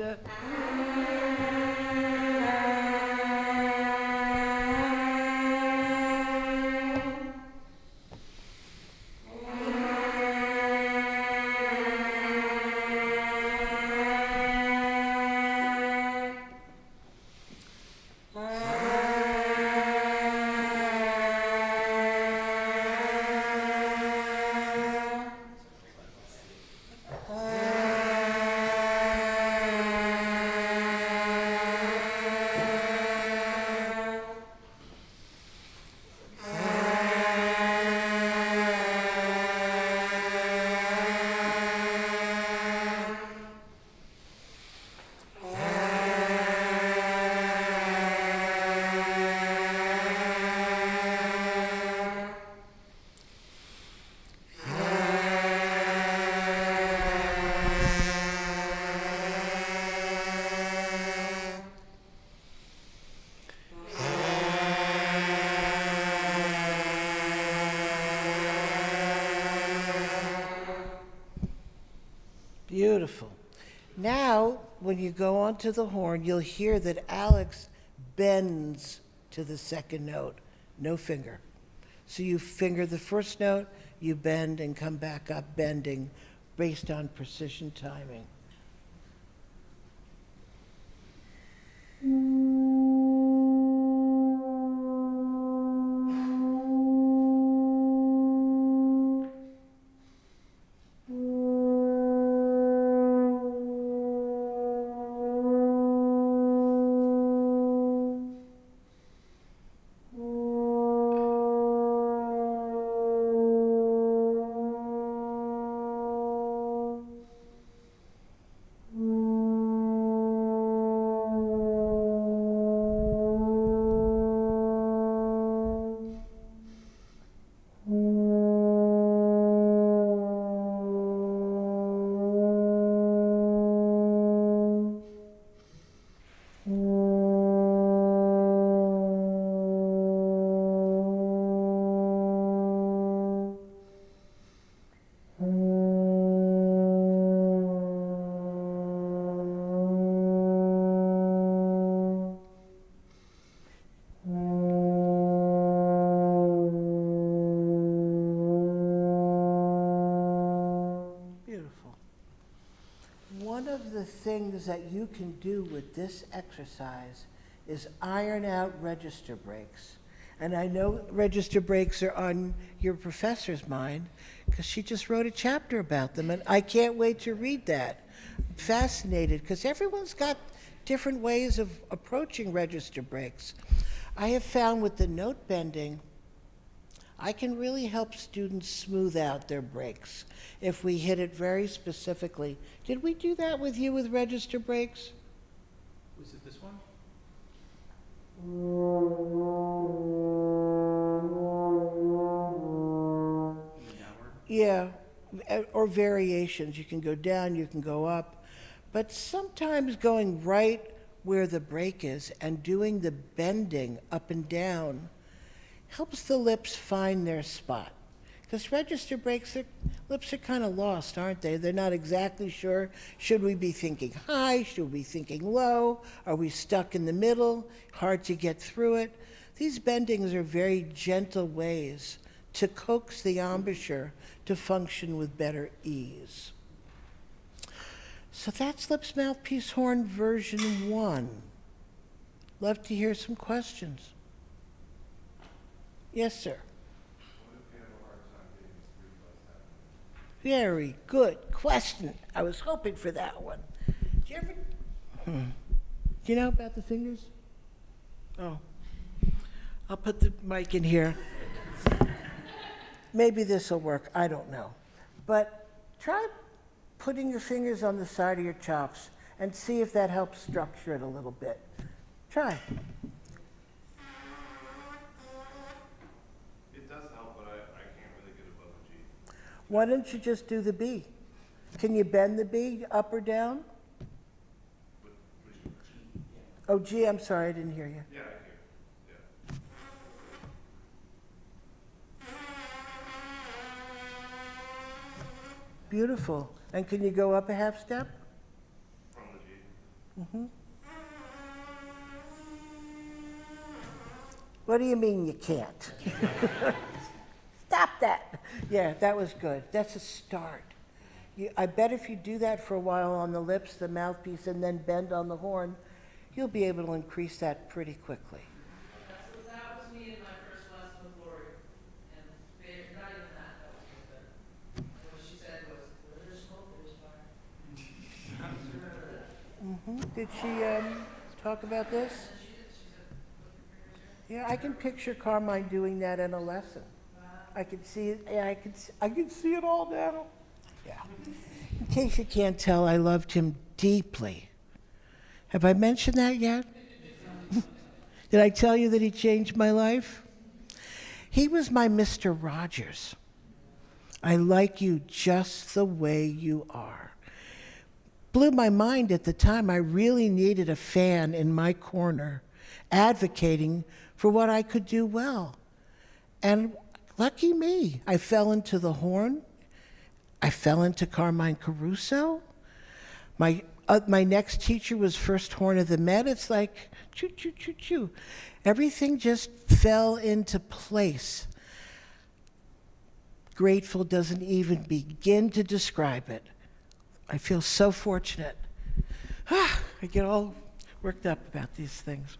Beautiful. Now, when you go onto the horn, you'll hear that Alex bends to the second note, no finger. So you finger the first note, you bend and come back up bending based on precision timing. things that you can do with this exercise is iron out register breaks. And I know register breaks are on your professor's mind because she just wrote a chapter about them, and I can't wait to read that. I'm fascinated because everyone's got different ways of approaching register breaks. I have found with the note bending, I can really help students smooth out their breaks if we hit it very specifically. Did we do that with you with register breaks? Was it this one? Yeah, or variations. You can go down, you can go up. But sometimes going right where the break is and doing the bending up and down helps the lips find their spot. Because register breaks, their lips are kind of lost, aren't they? They're not exactly sure. Should we be thinking high? Should we be thinking low? Are we stuck in the middle? Hard to get through it. These bendings are very gentle ways to coax the embouchure to function with better ease. So that's lips, mouthpiece, horn version 1. Love to hear some questions. Yes, sir. Very good question. I was hoping for that one. Do you ever... Do you know about the fingers? Oh. I'll put the mic in here. Maybe this will work. I don't know. But try putting your fingers on the side of your chops and see if that helps structure it a little bit. Try. It does help, but I can't really get above a G. Why don't you just do the B? Can you bend the B up or down? Oh, G, I'm sorry, I didn't hear you. Yeah, I hear. Yeah. Beautiful. And can you go up a half step? From the G. Mm-hmm. What do you mean you can't? Stop that. Yeah, that was good. That's a start. I bet if you do that for a while on the lips, the mouthpiece, and then bend on the horn, you'll be able to increase that pretty quickly. That was me in my first lesson with Lori. And not even that was good. What she said was, where there's smoke, there's fire. Did she talk about this? Yeah, I can picture Carmine doing that in a lesson. I can see it. Yeah, I can see it all now. Yeah. In case you can't tell, I loved him deeply. Have I mentioned that yet? Did I tell you that he changed my life? He was my Mr. Rogers. I like you just the way you are. Blew my mind at the time. I really needed a fan in my corner advocating for what I could do well. And lucky me, I fell into the horn. I fell into Carmine Caruso. My next teacher was first horn of the Met. It's like, choo, choo, choo, choo. Everything just fell into place. Grateful doesn't even begin to describe it. I feel so fortunate. I get all worked up about these things.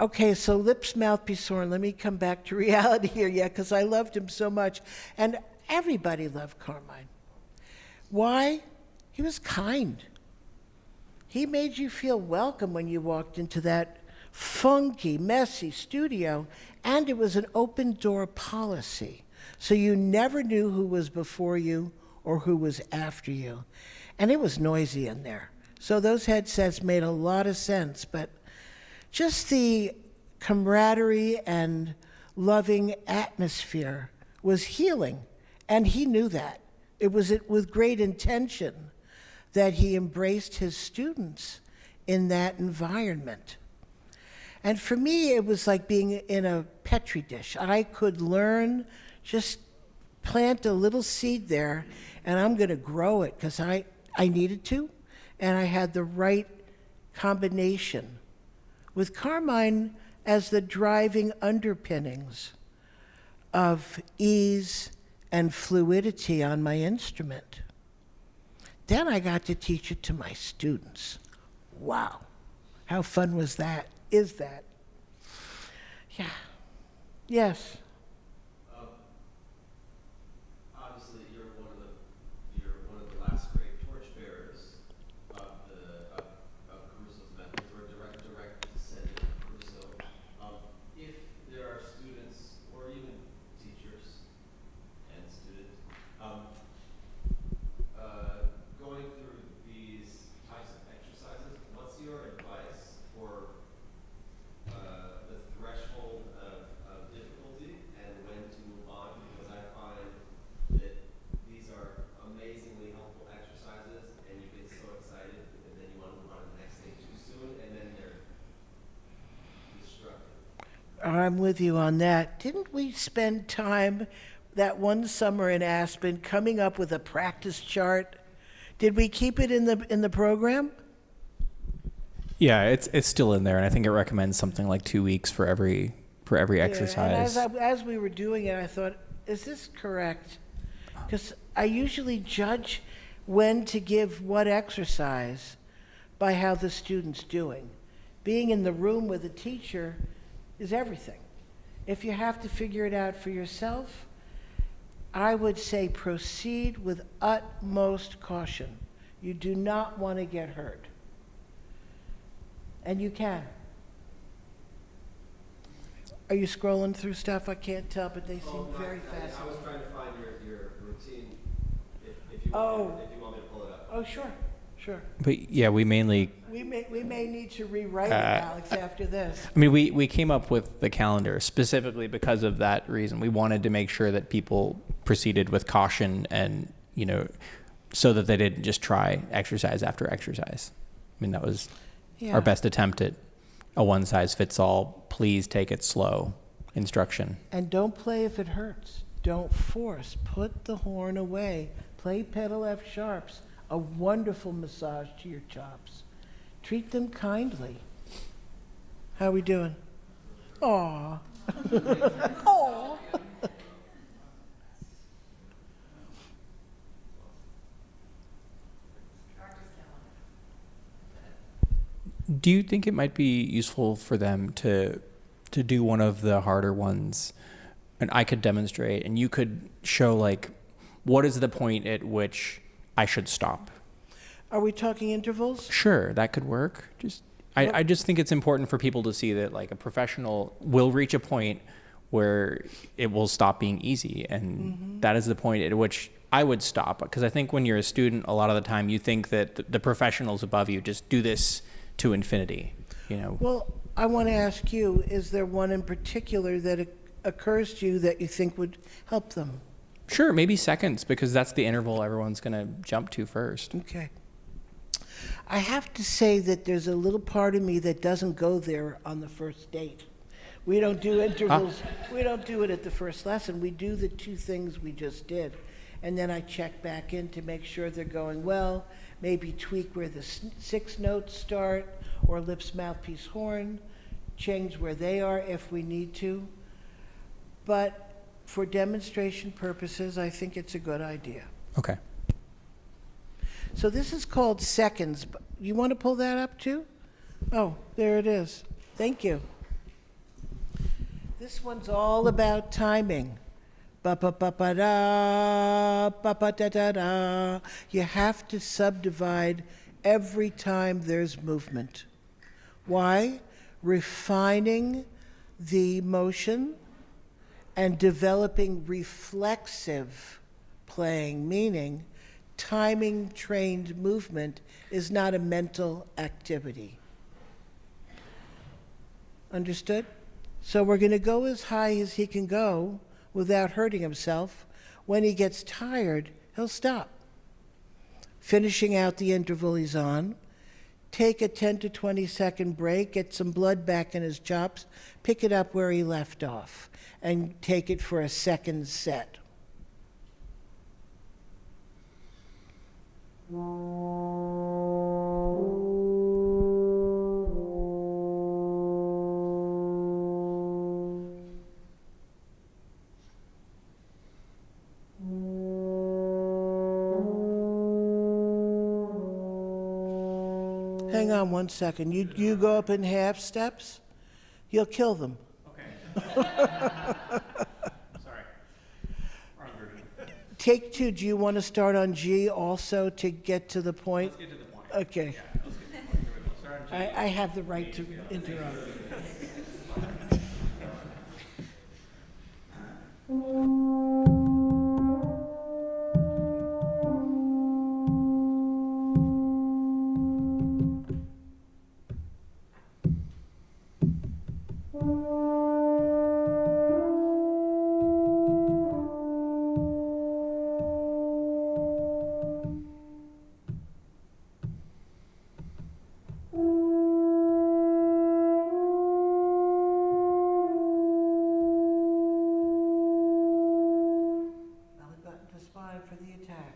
Okay, so lips, mouthpiece, horn. Let me come back to reality here, because I loved him so much. And everybody loved Carmine. Why? He was kind. He made you feel welcome when you walked into that funky, messy studio, and it was an open door policy. So you never knew who was before you or who was after you. And it was noisy in there. So those headsets made a lot of sense, but just the camaraderie and loving atmosphere was healing, and he knew that. It was with great intention that he embraced his students in that environment. And for me, it was like being in a Petri dish. I could learn, just plant a little seed there, and I'm going to grow it because I needed to, and I had the right combination with Carmine as the driving underpinnings of ease and fluidity on my instrument. Then I got to teach it to my students. Wow. How fun was that? Is that? Yeah. Yes. Obviously, you're one of the last great torchbearers of Caruso's methods, or direct descendant of Caruso. If there are students or even teachers and students going through these types of exercises, what's your advice for the threshold of difficulty and when to move on? Because I find that these are amazingly helpful exercises, and you get so excited, and then you want to move on to the next thing too soon, and then they're destructive. I'm with you on that. Didn't we spend time that one summer in Aspen coming up with a practice chart? Did we keep it in the program? Yeah, it's still in there, and I think it recommends something like 2 weeks for every exercise. And as we were doing it, I thought, is this correct? Because I usually judge when to give what exercise by how the student's doing. Being in the room with a teacher is everything. If you have to figure it out for yourself, I would say proceed with utmost caution. You do not want to get hurt. And you can. Are you scrolling through stuff? I can't tell, but they seem very fast. I was trying to find your routine, if you want me to pull it up. Oh, sure. But yeah, we may need to rewrite it, Alex, after this. I mean, we came up with the calendar specifically because of that reason. We wanted to make sure that people proceeded with caution and, so that they didn't just try exercise after exercise. I mean, that was our best attempt at a one-size-fits-all, please take it slow instruction. And don't play if it hurts. Don't force. Put the horn away. Play pedal F sharps. A wonderful massage to your chops. Treat them kindly. How are we doing? Aw. Aw. Do you think it might be useful for them to do one of the harder ones, and I could demonstrate, and you could show, like, what is the point at which I should stop? Are we talking intervals? Sure, that could work. I just think it's important for people to see that, like, a professional will reach a point where it will stop being easy, and that is the point at which I would stop. Because I think when you're a student, a lot of the time you think that the professionals above you just do this to infinity, Well, I want to ask you, is there one in particular that occurs to you that you think would help them? Sure, maybe seconds, because that's the interval everyone's going to jump to first. Okay. I have to say that there's a little part of me that doesn't go there on the first date. We don't do intervals. We don't do it at the first lesson. We do the two things we just did. And then I check back in to make sure they're going well, maybe tweak where the 6 notes start, or lips, mouthpiece, horn, change where they are if we need to. But for demonstration purposes, I think it's a good idea. Okay. So this is called seconds. You want to pull that up too? Oh, there it is. Thank you. This one's all about timing. Ba-ba-ba-ba-da, ba-ba-da-da-da. You have to subdivide every time there's movement. Why? Refining the motion and developing reflexive playing, meaning timing trained movement is not a mental activity. Understood? So we're going to go as high as he can go without hurting himself. When he gets tired, he'll stop. Finishing out the interval he's on, take a 10 to 20 second break, get some blood back in his chops, pick it up where he left off, and take it for a second set. Hang on one second. You go up in half steps, you'll kill them. Okay. Sorry. Wrong version. Take two. Do you want to start on G also to get to the point? Let's get to the point. Okay. Yeah, let's get to the point. Here we go. Start on G. I have the right to interrupt. Belly button to spine for the attack.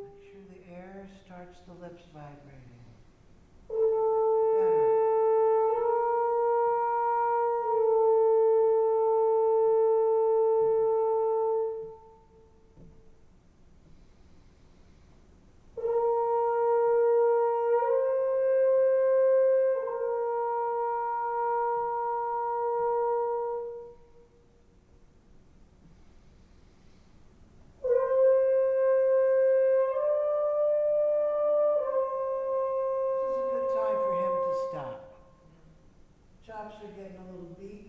Make sure the air starts the lips vibrating. Better. This is a good time for him to stop. Chops are getting a little beat.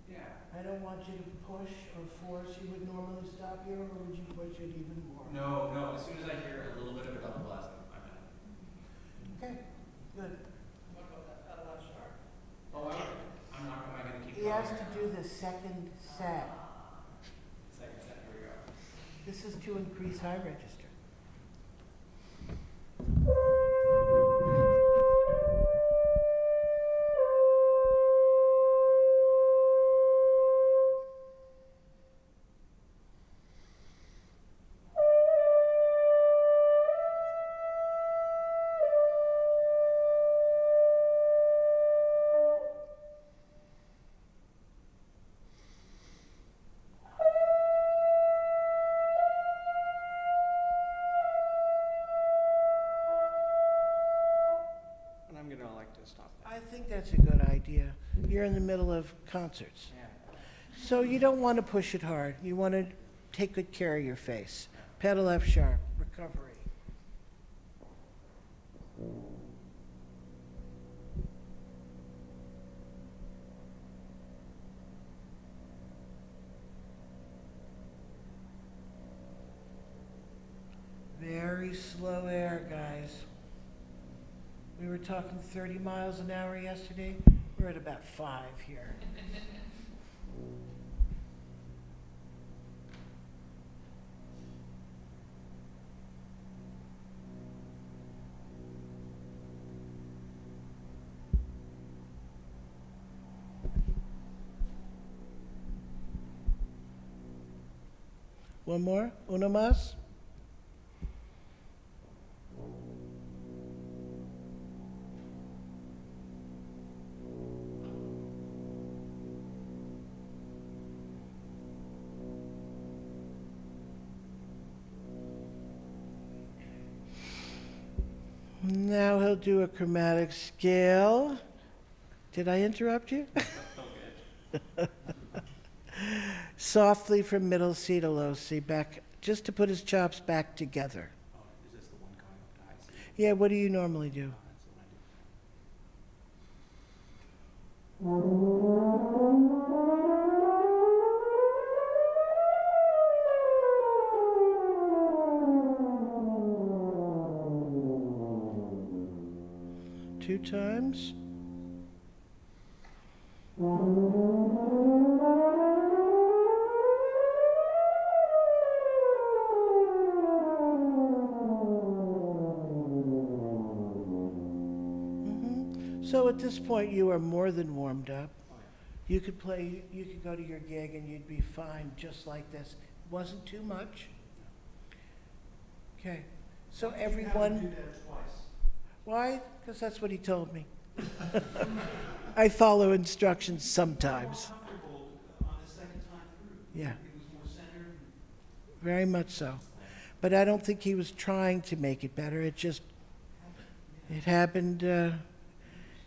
Yeah. I don't want you to push or force. You would normally stop here, or would you push it even more? No, no. As soon as I hear a little bit of a double blast, I'm in. Okay, good. What about that pedal left sharp? Oh, I'm not. Am I going to keep He going has to here? do the second set. Second set. Here we go. This is to increase high register. And I'm going to like to stop that. I think that's a good idea. You're in the middle of concerts. Yeah. So you don't want to push it hard. You want to take good care of your face. Pedal F sharp, recovery. Very slow air, guys. We were talking 30 miles an hour yesterday. We're at about 5 here. One more? Uno más? Now he'll do a chromatic scale. Did I interrupt you? Softly from middle C to low C, back, just to put his chops back together. Oh, is this the one coming up to high C? Yeah, what do you normally do? That's what I do. Two times. So at this point, you are more than warmed up. You could play, you could go to your gig and you'd be fine just like this. It wasn't too much. Okay. So Why did you have him everyone, do that twice? why? Because that's what he told me. I follow instructions sometimes. More comfortable on the second time through. Yeah. It was more centered. Very much so. But I don't think he was trying to make it better. It happened,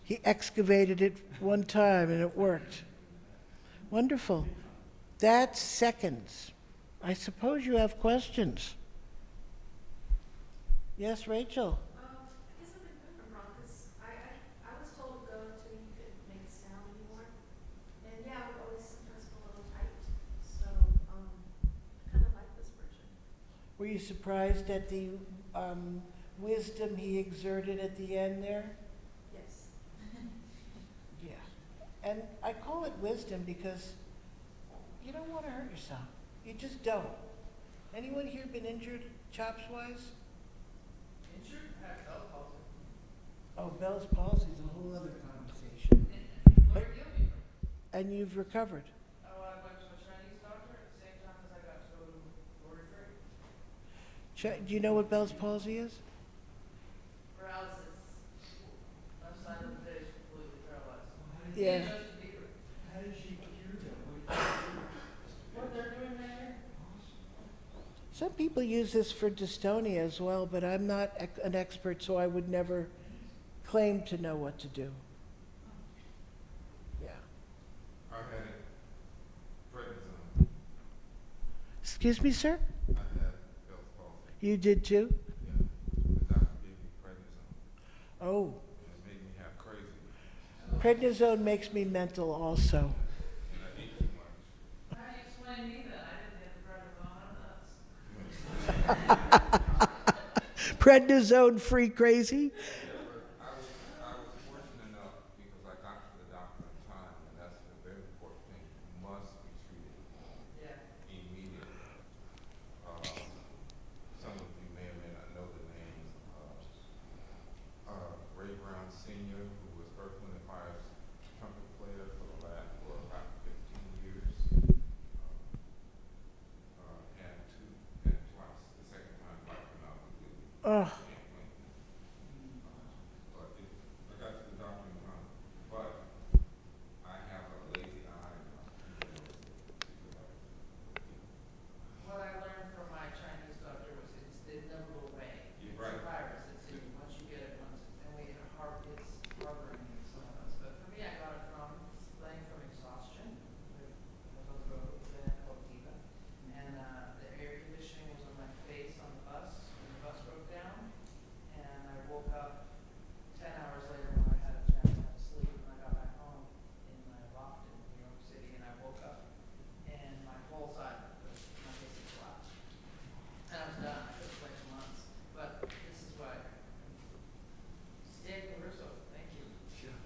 he excavated it one time and it worked. Wonderful. That's seconds. I suppose you have questions. Yes, Rachel? I guess I'm a bit wrong, because I was told to go until you couldn't make a sound anymore. And yeah, I would always sometimes feel a little tight. So, kind of like this version. Were you surprised at the wisdom he exerted at the end there? Yes. Yeah. And I call it wisdom because you don't want to hurt yourself. You just don't. Anyone here been injured, chops-wise? Injured? I have Bell's palsy. Oh, Bell's palsy is a whole other conversation. Where did you heal me from? And you've recovered. Oh, I went to a Chinese doctor at the same time as I got to go to Border Free. Do you know what Bell's palsy is? Paralysis. Left side of the face completely paralyzed. Yeah. Justin Bieber. How did she cure them? What they're doing there? Some people use this for dystonia as well, but I'm not an expert, so I would never claim to know what to do. Yeah. I had prednisone. Excuse me, sir? I had Bell's palsy. You did too? Yeah. The doctor gave me prednisone. Oh. And it made me have crazy. Prednisone makes me mental also. And I eat too much. How do you explain me that? I didn't get the prednisone. I'm nuts. Prednisone free crazy? I was fortunate enough because I got to the doctor in time, and that's a very important thing. You must be treated immediately. Some of you may or may not know the names. Ray Brown Sr., who was Earth, Wind & Fire's trumpet player for about 15 years. And twice, the second time wiping out completely. Ugh. But I got to the doctor in time. But I have a lazy eye. What I learned from my Chinese doctor was it never go away. You're It's right. a virus. It's in you. Once you get it, it's harboring in some of us. But for me, I got it from playing from exhaustion. I was on the road with a band called Diva. And the air conditioning was on my face on the bus when the bus broke down. And I woke up 10 hours later when I had a chance to have sleep. And I got back home in my loft in New York City. And I woke up and my whole side of my face was collapsed. And I was done. I took like months. But this is why. Stan Caruso, thank you. Sure.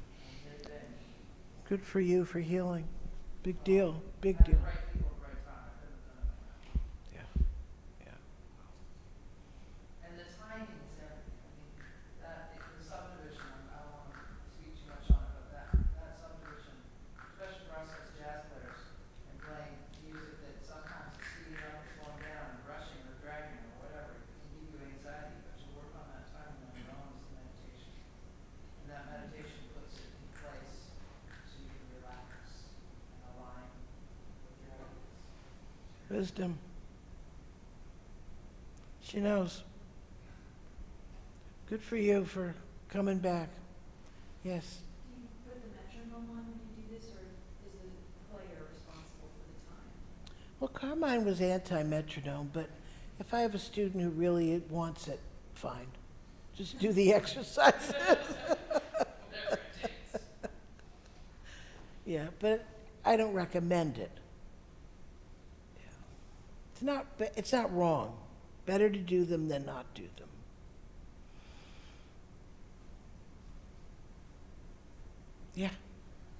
Good for you for healing. Big deal. Big Had the deal. right people at the right time. I couldn't have done it. Yeah. Yeah. And the timing is everything. I mean, the subdivision, I don't want to speak too much on it, but that subdivision, especially for us as jazz players and playing music that sometimes is speeding up or slowing down and rushing or dragging or whatever, it can give you anxiety, but you work on that timing on your own is the meditation. And that meditation puts it in place so you can relax and align with your ideas. Wisdom. She knows. Good for you for coming back. Yes. Do you put the metronome on when you do this, or is the player responsible for the time? Well, Carmine was anti-metronome, but if I have a student who really wants it, fine. Just do the exercises. Yeah, but I don't recommend it. Yeah. It's not wrong. Better to do them than not do them. Yeah.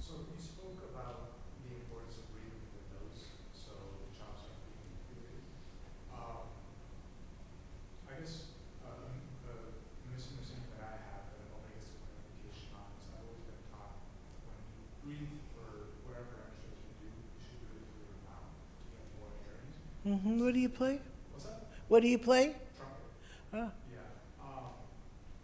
So you spoke about the importance of breathing with the nose, so the chops are being included. I guess a misunderstanding that I have that I hope I get some clarification on is I've always been taught when you breathe for whatever extras you do, you should do it through your mouth to get more air into. What do you play? What's that? What do you play? Trumpet. Huh. Yeah.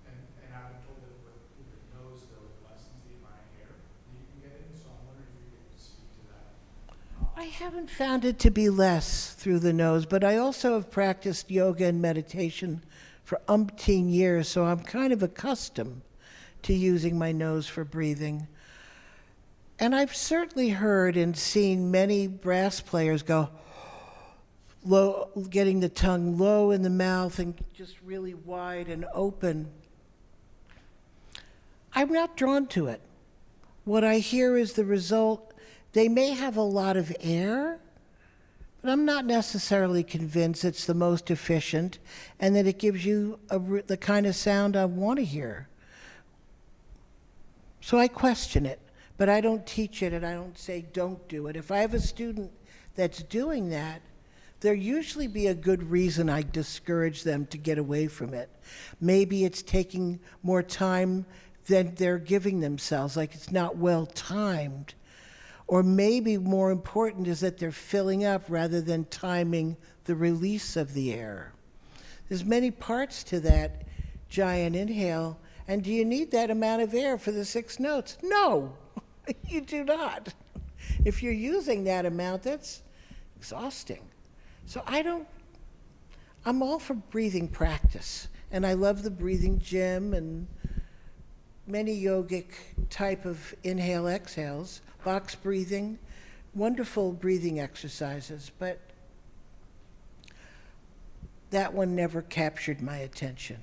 And I've been told that with your nose, though, it lessens the amount of hair that you can get in. So I'm wondering if you could speak to that. I haven't found it to be less through the nose, but I also have practiced yoga and meditation for umpteen years, so I'm kind of accustomed to using my nose for breathing. And I've certainly heard and seen many brass players go low, getting the tongue low in the mouth and just really wide and open. I'm not drawn to it. What I hear is the result. They may have a lot of air, but I'm not necessarily convinced it's the most efficient and that it gives you the kind of sound I want to hear. So I question it, but I don't teach it and I don't say don't do it. If I have a student that's doing that, there usually be a good reason I discourage them to get away from it. Maybe it's taking more time than they're giving themselves, like it's not well timed. Or maybe more important is that they're filling up rather than timing the release of the air. There's many parts to that giant inhale. And do you need that amount of air for the 6 notes? No, you do not. If you're using that amount, that's exhausting. So I'm all for breathing practice. And I love the breathing gym and many yogic type of inhale exhales, box breathing, wonderful breathing exercises, but that one never captured my attention.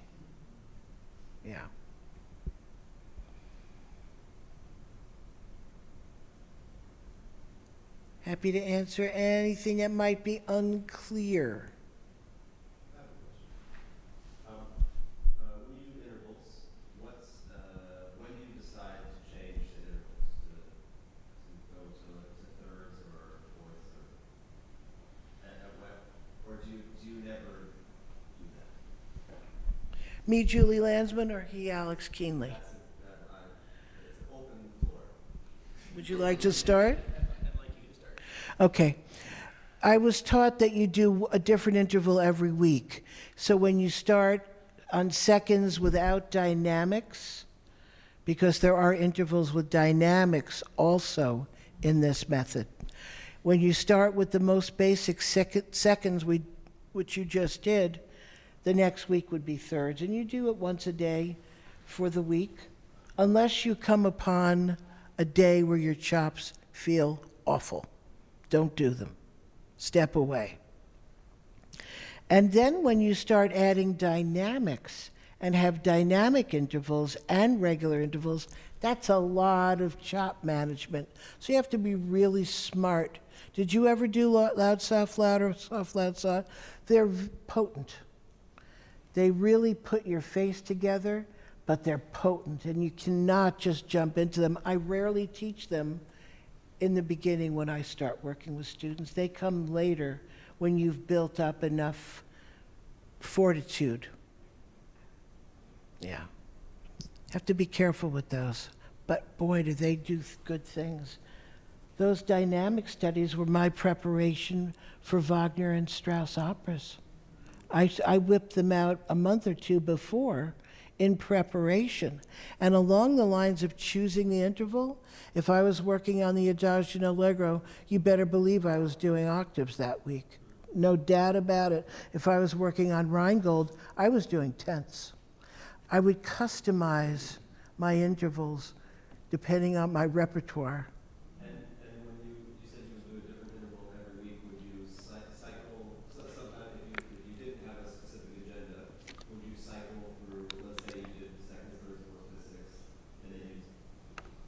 Yeah. Happy to answer anything that might be unclear. When you do intervals, when do you decide to change the intervals to go to thirds or fourths, or do you never do that? Me, Julie Landsman, or he, Alex Keenley? It's an open floor. Would you like to start? Okay. I was taught that you do a different interval every week. So when you start on seconds without dynamics, because there are intervals with dynamics also in this method. When you start with the most basic seconds, which you just did, the next week would be thirds. And you do it once a day for the week, unless you come upon a day where your chops feel awful. Don't do them. Step away. And then when you start adding dynamics and have dynamic intervals and regular intervals, that's a lot of chop management. So you have to be really smart. Did you ever do loud, soft, loud, or soft, loud, soft? They're potent. They really put your face together, but they're potent, and you cannot just jump into them. I rarely teach them in the beginning when I start working with students. They come later when you've built up enough fortitude. Yeah. Have to be careful with those. But boy, do they do good things. Those dynamic studies were my preparation for Wagner and Strauss operas. I whipped them out a month or two before in preparation. And along the lines of choosing the interval, if I was working on the Adagio and Allegro, you better believe I was doing octaves that week. No doubt about it. If I was working on Rheingold, I was doing tenths. I would customize my intervals depending on my repertoire. And when you said you would do a different interval every week, would you cycle, sometime if you didn't have a specific agenda, would you cycle through, let's say you did seconds, thirds, fourths, fifths, sixths, and then you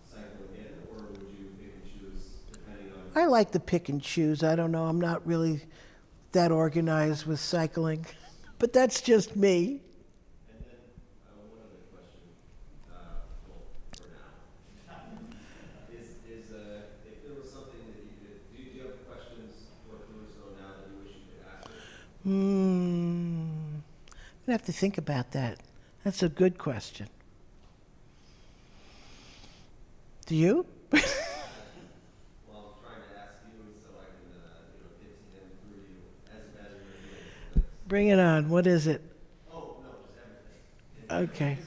cycle again, or would you pick and choose depending on? I like the pick and choose. I don't know. I'm not really that organized with cycling, but that's just me. And then one other question, for now, is if there was something that you could, do you have questions for Caruso now that you wish you could ask her? I'm gonna have to think about that. That's a good question. Do you? Well, I'm trying to ask you so I can, get to him through you as you're doing. Bring it on. What is it? Oh, no, Okay.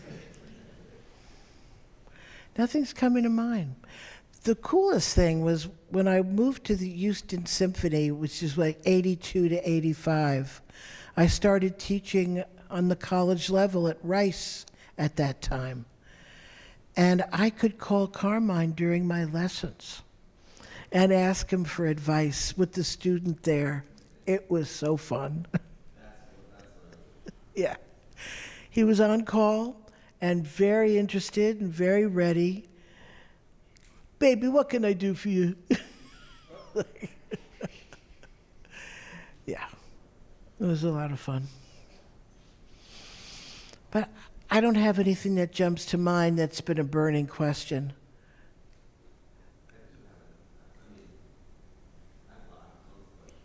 Nothing's coming to mind. The coolest thing was when I moved to the Houston Symphony, which is like 82 to 85, I started teaching on the college level at Rice at that time. And I could call Carmine during my lessons and ask him for advice with the student there. It was so fun. Yeah. He was on call and very interested and very ready. Baby, what can I do for you? Yeah, it was a lot of fun. But I don't have anything that jumps to mind that's been a burning question.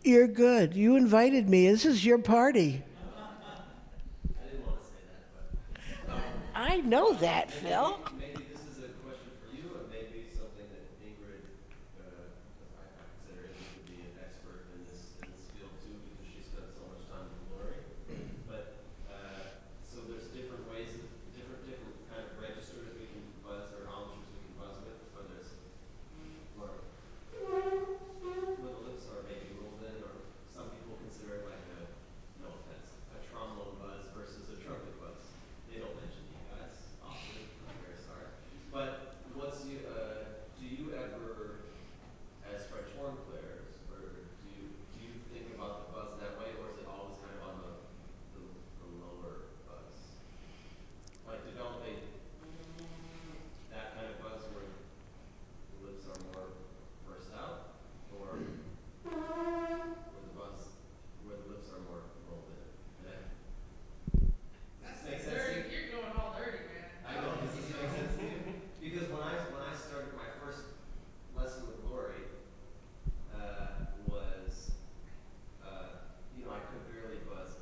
You're good. You invited me. This is your party. I didn't want to say that, but. I know that, Phil. Maybe this is a question for you, and maybe something that Ingrid, because I consider Ingrid to be an expert in this field too, because she spent so much time in Glory. But so there's different ways, different kind of registers we can buzz or ometers we can buzz with, whether it's where the lips are maybe rolled in, or some people consider it like a, no offense, a trombone buzz versus a trumpet buzz. They don't mention you guys often. I'm very sorry. But do you ever, as French horn players, or do you think about the buzz that way, or is it always kind of on the lower buzz? Like developing that kind of buzz where the lips are more pursed out, or where the lips are more rolled in? Does this make sense to you? You're going all dirty, man. I know. Does this make sense to you? Because when I started my first lesson with Lori, was I could barely buzz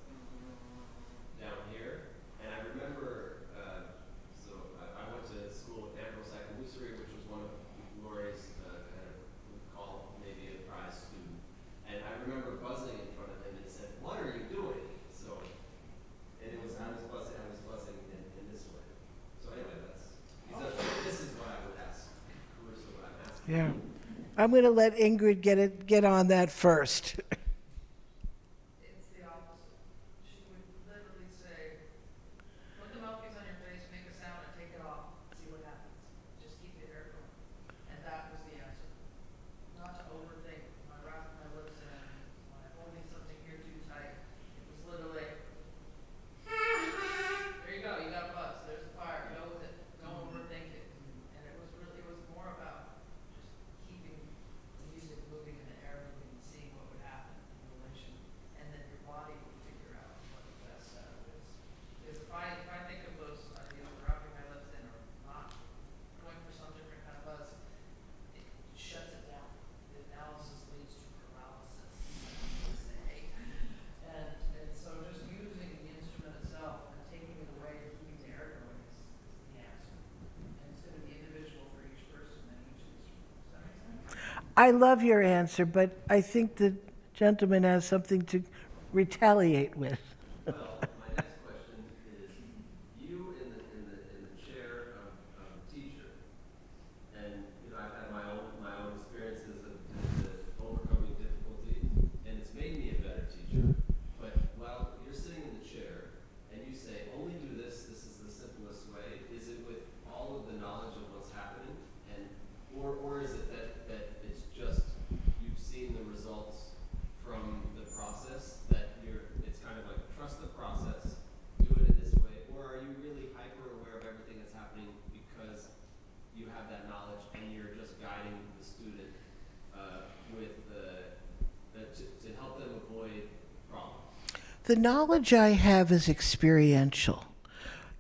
down here, and I remember. So I went to school with Ambrose Acamusery, which was one of Lori's kind of we call maybe a prize student, and I remember buzzing in front of him and said, "What are you doing?" So. And I was buzzing in this way. So anyway, this is what I would ask Caruso, what I'm asking. Yeah. I'm going to let Ingrid get on that first. It's the opposite. She would literally say, put the mouthpiece on your face, make a sound, and take it off. See what happens. Just keep your hair going. And that was the answer. Not to overthink. When I wrapped my lips in, when I holding something here too tight, it was literally, there you go, you got a buzz. There's the fire. Go with it. Don't overthink it. And it was more about just keeping the music moving and the air moving and seeing what would happen in relation. And then your body would figure out what the best setup is. Because if I think of those ideas of wrapping my lips in or not going for some different kind of buzz, it shuts it down. The analysis leads to paralysis, as they say. And so just using the instrument itself and taking it away and keeping the air going is the answer. And it's going to be individual for each person and each instrument. Does that make sense? I love your answer, but I think the gentleman has something to retaliate with. Well, my next question is, you in the chair of teacher, and I've had my own experiences of overcoming difficulty, and it's made me a better teacher. But while you're sitting in the chair and you say, only do this, this is the simplest way, is it with all of the knowledge of what's happening, and or is it that it's just you've seen the results from the process, that it's kind of like trust the process, do it in this way, or are you really hyper aware of everything that's happening because you have that knowledge and you're just guiding the student to help them avoid problems? The knowledge I have is experiential.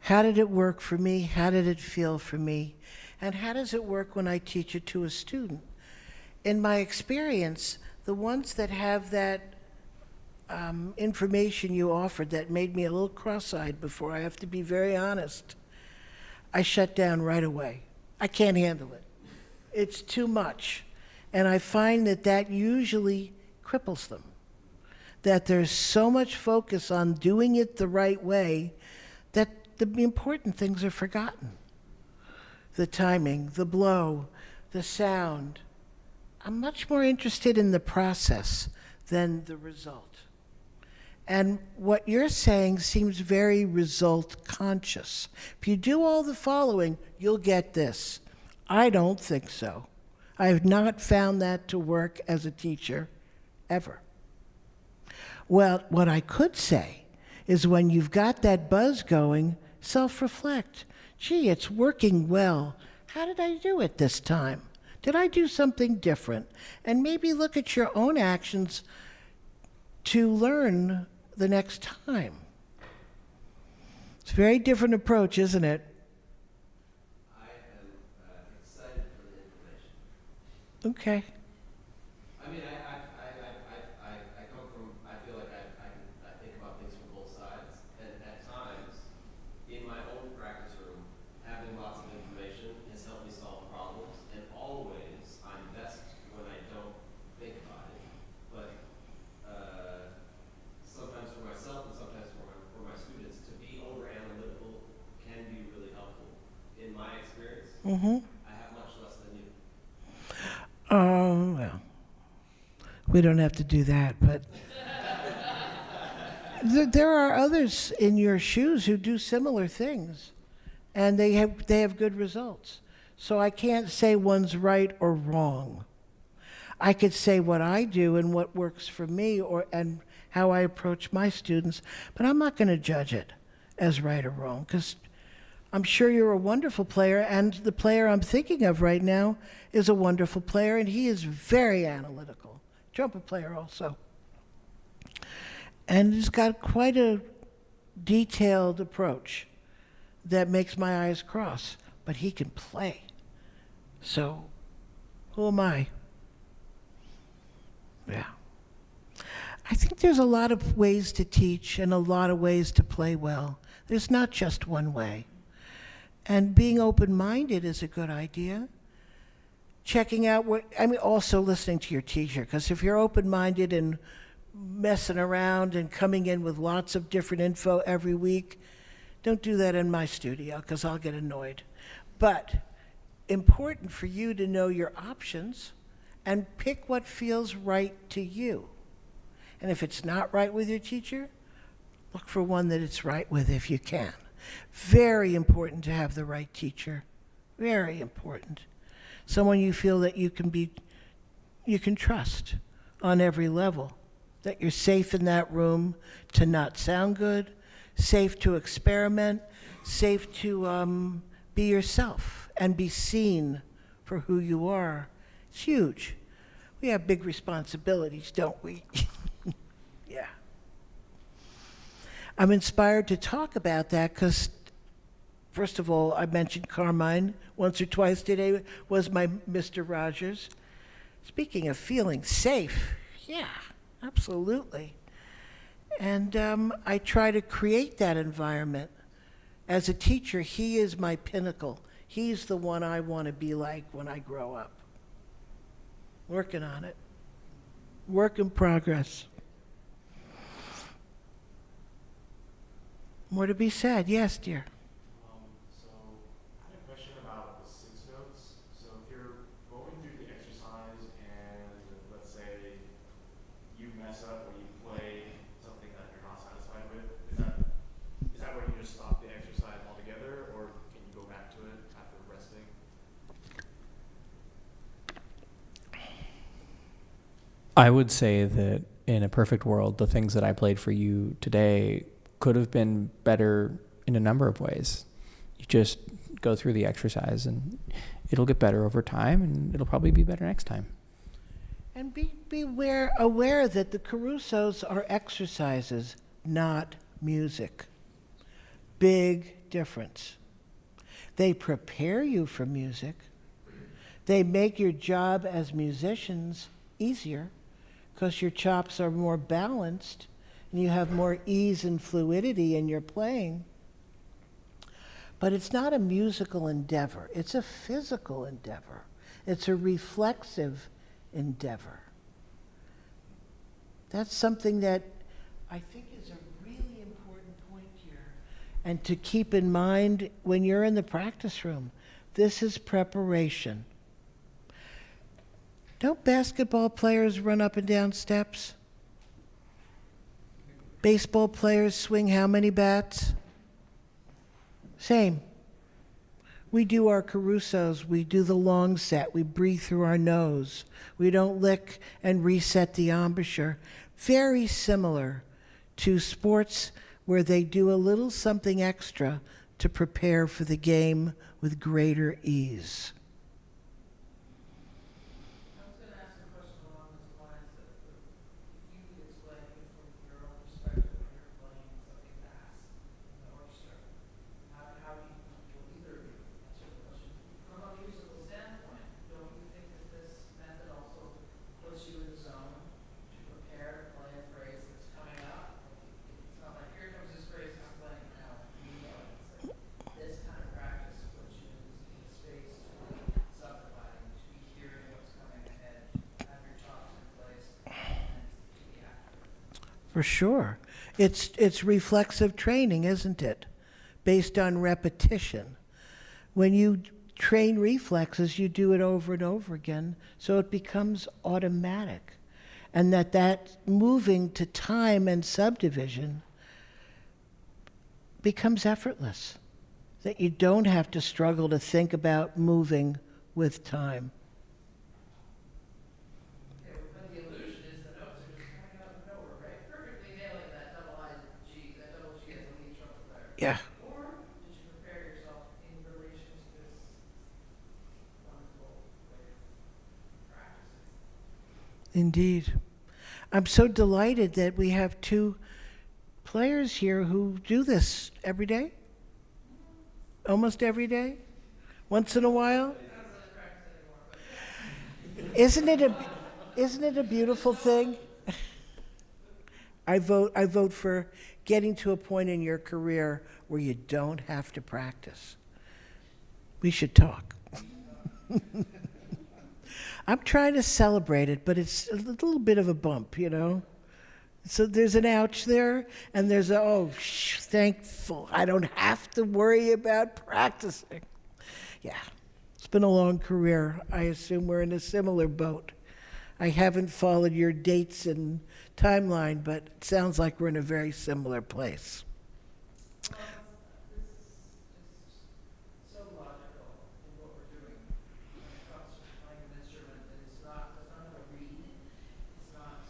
How did it work for me? How did it feel for me? And how does it work when I teach it to a student? In my experience, the ones that have that information you offered that made me a little cross-eyed before, I have to be very honest, I shut down right away. I can't handle it. It's too much. And I find that usually cripples them. That there's so much focus on doing it the right way that the important things are forgotten. The timing, the blow, the sound. I'm much more interested in the process than the result. And what you're saying seems very result conscious. If you do all the following, you'll get this. I don't think so. I have not found that to work as a teacher ever. Well, what I could say is when you've got that buzz going, self-reflect. Gee, it's working well. How did I do it this time? Did I do something different? And maybe look at your own actions to learn the next time. It's a very different approach, isn't it? I am excited for the information. Okay. I mean, I come from, I feel like I think about things from both sides, and at times, in my own practice room, having lots of information has helped me solve problems, and always I'm best when I don't think about it, but sometimes for myself and sometimes for my students, to be over-analytical can be really helpful. In my experience, I have much less than you. Well, we don't have to do that, but there are others in your shoes who do similar things, and they have good results. So I can't say one's right or wrong. I could say what I do and what works for me, and how I approach my students, but I'm not going to judge it as right or wrong, because I'm sure you're a wonderful player, and the player I'm thinking of right now is a wonderful player, and he is very analytical. Trumpet player also. And he's got quite a detailed approach that makes my eyes cross, but he can play. So, who am I? Yeah. I think there's a lot of ways to teach and a lot of ways to play well. There's not just one way. And being open-minded is a good idea. Checking out also listening to your teacher, because if you're open-minded and messing around and coming in with lots of different info every week, don't do that in my studio, because I'll get annoyed. But important for you to know your options and pick what feels right to you. And if it's not right with your teacher, look for one that it's right with if you can. Very important to have the right teacher. Very important. Someone you feel that you can trust on every level. That you're safe in that room to not sound good, safe to experiment, safe to be yourself and be seen for who you are. It's huge. We have big responsibilities, don't we? Yeah. I'm inspired to talk about that because, first of all, I mentioned Carmine once or twice today, was my Mr. Rogers. Speaking of feeling safe, yeah, absolutely. And I try to create that environment. As a teacher, he is my pinnacle. He's the one I want to be like when I grow up. Working on it. Work in progress. More to be said. Yes, dear. So I had a question about the 6 notes. So if you're going through the exercise and let's say you mess up or you play something that you're not satisfied with, is that where you just stop the exercise altogether, or can you go back to it after resting? I would say that in a perfect world, the things that I played for you today could have been better in a number of ways. You just go through the exercise and it'll get better over time, and it'll probably be better next time. And be aware that the Carusos are exercises, not music. Big difference. They prepare you for music. They make your job as musicians easier because your chops are more balanced and you have more ease and fluidity in your playing. But it's not a musical endeavor. It's a physical endeavor. It's a reflexive endeavor. That's something that I think is a really important point here. And to keep in mind when you're in the practice room, this is preparation. Don't basketball players run up and down steps? Baseball players swing how many bats? Same. We do our Carusos, we do the long set, we breathe through our nose. We don't lick and reset the embouchure. Very similar to sports where they do a little something extra to prepare for the game with greater ease. I was going to ask a question along those lines that if you could explain from your own perspective when you're playing something fast in the orchestra, how do you, either of you answer the question, from a musical standpoint, don't you think that this method also puts you in the zone to prepare to play a phrase that's coming up? It's not like, here comes this phrase that's playing now. You know, it's like this kind of practice puts you in the space to be subdividing, to be hearing what's coming ahead, have your chops in place, and to be accurate. For sure. It's reflexive training, isn't it? Based on repetition. When you train reflexes, you do it over and over again, so it becomes automatic. And that moving to time and subdivision becomes effortless. That you don't have to struggle to think about moving with time. Yeah, but the illusion is the notes are just coming out of nowhere, right? Perfectly nailing that double G, that double G as a lead trumpet player. Yeah. Or did you prepare yourself in relation to this wonderful way of practicing? Indeed. I'm so delighted that we have two players here who do this every day. Almost every day. Once in a while. Isn't it a beautiful thing? I vote for getting to a point in your career where you don't have to practice. We should talk. I'm trying to celebrate it, but it's a little bit of a bump, you know? So there's an ouch there, and there's a, thankful. I don't have to worry about practicing. Yeah, it's been a long career. I assume we're in a similar boat. I haven't followed your dates and timeline, but it sounds like we're in a very similar place. This is so logical in what we're doing when it comes to playing an instrument that does not have a reed. It's not,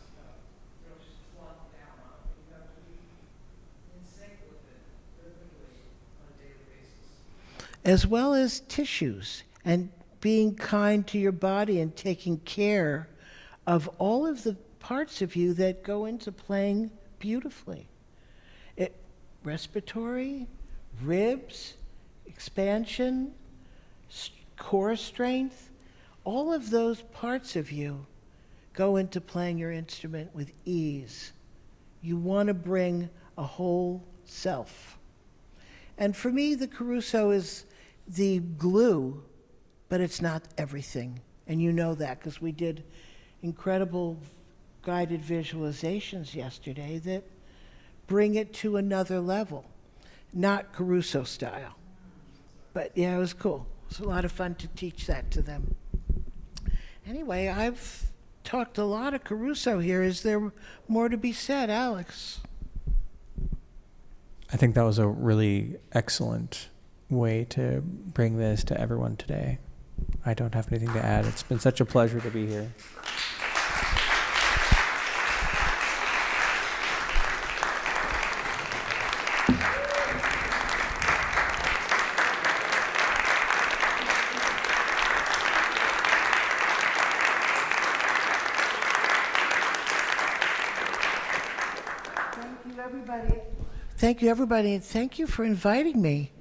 you don't just flunk down on it. You have to be in sync with it rhythmically on a daily basis. As well as tissues and being kind to your body and taking care of all of the parts of you that go into playing beautifully. Respiratory, ribs, expansion, core strength, all of those parts of you go into playing your instrument with ease. You want to bring a whole self. And for me, the Caruso is the glue, but it's not everything. And you know that because we did incredible guided visualizations yesterday that bring it to another level. Not Caruso style. But yeah, it was cool. It was a lot of fun to teach that to them. Anyway, I've talked a lot of Caruso here. Is there more to be said, Alex? I think that was a really excellent way to bring this to everyone today. I don't have anything to add. It's been such a pleasure to be here. Thank you, everybody, and thank you for inviting me.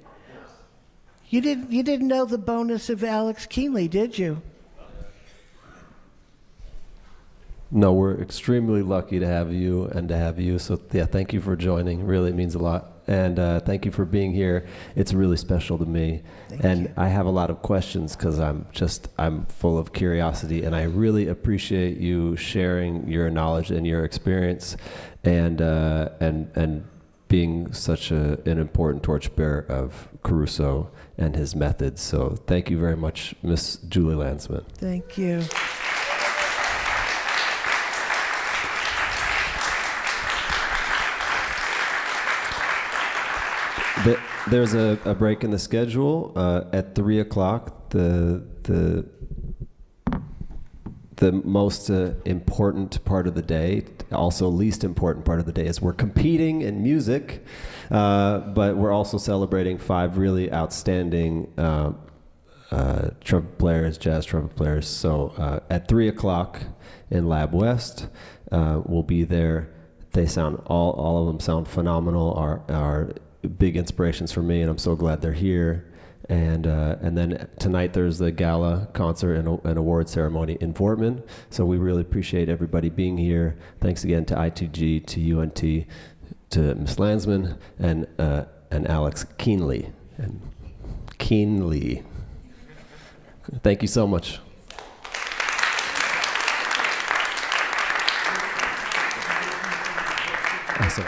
You didn't know the bonus of Alex Keenley, did you? No, we're extremely lucky to have you and to have you. So yeah, thank you for joining. Really, it means a lot. And thank you for being here. It's really special to me. Thank you. I have a lot of questions because I'm full of curiosity, and I really appreciate you sharing your knowledge and your experience, and being such an important torchbearer of Caruso and his methods. So thank you very much, Miss Julie Landsman. Thank you. There's a break in the schedule at 3 o'clock. The most important part of the day, also least important part of the day, is we're competing in music, but we're also celebrating 5 really outstanding trumpet players, jazz trumpet players. So at 3 o'clock in Lab West, we'll be there. They sound all of them sound phenomenal. Are big inspirations for me, and I'm so glad they're here. And then tonight there's the gala concert and award ceremony in Vortman. So we really appreciate everybody being here. Thanks again to ITG, to UNT, to Ms. Landsman, and Alex Keenly. Thank you so much. Awesome.